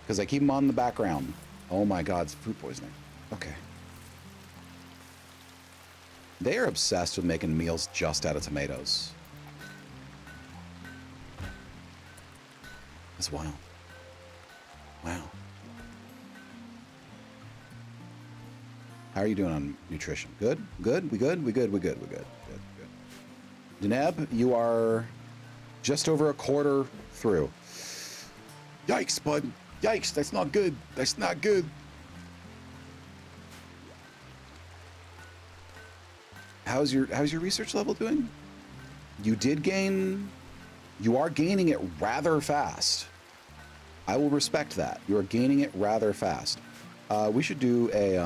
because I keep them on in the background. Oh my God, it's food poisoning. Okay. They are obsessed with making meals just out of tomatoes. That's wild. Wow. How are you doing on nutrition? Good? Good? We good? We good? We good? We good? Good, good. Deneb, you are just over a quarter through. Yikes, bud. Yikes, that's not good. That's not good. How's your research level doing? You are gaining it rather fast. I will respect that. You are gaining it rather fast. We should do a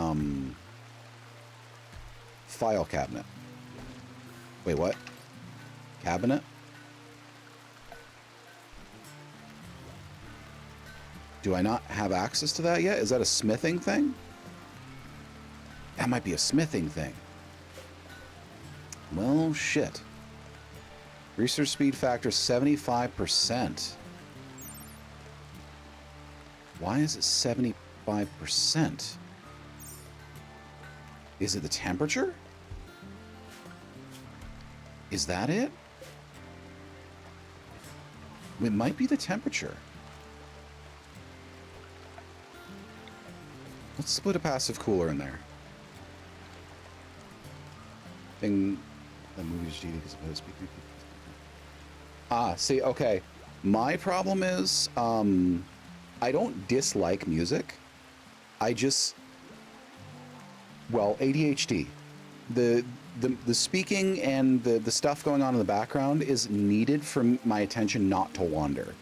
file cabinet. Wait, what? Cabinet? Do I not have access to that yet? Is that a smithing thing? That might be a smithing thing. Well, shit. Research speed factor 75%. Why is it 75%? Is it the temperature? Is that it? It might be the temperature. Let's split a passive cooler in there. Thing. The movie is cheating because of the speaker. See, okay. My problem is, I don't dislike music. I just, well, ADHD. The speaking and the stuff going on in the background is needed for my attention not to wander.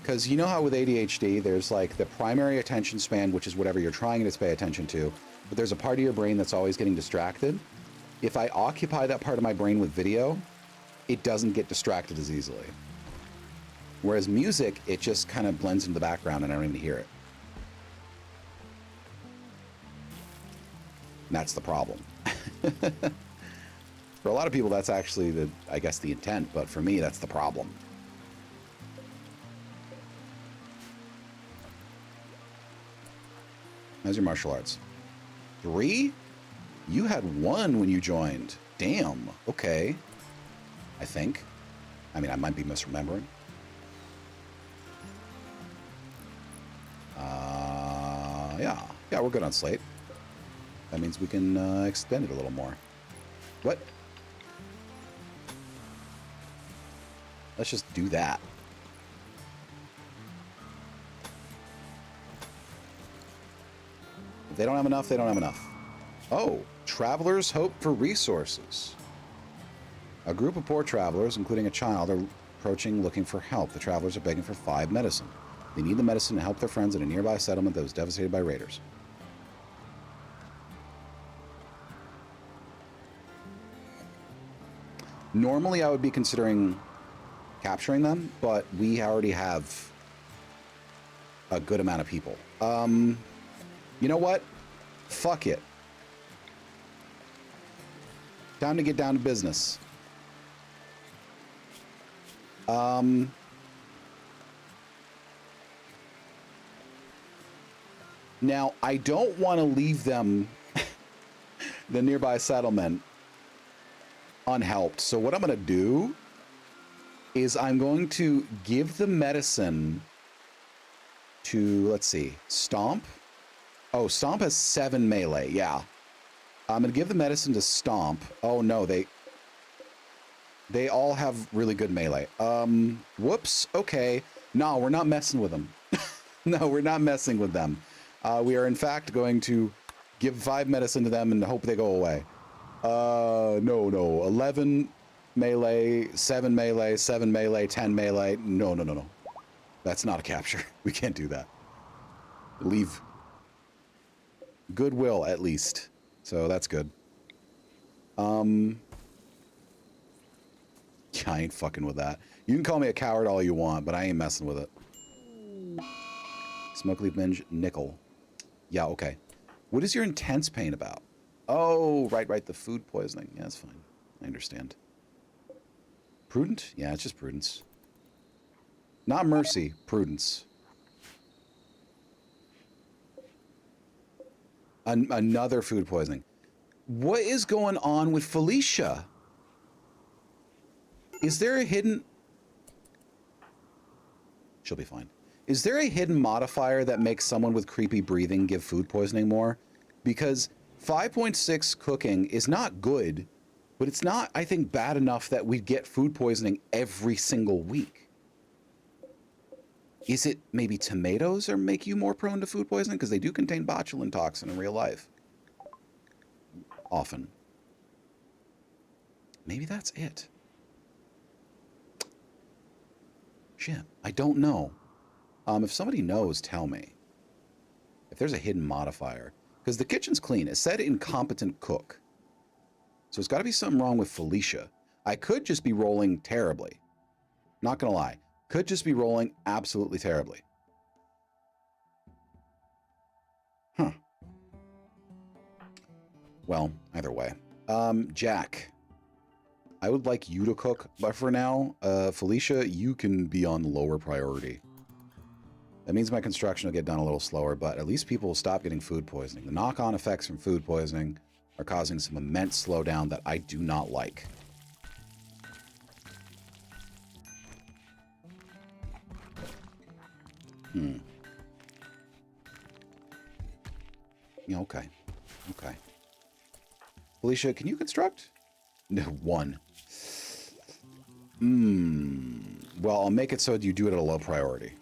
Because you know how with ADHD, there's like the primary attention span, which is whatever you're trying to pay attention to, but there's a part of your brain that's always getting distracted. If I occupy that part of my brain with video, it doesn't get distracted as easily. Whereas music, it just kind of blends into the background and I don't even hear it. And that's the problem. For a lot of people, that's actually the, I guess, the intent, but for me, that's the problem. How's your martial arts? 3? You had 1 when you joined. Damn. Okay. I think. I mean, I might be misremembering. Yeah. Yeah, we're good on slate. That means we can extend it a little more. What? Let's just do that. If they don't have enough, they don't have enough. Oh, travelers hope for resources. A group of poor travelers, including a child, are approaching looking for help. The travelers are begging for 5 medicine. They need the medicine to help their friends in a nearby settlement that was devastated by raiders. Normally, I would be considering capturing them, but we already have a good amount of people. You know what? Fuck it. Time to get down to business. Now, I don't want to leave them, the nearby settlement, unhelped. So what I'm going to do is I'm going to give the medicine to, let's see, Stomp. Oh, Stomp has 7 melee. Yeah. I'm going to give the medicine to Stomp. Oh, no, they all have really good melee. Whoops. Okay. No, we're not messing with them. No, we're not messing with them. We are, in fact, going to give 5 medicine to them and hope they go away. No. 11 melee, 7 melee, 7 melee, 10 melee. No. That's not a capture. We can't do that. Leave goodwill, at least. So that's good. Yeah, I ain't fucking with that. You can call me a coward all you want, but I ain't messing with it. Smoke leaf binge, nickel. Yeah, okay. What is your intense pain about? Oh, right, the food poisoning. Yeah, that's fine. I understand. Prudent? Yeah, it's just prudence. Not mercy, prudence. Another food poisoning. What is going on with Felicia? Is there a hidden... She'll be fine. Is there a hidden modifier that makes someone with creepy breathing give food poisoning more? Because 5.6 cooking is not good, but it's not, I think, bad enough that we'd get food poisoning every single week. Is it maybe tomatoes are make you more prone to food poisoning? Because they do contain botulinum toxin in real life. Often. Maybe that's it. Shit, I don't know. If somebody knows, tell me. If there's a hidden modifier. Because the kitchen's clean. It said incompetent cook. So it's got to be something wrong with Felicia. I could just be rolling terribly. Not going to lie. Could just be rolling absolutely terribly. Huh. Well, either way. Jack. I would like you to cook, but for now, Felicia, you can be on lower priority. That means my construction will get done a little slower, but at least people will stop getting food poisoning. The knock-on effects from food poisoning are causing some immense slowdown that I do not like. Yeah, okay. Okay. Felicia, can you construct? No, 1. Well, I'll make it so you do it at a low priority.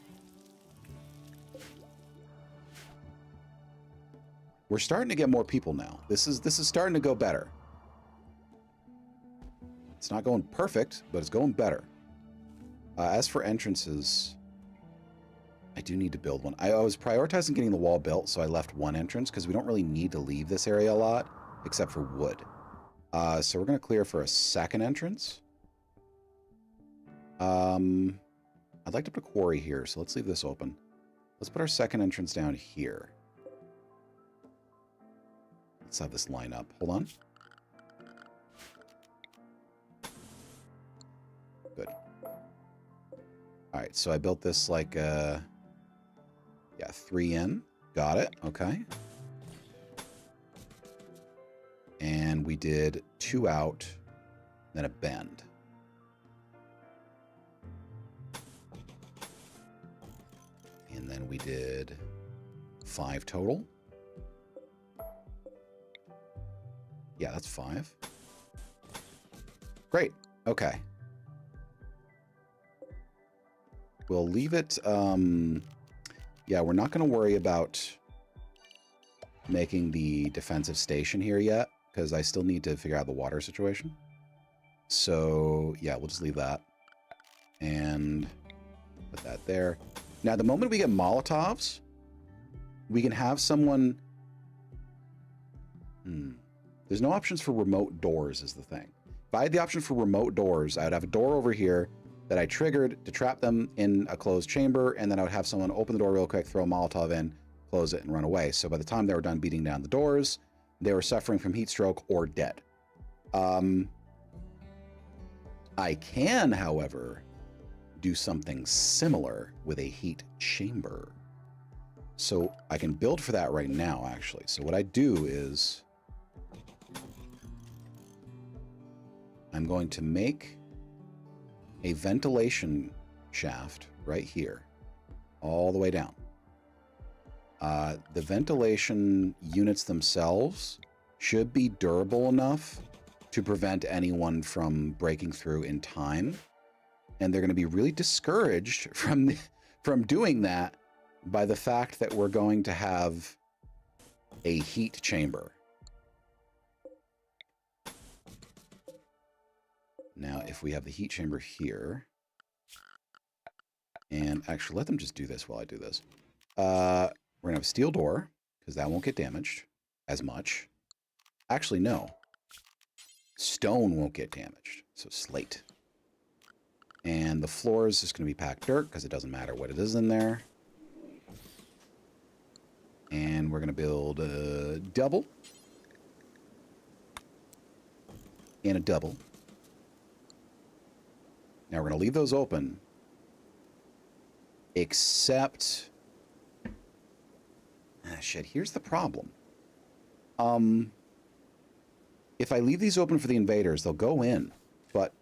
We're starting to get more people now. This is starting to go better. It's not going perfect, but it's going better. As for entrances, I do need to build one. I was prioritizing getting the wall built, so I left 1 entrance because we don't really need to leave this area a lot, except for wood. So we're going to clear for a 2nd entrance. I'd like to put a quarry here, so let's leave this open. Let's put our 2nd entrance down here. Let's have this line up. Hold on. Good. All right, so I built this like, yeah, 3 in. Got it. Okay. And we did 2 out, then a bend. And then we did 5 total. Yeah, that's 5. Great. Okay. We'll leave it. Yeah, we're not going to worry about making the defensive station here yet, because I still need to figure out the water situation. So, yeah, we'll just leave that. And put that there. Now, the moment we get Molotovs, we can have someone... There's no options for remote doors is the thing. If I had the option for remote doors, I would have a door over here that I triggered to trap them in a closed chamber, and then I would have someone open the door real quick, throw a Molotov in, close it, and run away. So by the time they were done beating down the doors, they were suffering from heat stroke or dead. I can, however, do something similar with a heat chamber. So I can build for that right now, actually. So what I do is I'm going to make a ventilation shaft right here, all the way down. The ventilation units themselves should be durable enough to prevent anyone from breaking through in time. And they're going to be really discouraged from doing that by the fact that we're going to have a heat chamber. Now, if we have the heat chamber here, and actually let them just do this while I do this. We're going to have a steel door, because that won't get damaged as much. Actually, no. Stone won't get damaged, so slate. And the floor is just going to be packed dirt, because it doesn't matter what it is in there. And we're going to build a double. And a double. Now we're going to leave those open. Except... shit, here's the problem. If I leave these open for the invaders, they'll go in. But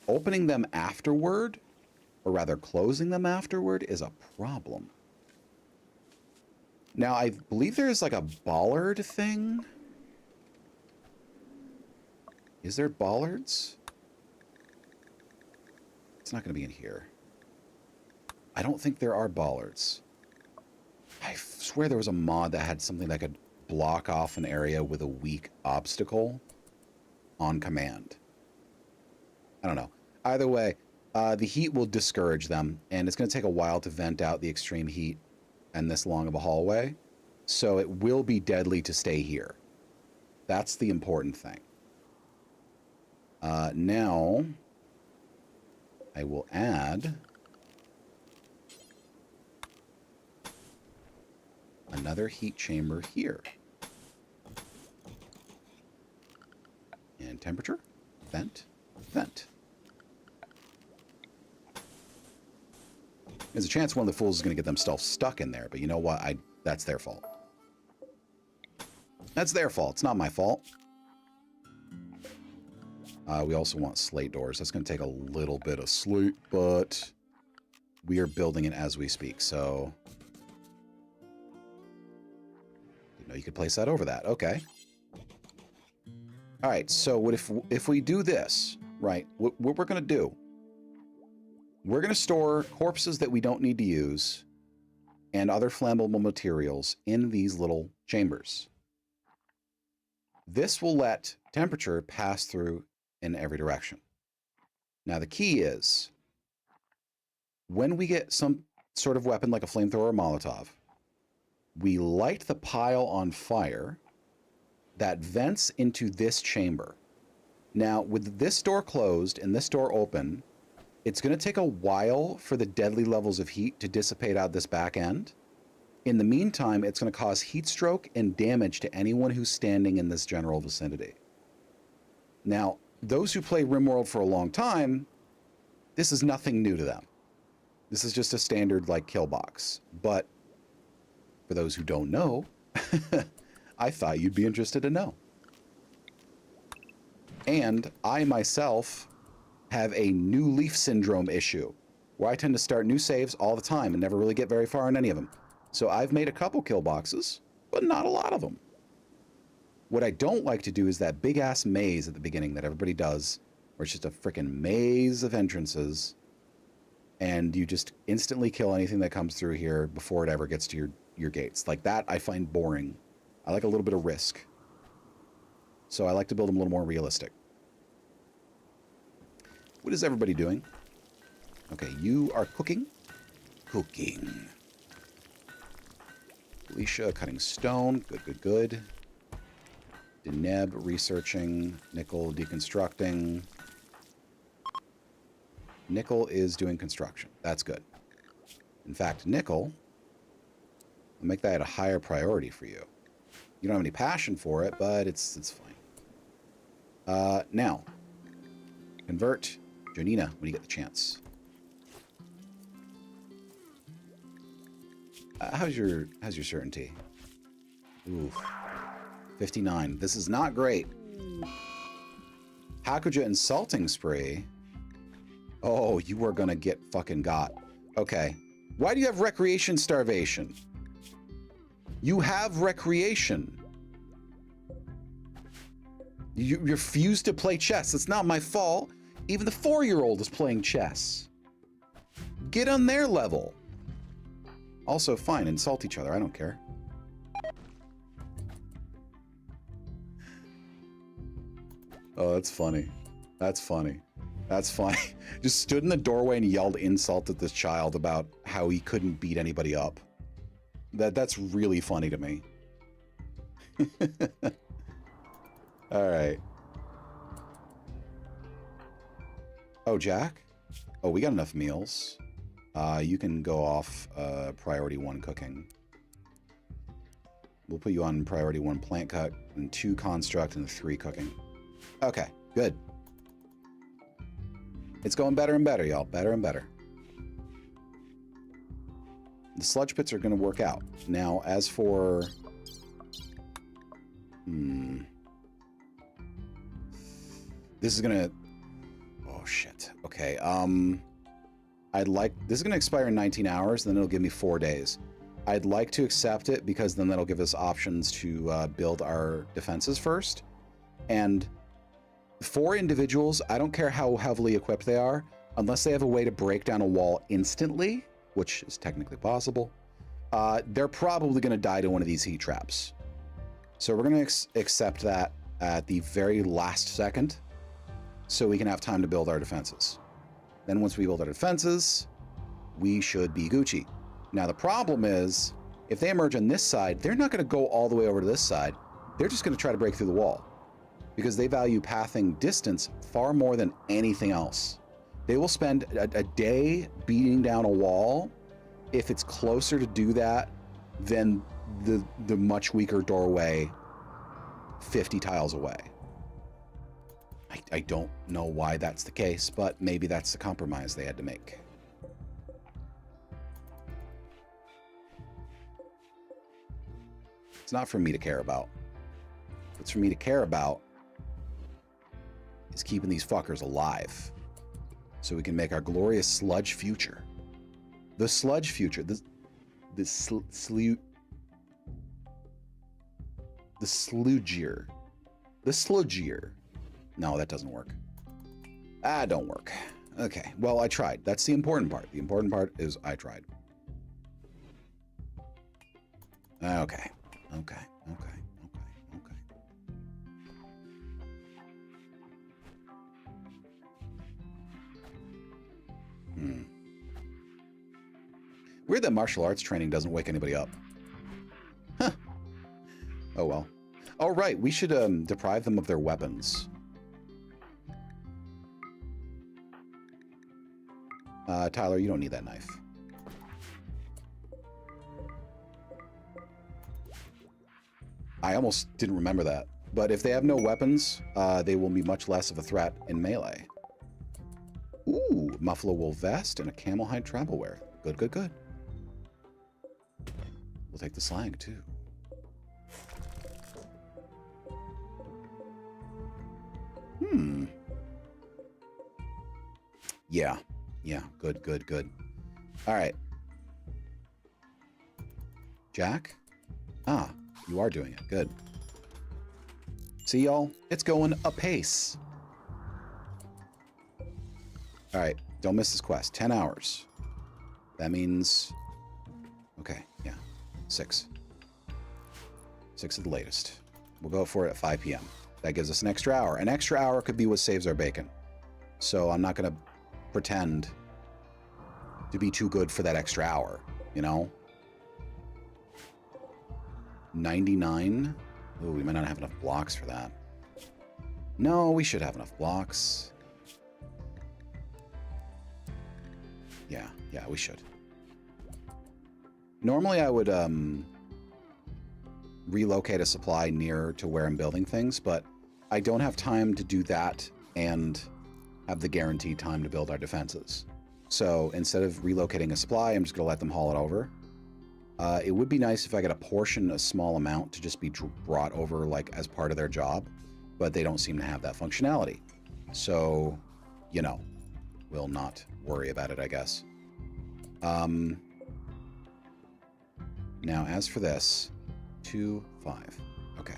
opening them afterward, or rather closing them afterward, is a problem. Now, I believe there's like a bollard thing. Is there bollards? It's not going to be in here. I don't think there are bollards. I swear there was a mod that had something that could block off an area with a weak obstacle on command. I don't know. Either way, the heat will discourage them, and it's going to take a while to vent out the extreme heat and this long of a hallway. So it will be deadly to stay here. That's the important thing. Now, I will add another heat chamber here. And temperature, vent, vent. There's a chance one of the fools is going to get themselves stuck in there, but you know what? That's their fault. That's their fault. It's not my fault. We also want slate doors. That's going to take a little bit of slate, but we are building it as we speak, so... You know, you could place that over that. Okay. All right, so what if we do this, right, what we're going to do, we're going to store corpses that we don't need to use and other flammable materials in these little chambers. This will let temperature pass through in every direction. Now, the key is when we get some sort of weapon like a flamethrower or Molotov, we light the pile on fire that vents into this chamber. Now, with this door closed and this door open, it's going to take a while for the deadly levels of heat to dissipate out this back end. In the meantime, it's going to cause heat stroke and damage to anyone who's standing in this general vicinity. Now, those who play RimWorld for a long time This is nothing new to them. This is just a standard, like, kill box. But for those who don't know, I thought you'd be interested to know. And I myself have a new leaf syndrome issue where I tend to start new saves all the time and never really get very far in any of them. So I've made a couple kill boxes, but not a lot of them. What I don't like to do is that big ass maze at the beginning that everybody does, where it's just a freaking maze of entrances and you just instantly kill anything that comes through here before it ever gets to your gates. Like that I find boring. I like a little bit of risk. So I like to build them a little more realistic. What is everybody doing? Okay, you are cooking. Cooking. Alicia cutting stone. Good, good, good. Deneb researching. Nickel deconstructing. Nickel is doing construction. That's good. In fact, Nickel, I'll make that a higher priority for you. You don't have any passion for it, but it's fine. Now, convert Janina when you get the chance. How's your certainty? Ooh, 59. This is not great. Hakuja insulting spree. Oh, you are gonna get fucking got. Okay. Why do you have recreation starvation? You have recreation. You refuse to play chess. It's not my fault. Even the 4-year-old is playing chess. Get on their level. Also, fine, insult each other. I don't care. Oh, that's funny. That's funny. That's funny. Just stood in the doorway and yelled insult at this child about how he couldn't beat anybody up. That's really funny to me. All right. Oh, Jack? Oh, we got enough meals. You can go off priority 1 cooking. We'll put you on priority 1 plant cut, and 2 construct, and 3 cooking. Okay, good. It's going better and better, y'all. Better and better. The sludge pits are going to work out. Now, as for... This is going to... Oh, shit. Okay, I'd like... This is going to expire in 19 hours, then it'll give me 4 days. I'd like to accept it, because then that'll give us options to build our defenses first. And... 4 individuals, I don't care how heavily equipped they are, unless they have a way to break down a wall instantly, which is technically possible, they're probably going to die to one of these heat traps. So we're going to accept that at the very last second, so we can have time to build our defenses. Then once we build our defenses, we should be Gucci. Now the problem is, if they emerge on this side, they're not going to go all the way over to this side. They're just going to try to break through the wall, because they value pathing distance far more than anything else. They will spend a day beating down a wall if it's closer to do that than the much weaker doorway 50 tiles away. I don't know why that's the case, but maybe that's the compromise they had to make. It's not for me to care about. What's for me to care about is keeping these fuckers alive so we can make our glorious sludge future. The sludge future. The sludgier. The sludgier. No, that doesn't work. Don't work. Okay, well, I tried. That's the important part. The important part is I tried. Okay. Weird that martial arts training doesn't wake anybody up. Huh. Oh well. Oh right, we should deprive them of their weapons. Tyler, you don't need that knife. I almost didn't remember that. But if they have no weapons, they will be much less of a threat in melee. Ooh. muffalo wool vest, and a camel hide travel wear. Good, good, good. We'll take the slag, too. Yeah. Yeah. Good, good, good. All right. Jack? Ah, you are doing it. Good. See, y'all? It's going apace. All right. Don't miss this quest. 10 hours. That means... Okay. Yeah. 6. 6 at the latest. We'll go for it at 5 p.m. That gives us an extra hour. An extra hour could be what saves our bacon. So I'm not going to pretend to be too good for that extra hour, you know? 99? Ooh, we might not have enough blocks for that. No, we should have enough blocks. Yeah, we should. Normally I would relocate a supply near to where I'm building things, but I don't have time to do that and have the guaranteed time to build our defenses. So instead of relocating a supply, I'm just going to let them haul it over. It would be nice if I could apportion a small amount to just be brought over like as part of their job, but they don't seem to have that functionality. So, you know, we'll not worry about it, I guess. Now, as for this, 2, 5. Okay.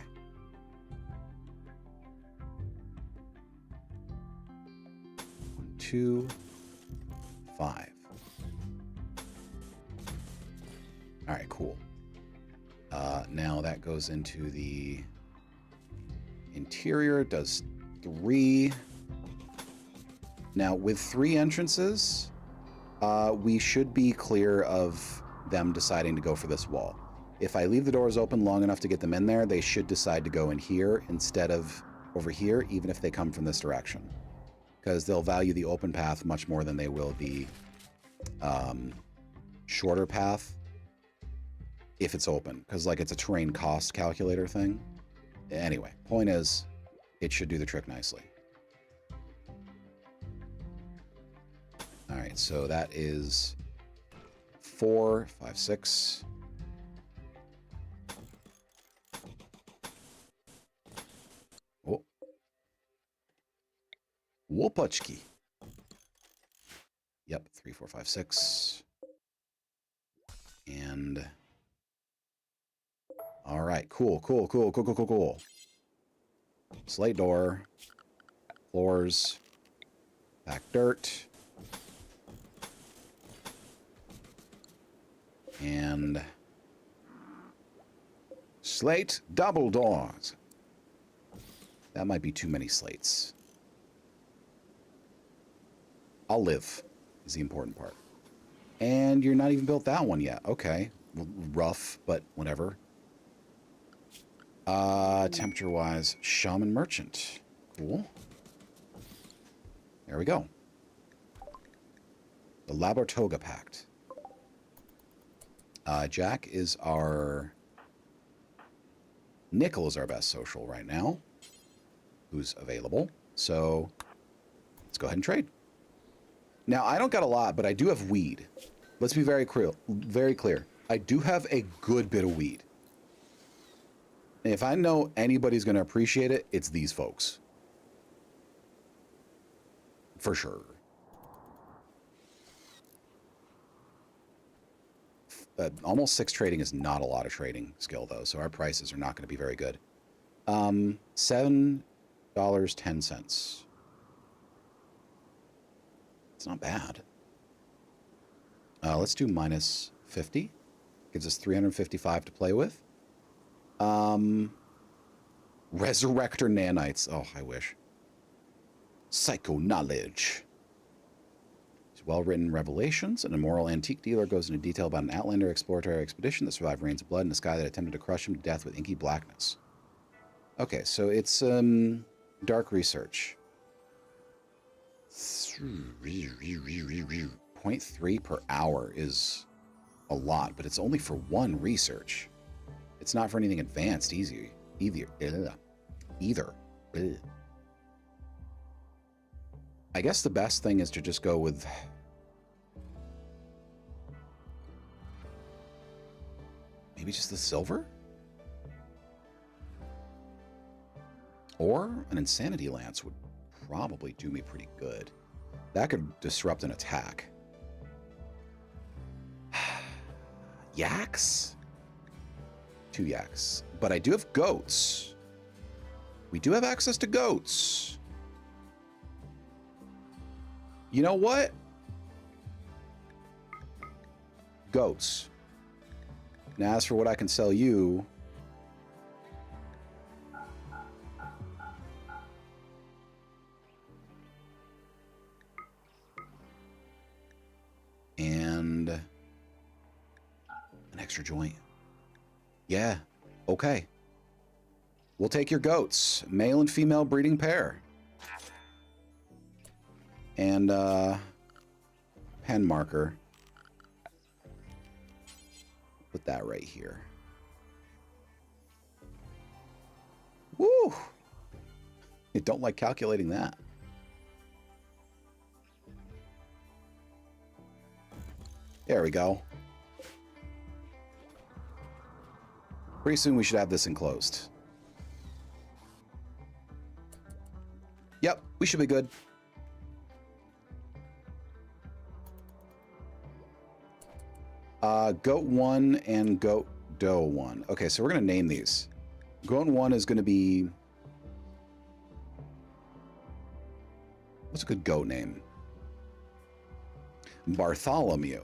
Two, 5. All right, cool. Now that goes into the interior. Does 3. Now, with 3 entrances, we should be clear of them deciding to go for this wall. If I leave the doors open long enough to get them in there, they should decide to go in here instead of over here, even if they come from this direction. Because they'll value the open path much more than they will the shorter path if it's open. Because, like, it's a terrain cost calculator thing. Anyway, point is, it should do the trick nicely. All right, so that is 4, 5, 6. Oh. Whoopachki. Yep, 3, 4, 5, 6. And... all right, cool. Slate door. Floors. Back dirt. And slate double doors. That might be too many slates. I'll live is the important part. And you're not even built that one yet. Okay. Rough, but whatever. Temperature-wise, Shaman Merchant. Cool. There we go. The Labortoga Pact. Jack is our... Nickel is our best social right now, who's available. So let's go ahead and trade. Now, I don't got a lot, but I do have weed. Let's be very clear. I do have a good bit of weed. And if I know anybody's going to appreciate it, it's these folks. For sure. Almost 6 trading is not a lot of trading skill, though, so our prices are not going to be very good. $7.10. It's not bad. Let's do minus 50. Gives us 355 to play with. Resurrector nanites. Oh, I wish. Psycho knowledge. Well-written revelations. An immoral antique dealer goes into detail about an outlander exploratory expedition that survived rains of blood in a sky that attempted to crush him to death with inky blackness. Okay, so it's dark research. 0.3 per hour is a lot, but it's only for 1 research. It's not for anything advanced either. Ugh. I guess the best thing is to just go with... maybe just the silver? Or an Insanity Lance would probably do me pretty good. That could disrupt an attack. Yaks? 2 yaks. But I do have goats. We do have access to goats. You know what? Goats. Now, as for what I can sell you... and an extra joint. Yeah, okay. We'll take your goats. Male and female breeding pair. And pen marker. Put that right here. Woo! I don't like calculating that. There we go. Pretty soon we should have this enclosed. Yep, we should be good. Goat 1 and Goat Doe 1. Okay, so we're going to name these. Goat 1 is going to be... what's a good goat name? Bartholomew.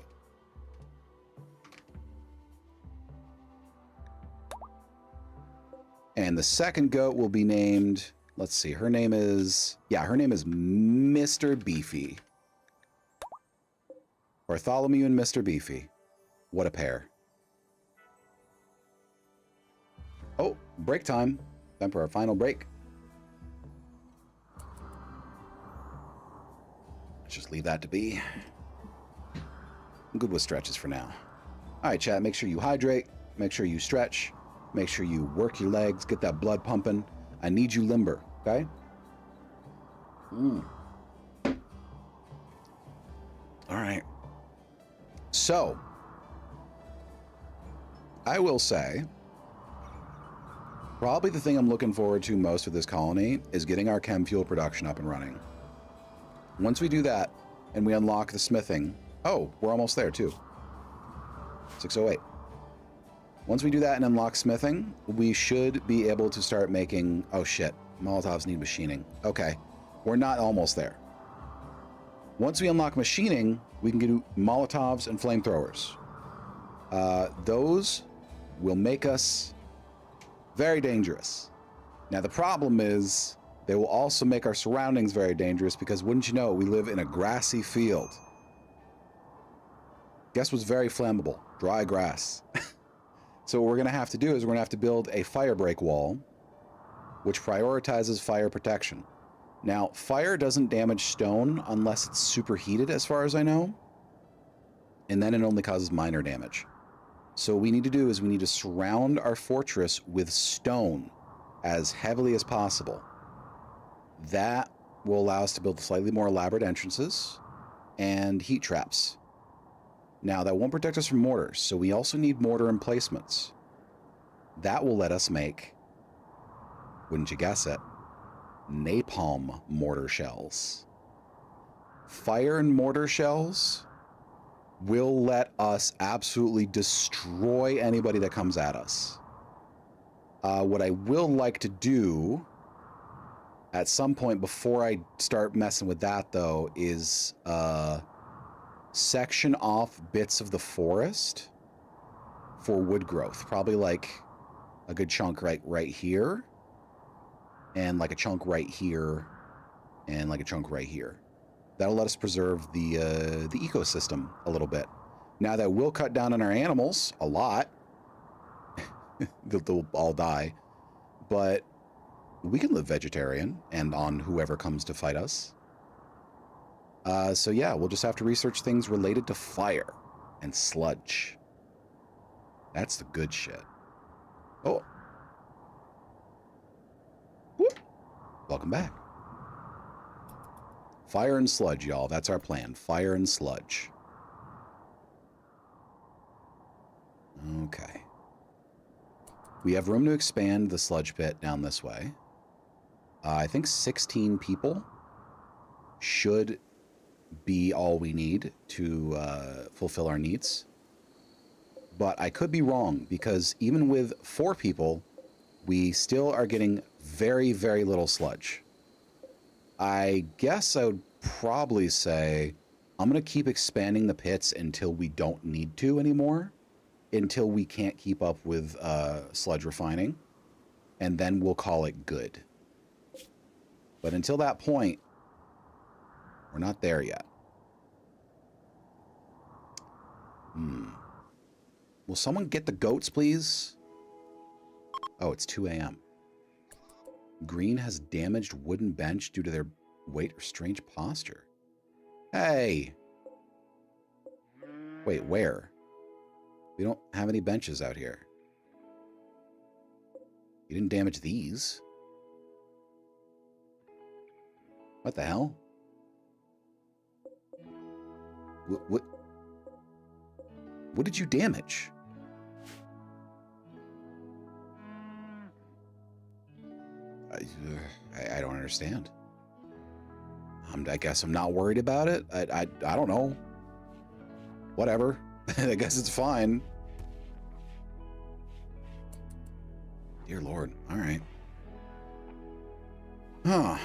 And the second goat will be named... let's see, her name is... yeah, her name is Mr. Beefy. Bartholomew and Mr. Beefy. What a pair. Oh, break time. Time for our final break. Let's just leave that to be. I'm good with stretches for now. All right, chat, make sure you hydrate. Make sure you stretch. Make sure you work your legs. Get that blood pumping. I need you limber, okay? All right. So... I will say, probably the thing I'm looking forward to most with this colony is getting our chem fuel production up and running. Once we do that and we unlock the smithing, oh, we're almost there too. 608. Once we do that and unlock smithing, we should be able to start making, oh shit, Molotovs need machining. Okay, we're not almost there. Once we unlock machining, we can do Molotovs and flamethrowers. Those will make us very dangerous. Now, the problem is they will also make our surroundings very dangerous because, wouldn't you know, we live in a grassy field. Guess what's very flammable? Dry grass. So what we're going to have to do is we're going to have to build a fire break wall, which prioritizes fire protection. Now, fire doesn't damage stone unless it's superheated, as far as I know. And then it only causes minor damage. So what we need to do is we need to surround our fortress with stone as heavily as possible. That will allow us to build slightly more elaborate entrances and heat traps. Now, that won't protect us from mortars, so we also need mortar emplacements. That will let us make, wouldn't you guess it, napalm mortar shells. Fire and mortar shells will let us absolutely destroy anybody that comes at us. What I will like to do at some point before I start messing with that, though, is section off bits of the forest for wood growth. Probably like a good chunk right here, and like a chunk right here, and like a chunk right here. That'll let us preserve the ecosystem a little bit. Now, that will cut down on our animals a lot. They'll all die. But we can live vegetarian and on whoever comes to fight us. So yeah, we'll just have to research things related to fire and sludge. That's the good shit. Oh. Whoop. Welcome back. Fire and sludge, y'all. That's our plan. Fire and sludge. Okay. We have room to expand the sludge pit down this way. I think 16 people should be all we need to fulfill our needs. But I could be wrong, because even with 4 people, we still are getting very, very little sludge. I guess I would probably say I'm going to keep expanding the pits until we don't need to anymore, until we can't keep up with sludge refining, and then we'll call it good. But until that point, we're not there yet. Will someone get the goats, please? Oh, it's 2 a.m. Green has damaged wooden bench due to their weight or strange posture. Hey! Wait, where? We don't have any benches out here. You didn't damage these. What the hell? What did you damage? I don't understand. I guess I'm not worried about it. I don't know. Whatever. I guess it's fine. Dear Lord. All right. Huh.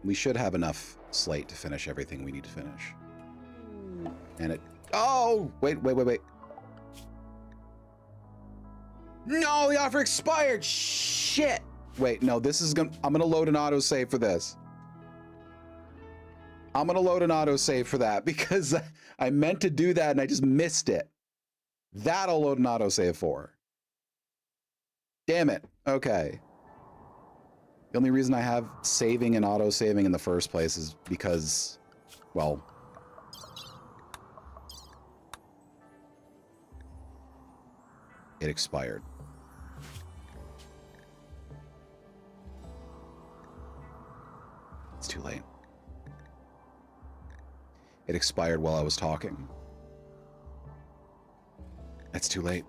We should have enough slate to finish everything we need to finish. And it... Oh! Wait. No, the offer expired! Shit! Wait, no, this is gonna... I'm gonna load an autosave for this. I'm gonna load an autosave for that because I meant to do that and I just missed it. That'll load an autosave for. Damn it. Okay. The only reason I have saving and autosaving in the first place is because, well... it expired. It's too late. It expired while I was talking. It's too late.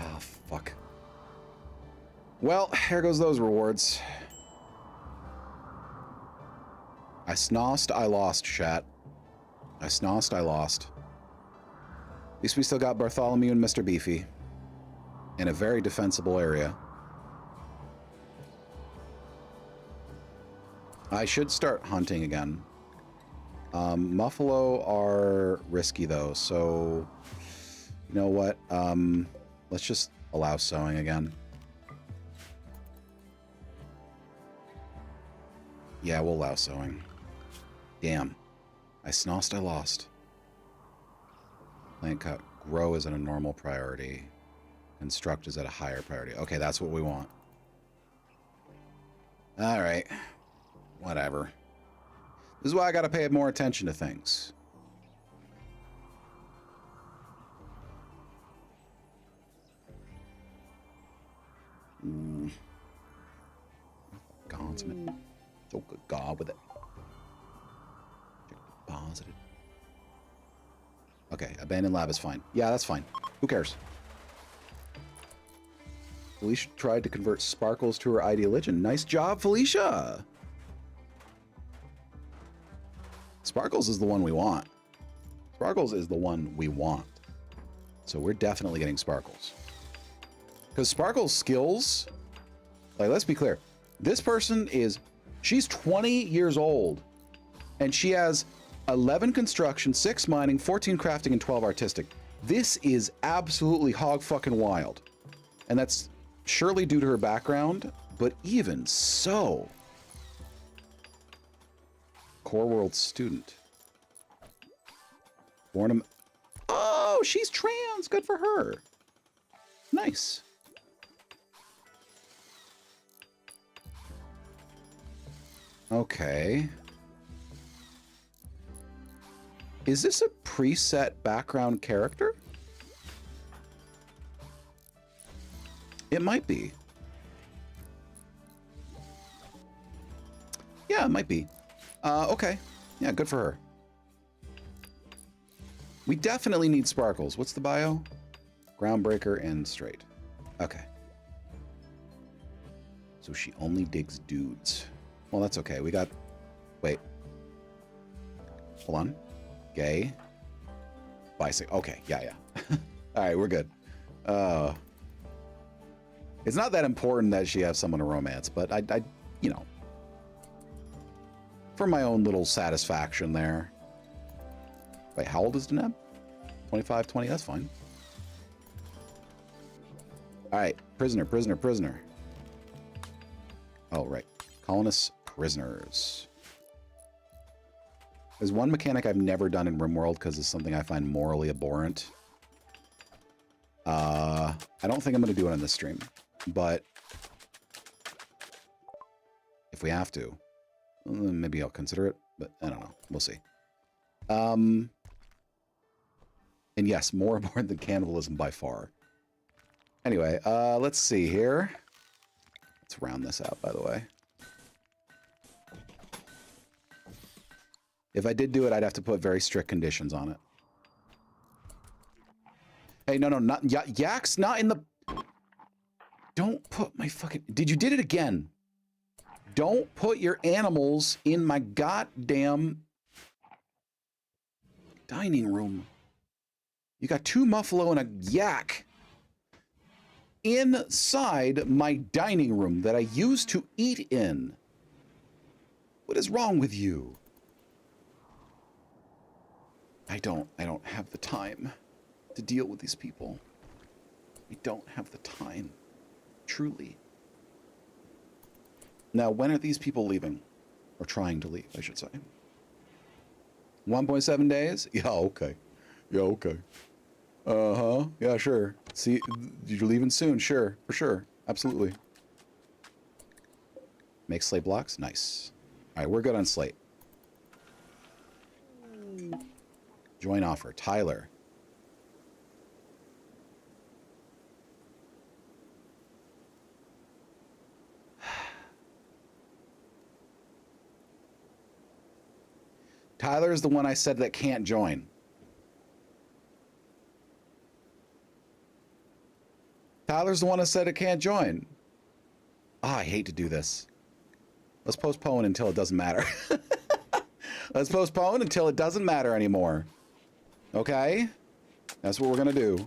Oh, fuck. Well, here goes those rewards. I snossed, I lost, chat. I snossed, I lost. At least we still got Bartholomew and Mr. Beefy. In a very defensible area. I should start hunting again. Muffalo are risky though, so you know what? Let's just allow sowing again. Yeah, we'll allow sowing. Damn. I snossed, I lost. Plant cut. Grow is at a normal priority. Construct is at a higher priority. Okay, that's what we want. All right. Whatever. This is why I gotta pay more attention to things. God's man. So good God with it. Check deposited. Okay, abandoned lab is fine. Yeah, that's fine. Who cares? Felicia tried to convert Sparkles to her ID religion. Nice job, Felicia! Sparkles is the one we want. Sparkles is the one we want. So we're definitely getting Sparkles. Because Sparkles' skills... Like, let's be clear. This person is... She's 20 years old. And she has 11 construction, 6 mining, 14 crafting, and 12 artistic. This is absolutely hog-fucking-wild. And that's... surely due to her background, but even so. Core World student. Born oh, she's trans. Good for her. Nice. Okay. Is this a preset background character? It might be. Yeah, it might be. Okay. Yeah, good for her. We definitely need sparkles. What's the bio? Groundbreaker and straight. Okay. So she only digs dudes. Well, that's okay. We got... Wait. Hold on. Gay. Bisexual. Okay, yeah. All right, we're good. It's not that important that she has someone to romance, but I you know, for my own little satisfaction there. Wait, how old is Deneb? 25, 20, that's fine. All right, prisoner. Oh, right. Colonists, prisoners. There's one mechanic I've never done in RimWorld because it's something I find morally abhorrent. I don't think I'm going to do it on this stream, but if we have to, maybe I'll consider it, but I don't know. We'll see. And yes, more abhorrent than cannibalism by far. Anyway, let's see here. Let's round this out, by the way. If I did do it, I'd have to put very strict conditions on it. Hey, no, not Yak's not in the... Don't put my fucking... You did it again. Don't put your animals in my goddamn dining room. You got 2 muffalo and a yak inside my dining room that I used to eat in. What is wrong with you? I don't have the time to deal with these people. I don't have the time. Truly. Now, when are these people leaving? Or trying to leave, I should say. 1.7 days? Yeah, okay. Yeah, okay. Uh-huh. Yeah, sure. See, you're leaving soon. Sure. For sure. Absolutely. Make slate blocks? Nice. All right, we're good on slate. Join offer. Tyler. Tyler is the one I said that can't join. Tyler's the one that said it can't join. Ah, I hate to do this. Let's postpone until it doesn't matter. Let's postpone until it doesn't matter anymore. Okay? That's what we're gonna do.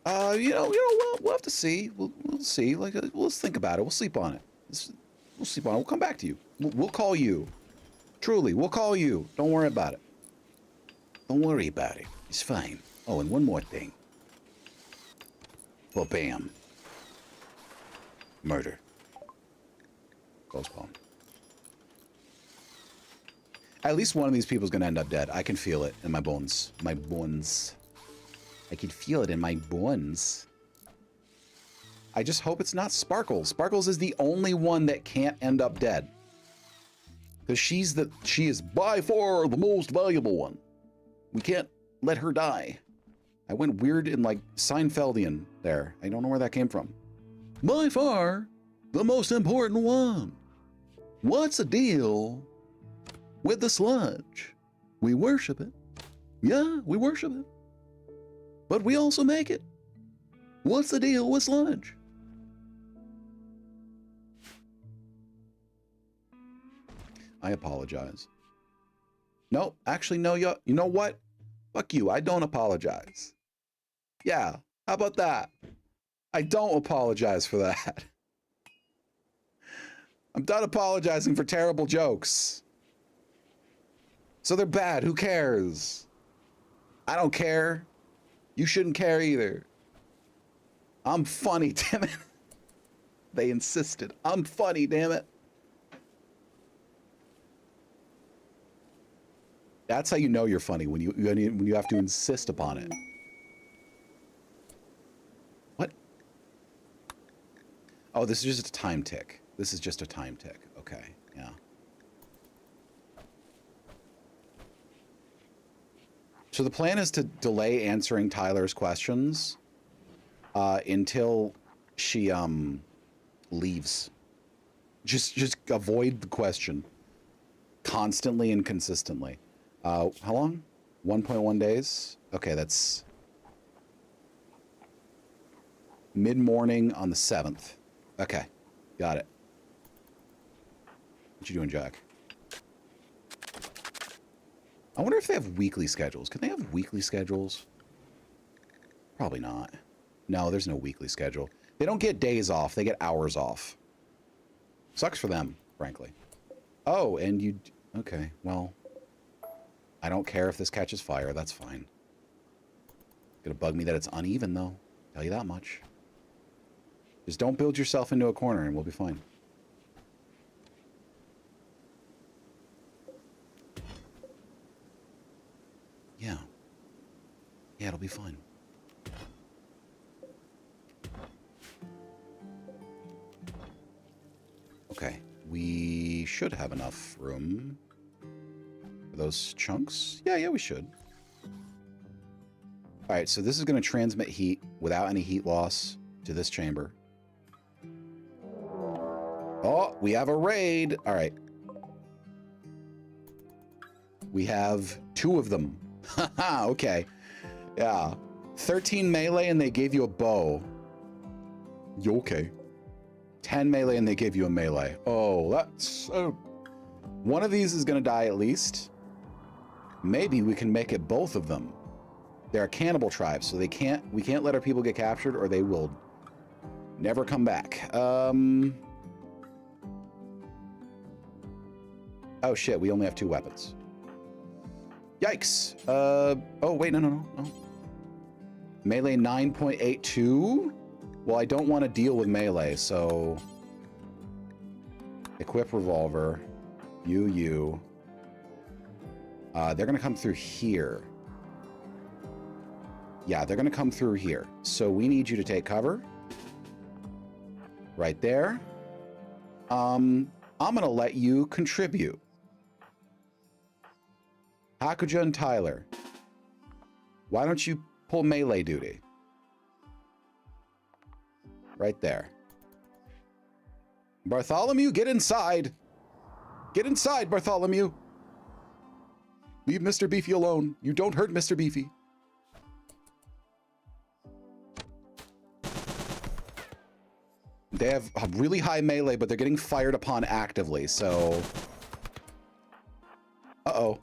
We'll have to see. We'll see. Like, let's think about it. We'll sleep on it. We'll sleep on it. We'll come back to you. We'll call you. Truly, we'll call you. Don't worry about it. Don't worry about it. It's fine. Oh, and one more thing. Well, bam. Murder. Postpone. At least one of these people is going to end up dead. I can feel it in my bones. My bones. I can feel it in my bones. I just hope it's not Sparkles. Sparkles is the only one that can't end up dead. Because she is by far the most valuable one. We can't let her die. I went weird in like Seinfeldian there. I don't know where that came from. By far the most important one. What's the deal with the sludge? We worship it. Yeah, we worship it. But we also make it. What's the deal with sludge? I apologize. No, actually, no, you know what? Fuck you, I don't apologize. Yeah, how about that? I don't apologize for that. I'm done apologizing for terrible jokes. So they're bad, who cares? I don't care. You shouldn't care either. I'm funny, damn it. They insisted. I'm funny, damn it. That's how you know you're funny, when you have to insist upon it. What? Oh, this is just a time tick. This is just a time tick. Okay, yeah. So the plan is to delay answering Tyler's questions until she leaves. Just avoid the question. constantly and consistently. How long? 1.1 days? Okay, that's mid-morning on the 7th. Okay, got it. What you doing, Jack? I wonder if they have weekly schedules. Can they have weekly schedules? Probably not. No, there's no weekly schedule. They don't get days off. They get hours off. Sucks for them, frankly. Oh, and you... Okay, well... I don't care if this catches fire. That's fine. Gonna bug me that it's uneven, though. Tell you that much. Just don't build yourself into a corner and we'll be fine. Yeah. Yeah, it'll be fine. Okay. We should have enough room for those chunks. Yeah, we should. All right, so this is going to transmit heat without any heat loss to this chamber. Oh, we have a raid. All right. We have 2 of them. Haha, okay. Yeah. 13 melee and they gave you a bow. You okay? 10 melee and they gave you a melee. Oh, that's... one of these is going to die at least. Maybe we can make it both of them. They're a cannibal tribe, so we can't let our people get captured or they will never come back. Oh shit, we only have 2 weapons. Yikes. Oh wait, no. Melee 9.82? Well, I don't want to deal with melee, so... Equip revolver. You. They're going to come through here. Yeah, they're going to come through here. So we need you to take cover. Right there. I'm going to let you contribute. Hakuja and Tyler. Why don't you pull melee duty? Right there. Bartholomew, get inside. Get inside, Bartholomew. Leave Mr. Beefy alone. You don't hurt Mr. Beefy. They have a really high melee, but they're getting fired upon actively, so... Uh-oh.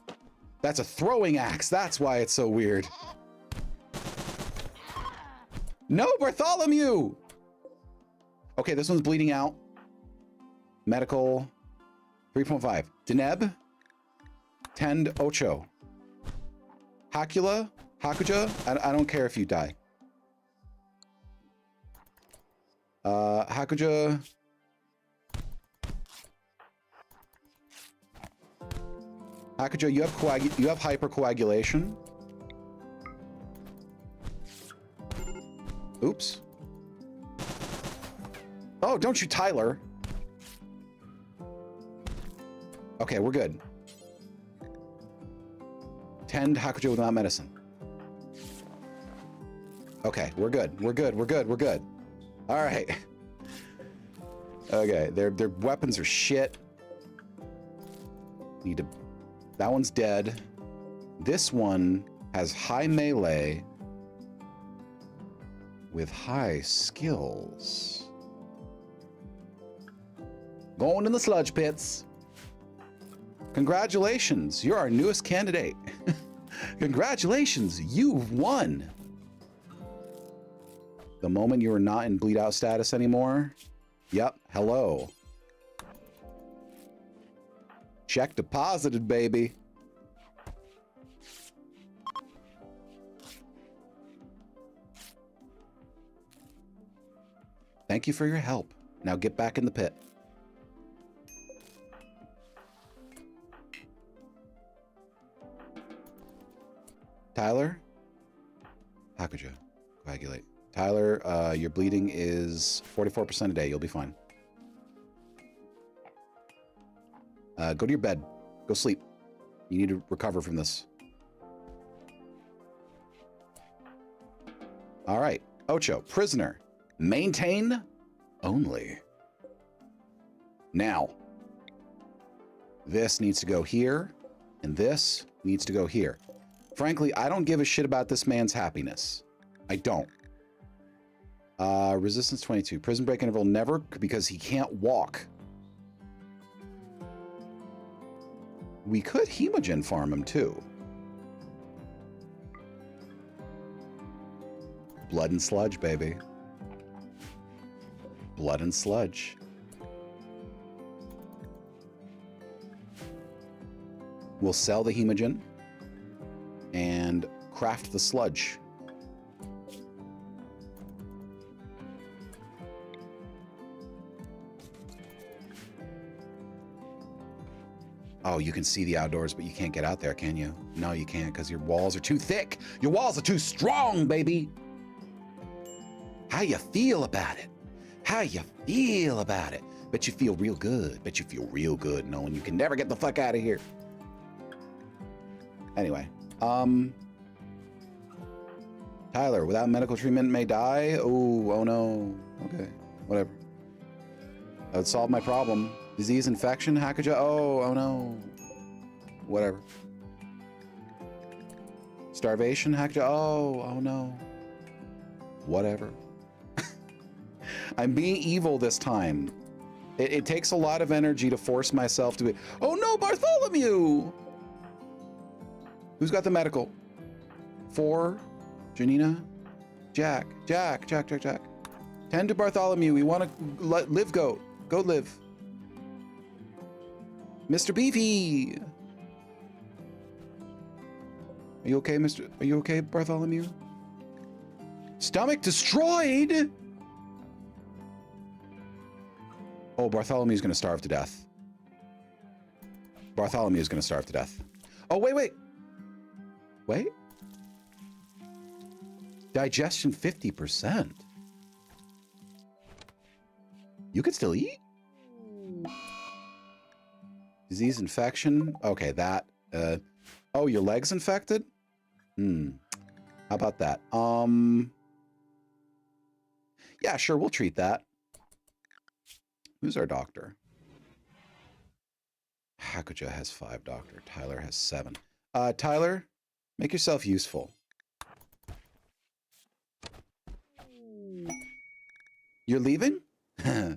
That's a throwing axe. That's why it's so weird. No, Bartholomew! Okay, this one's bleeding out. Medical. 3.5. Deneb. Tend Ocho. Hakuja. I don't care if you die. Hakuja. Hakuja, you have hypercoagulation. Oops. Oh, don't you, Tyler. Okay, we're good. Tend Hakuja without medicine. Okay, we're good. We're good. All right. Okay, their weapons are shit. Need to... That one's dead. This one has high melee with high skills. Going in the sludge pits. Congratulations, you're our newest candidate. Congratulations, you've won. The moment you are not in bleed out status anymore. Yep, hello. Check deposited, baby. Thank you for your help. Now get back in the pit. Tyler? Hakuja. Coagulate. Tyler, your bleeding is 44% a day. You'll be fine. Go to your bed. Go sleep. You need to recover from this. All right. Ocho, prisoner. Maintain only. Now, This needs to go here, and this needs to go here. Frankly, I don't give a shit about this man's happiness. I don't. Resistance 22. Prison break interval never, because he can't walk. We could hemogen farm him too. Blood and sludge, baby. Blood and sludge. We'll sell the hemogen and craft the sludge. Oh, you can see the outdoors, but you can't get out there, can you? No, you can't, because your walls are too thick. Your walls are too strong, baby. How you feel about it? How you feel about it? Bet you feel real good. Bet you feel real good knowing you can never get the fuck out of here. Anyway, Tyler, without medical treatment may die. Oh no. Okay, whatever. That would solve my problem. Disease, infection, hackaja. Oh no. Whatever. Starvation, hackaja. Oh no. Whatever. I'm being evil this time. It takes a lot of energy to force myself to be. Oh no, Bartholomew! Who's got the medical? 4, Janina, Jack. 10 to Bartholomew. We want to live goat. Go live. Mr. Beefy! Are you okay, Are you okay, Bartholomew? Stomach destroyed! Oh, Bartholomew's gonna starve to death. Bartholomew's gonna starve to death. Oh, wait. Wait. Digestion 50%. You could still eat? Disease, infection. Okay, that. Oh, your leg's infected? How about that? Yeah, sure, we'll treat that. Who's our doctor? Hakuja has 5 doctor. Tyler has 7. Tyler, make yourself useful. You're leaving? No,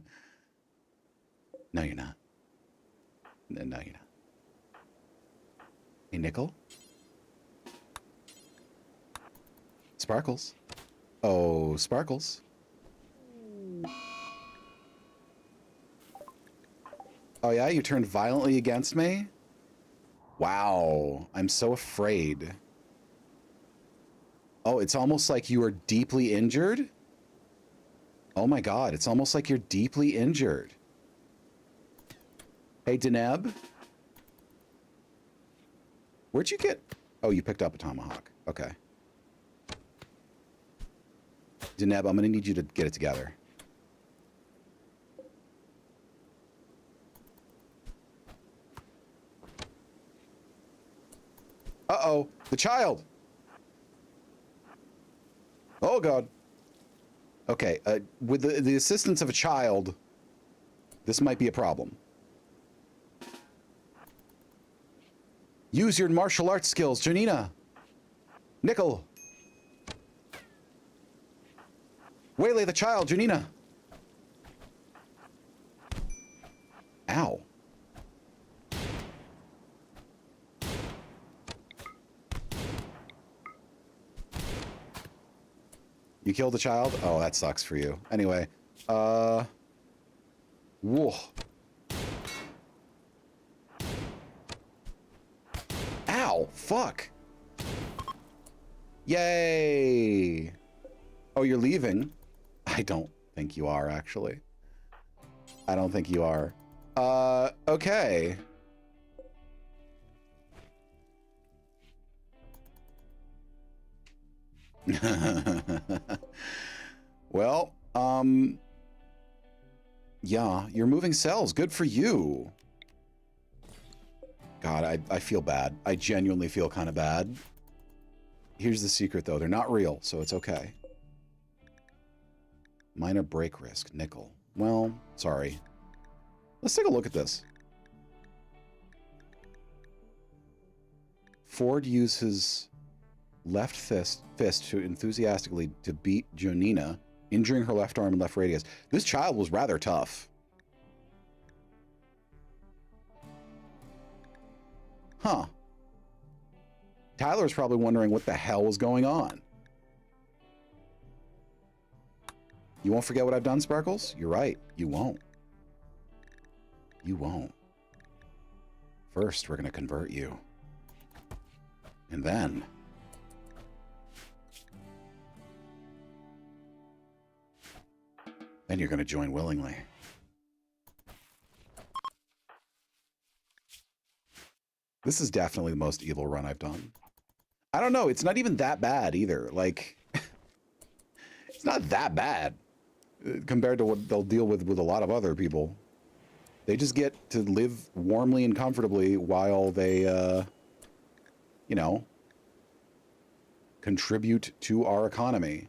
you're not. No, you're not. Hey, Nickel? Sparkles? Oh, Sparkles. Oh yeah, you turned violently against me? Wow, I'm so afraid. Oh, it's almost like you are deeply injured? Oh my god, it's almost like you're deeply injured. Hey, Deneb? Where'd you get... Oh, you picked up a tomahawk. Okay. Deneb, I'm gonna need you to get it together. Uh-oh, the child. Oh, God. Okay, with the assistance of a child, this might be a problem. Use your martial arts skills, Janina. Nickel. Waylay the child, Janina. Ow. You killed the child? Oh, that sucks for you. Anyway, whoa. Ow, fuck. Yay. Oh, you're leaving? I don't think you are, actually. I don't think you are. Okay. Well, yeah, you're moving cells. Good for you. God, I feel bad. I genuinely feel kind of bad. Here's the secret, though. They're not real, so it's okay. Minor break risk. Nickel. Well, sorry. Let's take a look at this. Ford used his left fist to enthusiastically to beat Jonina, injuring her left arm and left radius. This child was rather tough. Huh. Tyler's probably wondering what the hell was going on. You won't forget what I've done, Sparkles? You're right. You won't. You won't. First, we're going to convert you. And then... then you're going to join willingly. This is definitely the most evil run I've done. I don't know. It's not even that bad either. Like, it's not that bad compared to what they'll deal with a lot of other people. They just get to live warmly and comfortably while they, you know, contribute to our economy.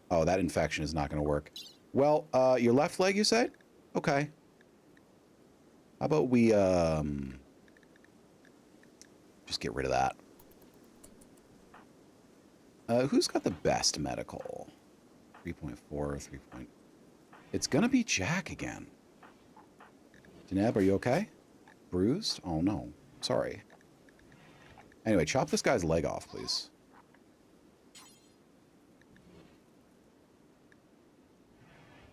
Oh, that infection is not going to work. Well, your left leg, you said? Okay. How about we, just get rid of that. Who's got the best medical? 3.4, 3. It's gonna be Jack again. Deneb, are you okay? Bruised? Oh no, sorry. Anyway, chop this guy's leg off, please.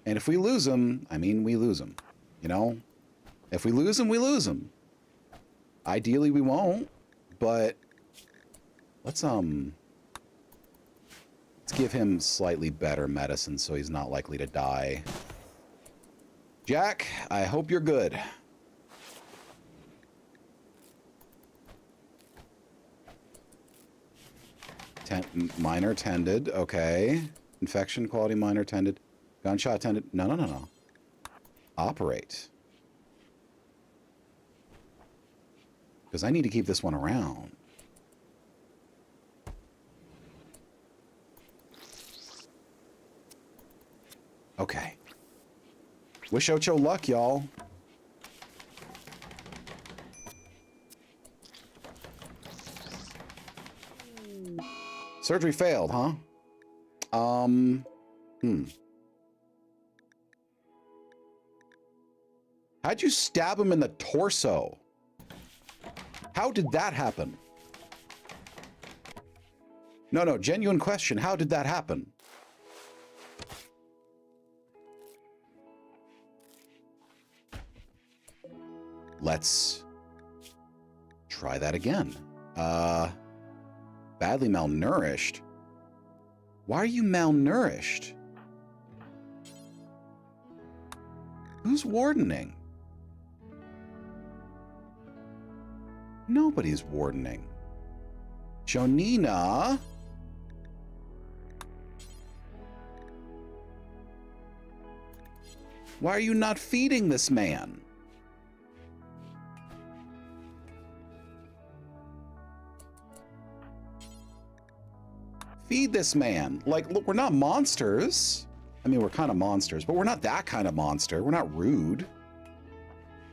And if we lose him, I mean, we lose him. You know? If we lose him, we lose him. Ideally, we won't, but let's give him slightly better medicine so he's not likely to die. Jack, I hope you're good. Minor tended, okay. Infection quality minor tended. Gunshot tended. No. Operate. Because I need to keep this one around. Okay. Wish Ocho luck, y'all. Surgery failed, huh? How'd you stab him in the torso? How did that happen? No, genuine question. How did that happen? Let's try that again. Badly malnourished? Why are you malnourished? Who's wardening? Nobody's wardening. Jonina? Why are you not feeding this man? Feed this man. Like, look, we're not monsters. I mean, we're kind of monsters, but we're not that kind of monster. We're not rude.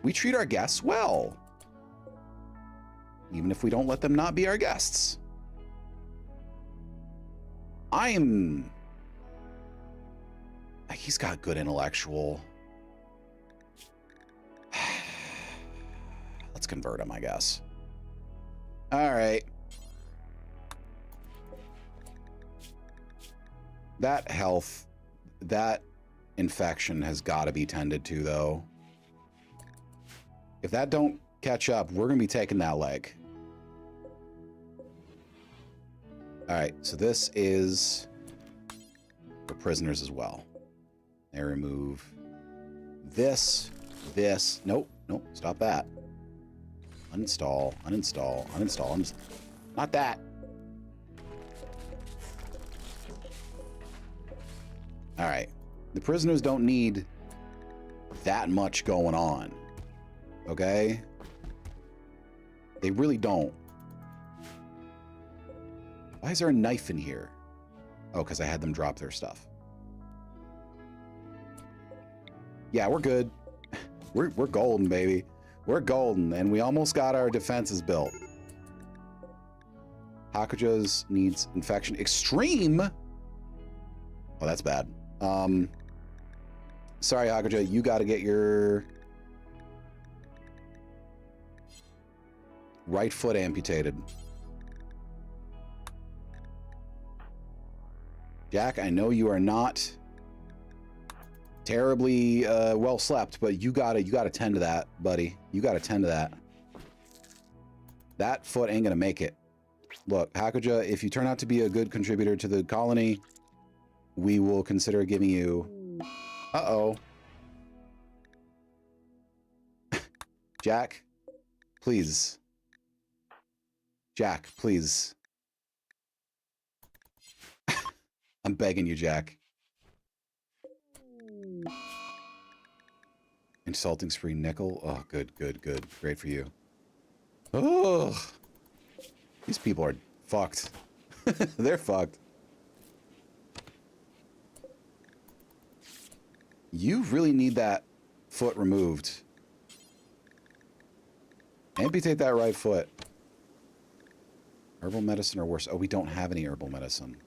We treat our guests well. Even if we don't let them not be our guests. He's got good intellectual. Let's convert him, I guess. All right. That health, that infection has got to be tended to, though. If that don't catch up, we're going to be taking that leg. All right, so this is for prisoners as well. They remove this. Nope, stop that. Uninstall. Not that. All right, the prisoners don't need that much going on, okay? They really don't. Why is there a knife in here? Oh, because I had them drop their stuff. Yeah, we're good. We're golden, baby. We're golden, and we almost got our defenses built. Hakuja's needs infection. Extreme? Oh, that's bad. Sorry, Hakuja, you got to get your right foot amputated. Jack, I know you are not terribly well slept, but you gotta tend to that, buddy. You gotta tend to that. That foot ain't gonna make it. Look, Hakuja, if you turn out to be a good contributor to the colony, we will consider giving you... Uh-oh. Jack, please. Jack, please. I'm begging you, Jack. Insulting spree nickel. Oh, good, good, good. Great for you. Oh, these people are fucked. They're fucked. You really need that foot removed. Amputate that right foot. Herbal medicine or worse. Oh, we don't have any herbal medicine.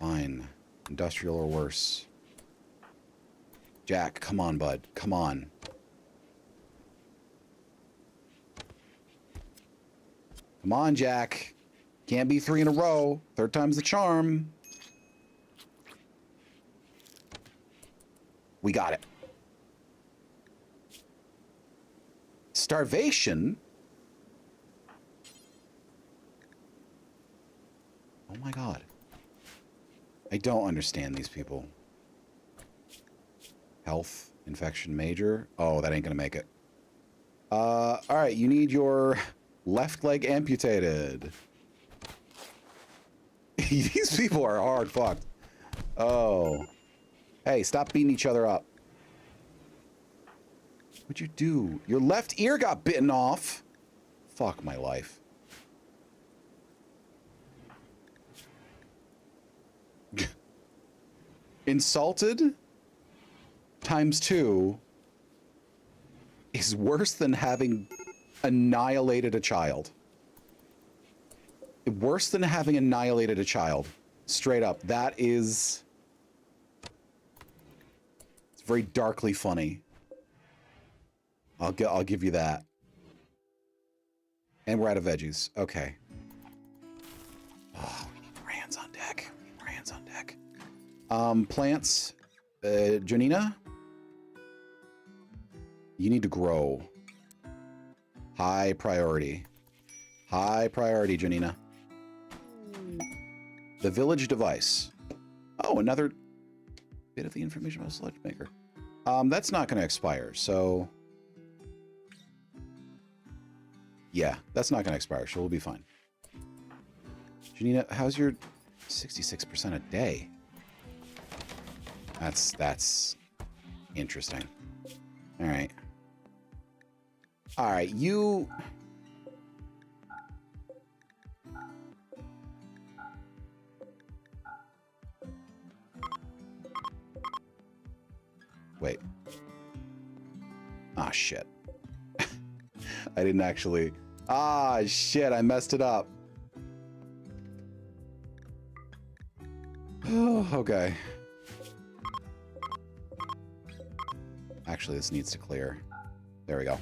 Fine. Industrial or worse. Jack, come on, bud. Come on. Come on, Jack. Can't be 3 in a row. Third time's the charm. We got it. Starvation? Oh my god. I don't understand these people. Health, infection major. Oh, that ain't gonna make it. Alright, you need your left leg amputated. These people are hard fucked. Oh. Hey, stop beating each other up. What'd you do? Your left ear got bitten off. Fuck my life. Insulted times 2 is worse than having annihilated a child. Worse than having annihilated a child. Straight up. That is... It's very darkly funny. I'll give you that. And we're out of veggies. Okay. Oh, we need more hands on deck. We need more hands on deck. Plants. Janina? You need to grow. High priority. High priority, Janina. The village device. Oh, another bit of the information about Sludge Maker. That's not going to expire, so... Yeah, that's not going to expire, so we'll be fine. Janina, how's your 66% a day? That's interesting. All right. All right, you... Wait. Ah, shit. I didn't actually... Ah, shit, I messed it up. Oh, okay. Actually, this needs to clear. There we go.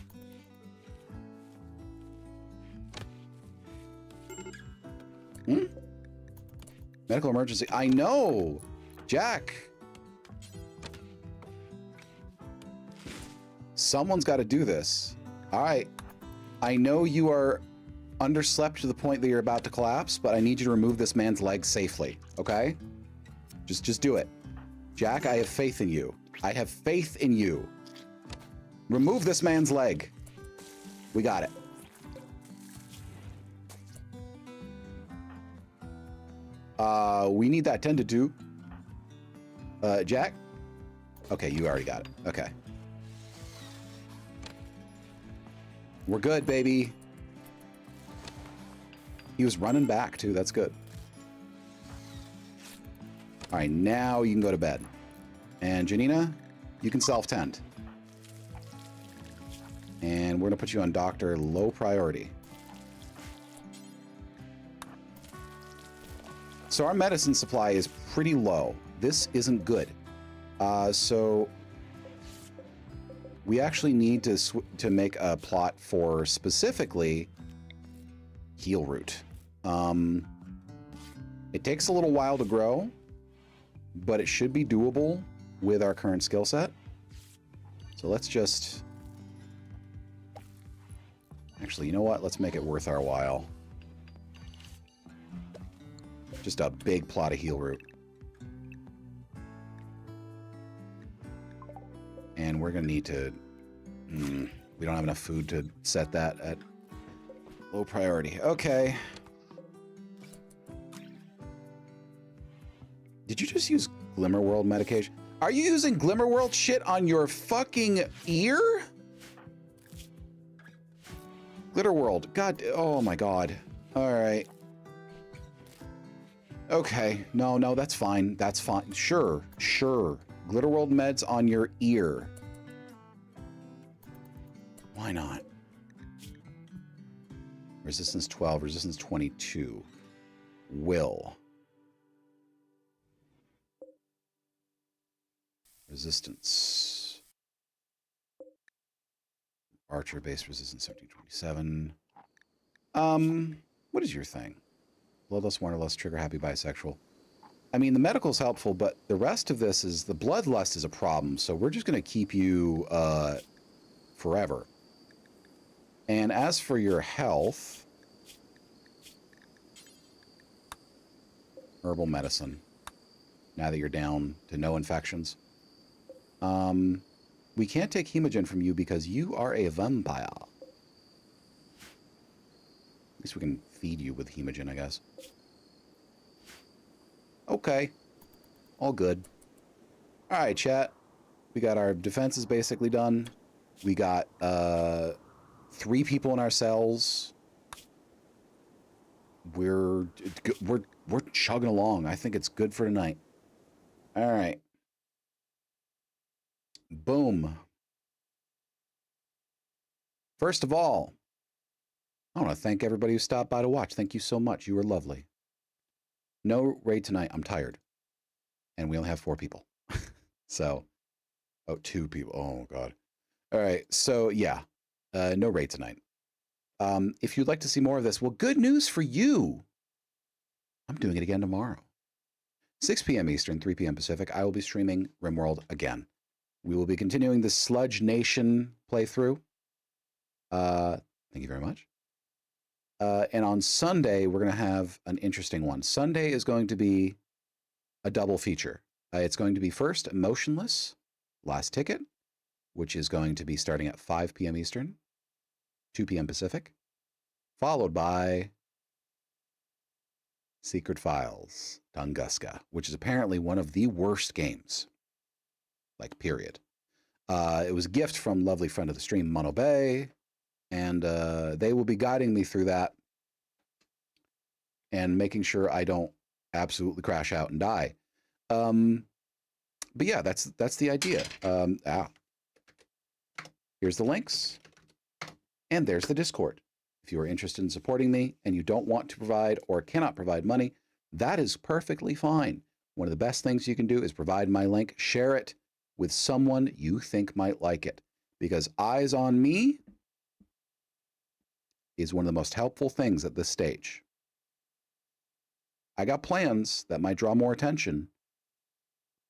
Hmm? Medical emergency. I know! Jack! Someone's got to do this. All right. I know you are underslept to the point that you're about to collapse, but I need you to remove this man's leg safely, okay? Just do it. Jack, I have faith in you. I have faith in you. Remove this man's leg. We got it. We need that tended to. Jack? Okay, you already got it. Okay. We're good, baby. He was running back, too. That's good. All right, now you can go to bed. And Janina, you can self-tend. And we're going to put you on doctor low priority. So our medicine supply is pretty low. This isn't good. So we actually need to make a plot for specifically heal root. It takes a little while to grow, but it should be doable with our current skill set. So let's just... Actually, you know what? Let's make it worth our while. Just a big plot of heal root. And we're going to need to... we don't have enough food to set that at low priority. Okay. Did you just use Glimmerworld medication? Are you using Glimmerworld shit on your fucking ear? Glitterworld. God. Oh my god. All right. Okay. No, that's fine. That's fine. Sure. Glitterworld meds on your ear. Why not? Resistance 12, resistance 22. Will. Resistance. Archer base resistance 1727. What is your thing? Bloodlust, wanderlust, trigger happy bisexual. I mean, the medical's helpful, but the rest of this is the bloodlust is a problem, so we're just going to keep you forever. And as for your health, herbal medicine. Now that you're down to no infections. We can't take hemogen from you because you are a vampire. At least we can feed you with hemogen, I guess. Okay. All good. All right, chat. We got our defenses basically done. We got 3 people in our cells. We're chugging along. I think it's good for tonight. All right. Boom. First of all, I want to thank everybody who stopped by to watch. Thank you so much. You were lovely. No raid tonight. I'm tired. And we only have 4 people. So, 2 people. Oh, God. All right. So, yeah. No raid tonight. If you'd like to see more of this, well, good news for you. I'm doing it again tomorrow. 6 p.m. Eastern, 3 p.m. Pacific. I will be streaming RimWorld again. We will be continuing the Sludge Nation playthrough. Thank you very much. And on Sunday, we're going to have an interesting one. Sunday is going to be a double feature. It's going to be first Motionless, Last Ticket, which is going to be starting at 5 p.m. Eastern, 2 p.m. Pacific, followed by Secret Files, Tunguska, which is apparently one of the worst games. Like, period. It was a gift from lovely friend of the stream, Mono Bay, and they will be guiding me through that and making sure I don't absolutely crash out and die. But yeah, that's the idea. Here's the links, and there's the Discord. If you are interested in supporting me and you don't want to provide or cannot provide money, that is perfectly fine. One of the best things you can do is provide my link, share it with someone you think might like it, because eyes on me is one of the most helpful things at this stage. I got plans that might draw more attention,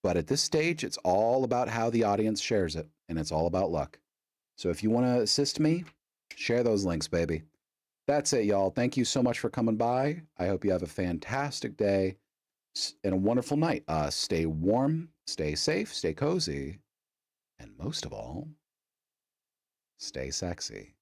but at this stage, it's all about how the audience shares it, and it's all about luck. So if you want to assist me, share those links, baby. That's it, y'all. Thank you so much for coming by. I hope you have a fantastic day and a wonderful night. Stay warm, stay safe, stay cozy, and most of all, stay sexy.